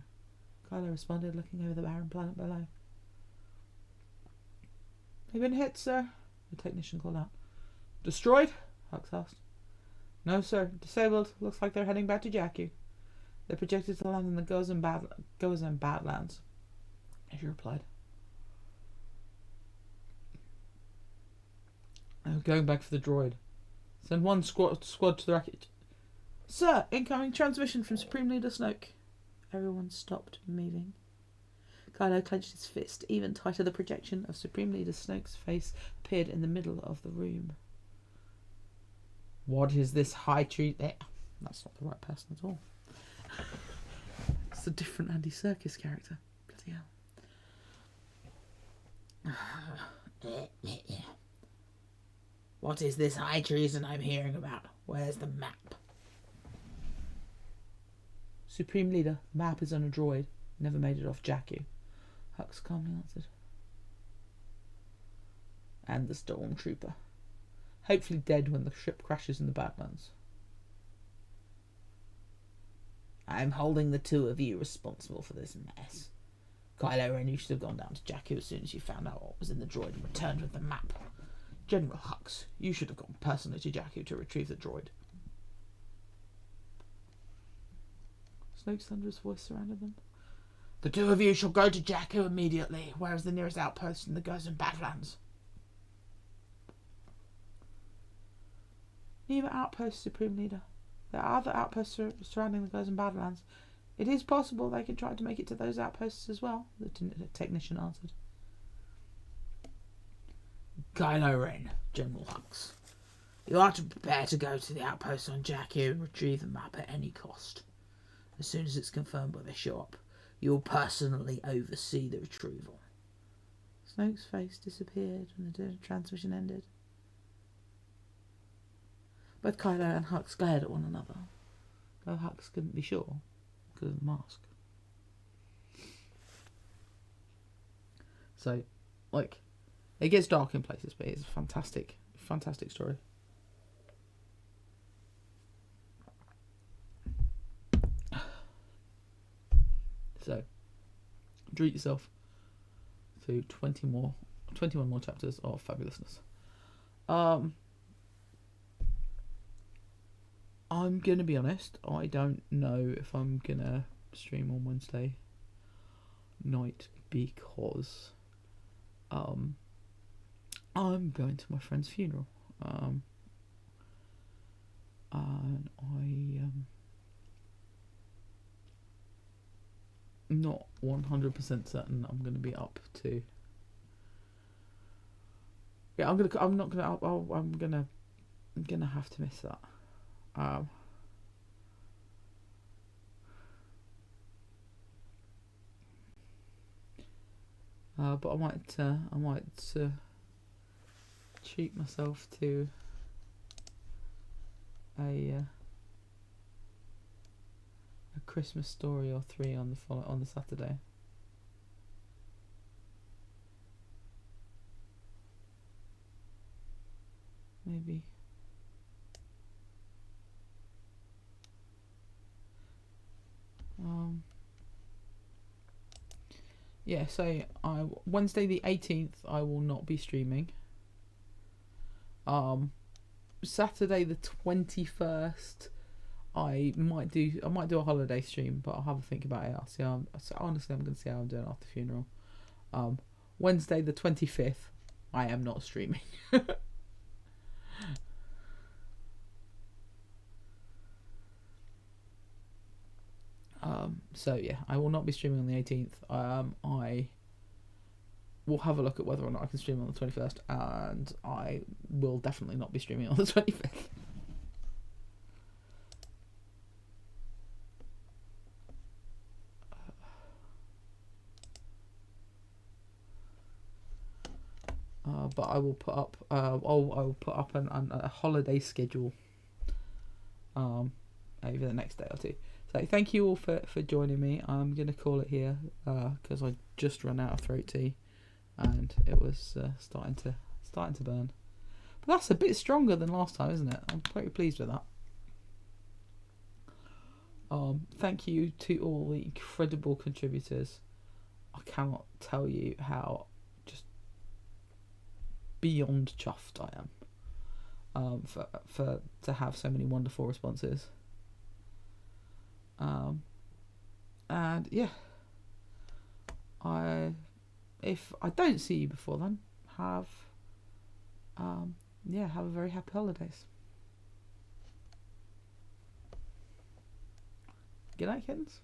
Kylo responded, looking over the barren planet below. "They've been hit, sir," the technician called out. "Destroyed?" Hux asked. "No, sir. Disabled. Looks like they're heading back to Jakku. They're projected to land in the Gozan Badlands," she replied. "I'm going back for the droid. Send one squad to the wreckage." "Sir, incoming transmission from Supreme Leader Snoke." Everyone stopped moving. Kylo clenched his fist even tighter. The projection of Supreme Leader Snoke's face appeared in the middle of the room. "What is this high treat there?" That's not the right person at all. It's a different Andy Serkis character. Bloody hell. "What is this high treason I'm hearing about? Where's the map?" "Supreme Leader, the map is on a droid. Never made it off Jakku," Hux calmly answered. "And the stormtrooper. Hopefully dead when the ship crashes in the Badlands." "I'm holding the two of you responsible for this mess. Kylo Ren, you should have gone down to Jakku as soon as you found out what was in the droid and returned with the map. General Hux, you should have gone personally to Jakku to retrieve the droid." Snoke's thunderous voice surrounded them. "The two of you shall go to Jakku immediately. Where is the nearest outpost in the Gozan Badlands?" "Neither outpost, Supreme Leader. There are other outposts surrounding the Gozan Badlands. It is possible they could try to make it to those outposts as well," the technician answered. "Kylo Ren, General Hux. You are to prepare to go to the outpost on Jakku and retrieve the map at any cost. As soon as it's confirmed where they show up, you will personally oversee the retrieval. Snoke's face disappeared when the transmission ended. Both Kylo and Hux glared at one another, though Hux couldn't be sure because of the mask. So, like, it gets dark in places, but it's a fantastic, fantastic story. So, treat yourself to 21 more chapters of fabulousness. I'm gonna be honest, I don't know if I'm gonna stream on Wednesday night because I'm going to my friend's funeral. And I'm not 100% certain I'm going to be up to. Yeah, I'm gonna have to miss that. But I might treat myself to a Christmas story or 3 on the Saturday. Maybe. Yeah, so Wednesday the 18th I will not be streaming. Saturday the 21st I might do a holiday stream, but I'll have a think about it. I'll see how honestly I'm going to see how I'm doing after the funeral. Wednesday the 25th I am not streaming. So yeah, I will not be streaming on the 18th. I will have a look at whether or not I can stream on the 21st, and I will definitely not be streaming on the 25th. But I will put up I will put up a holiday schedule over the next day or two. So thank you all for joining me. I'm going to call it here because I just ran out of throat tea and it was starting to burn. But that's a bit stronger than last time, isn't it? I'm pretty pleased with that. Thank you to all the incredible contributors. I cannot tell you how just beyond chuffed I am for to have so many wonderful responses. And yeah, if I don't see you before then, have a very happy holidays. Good night, kittens.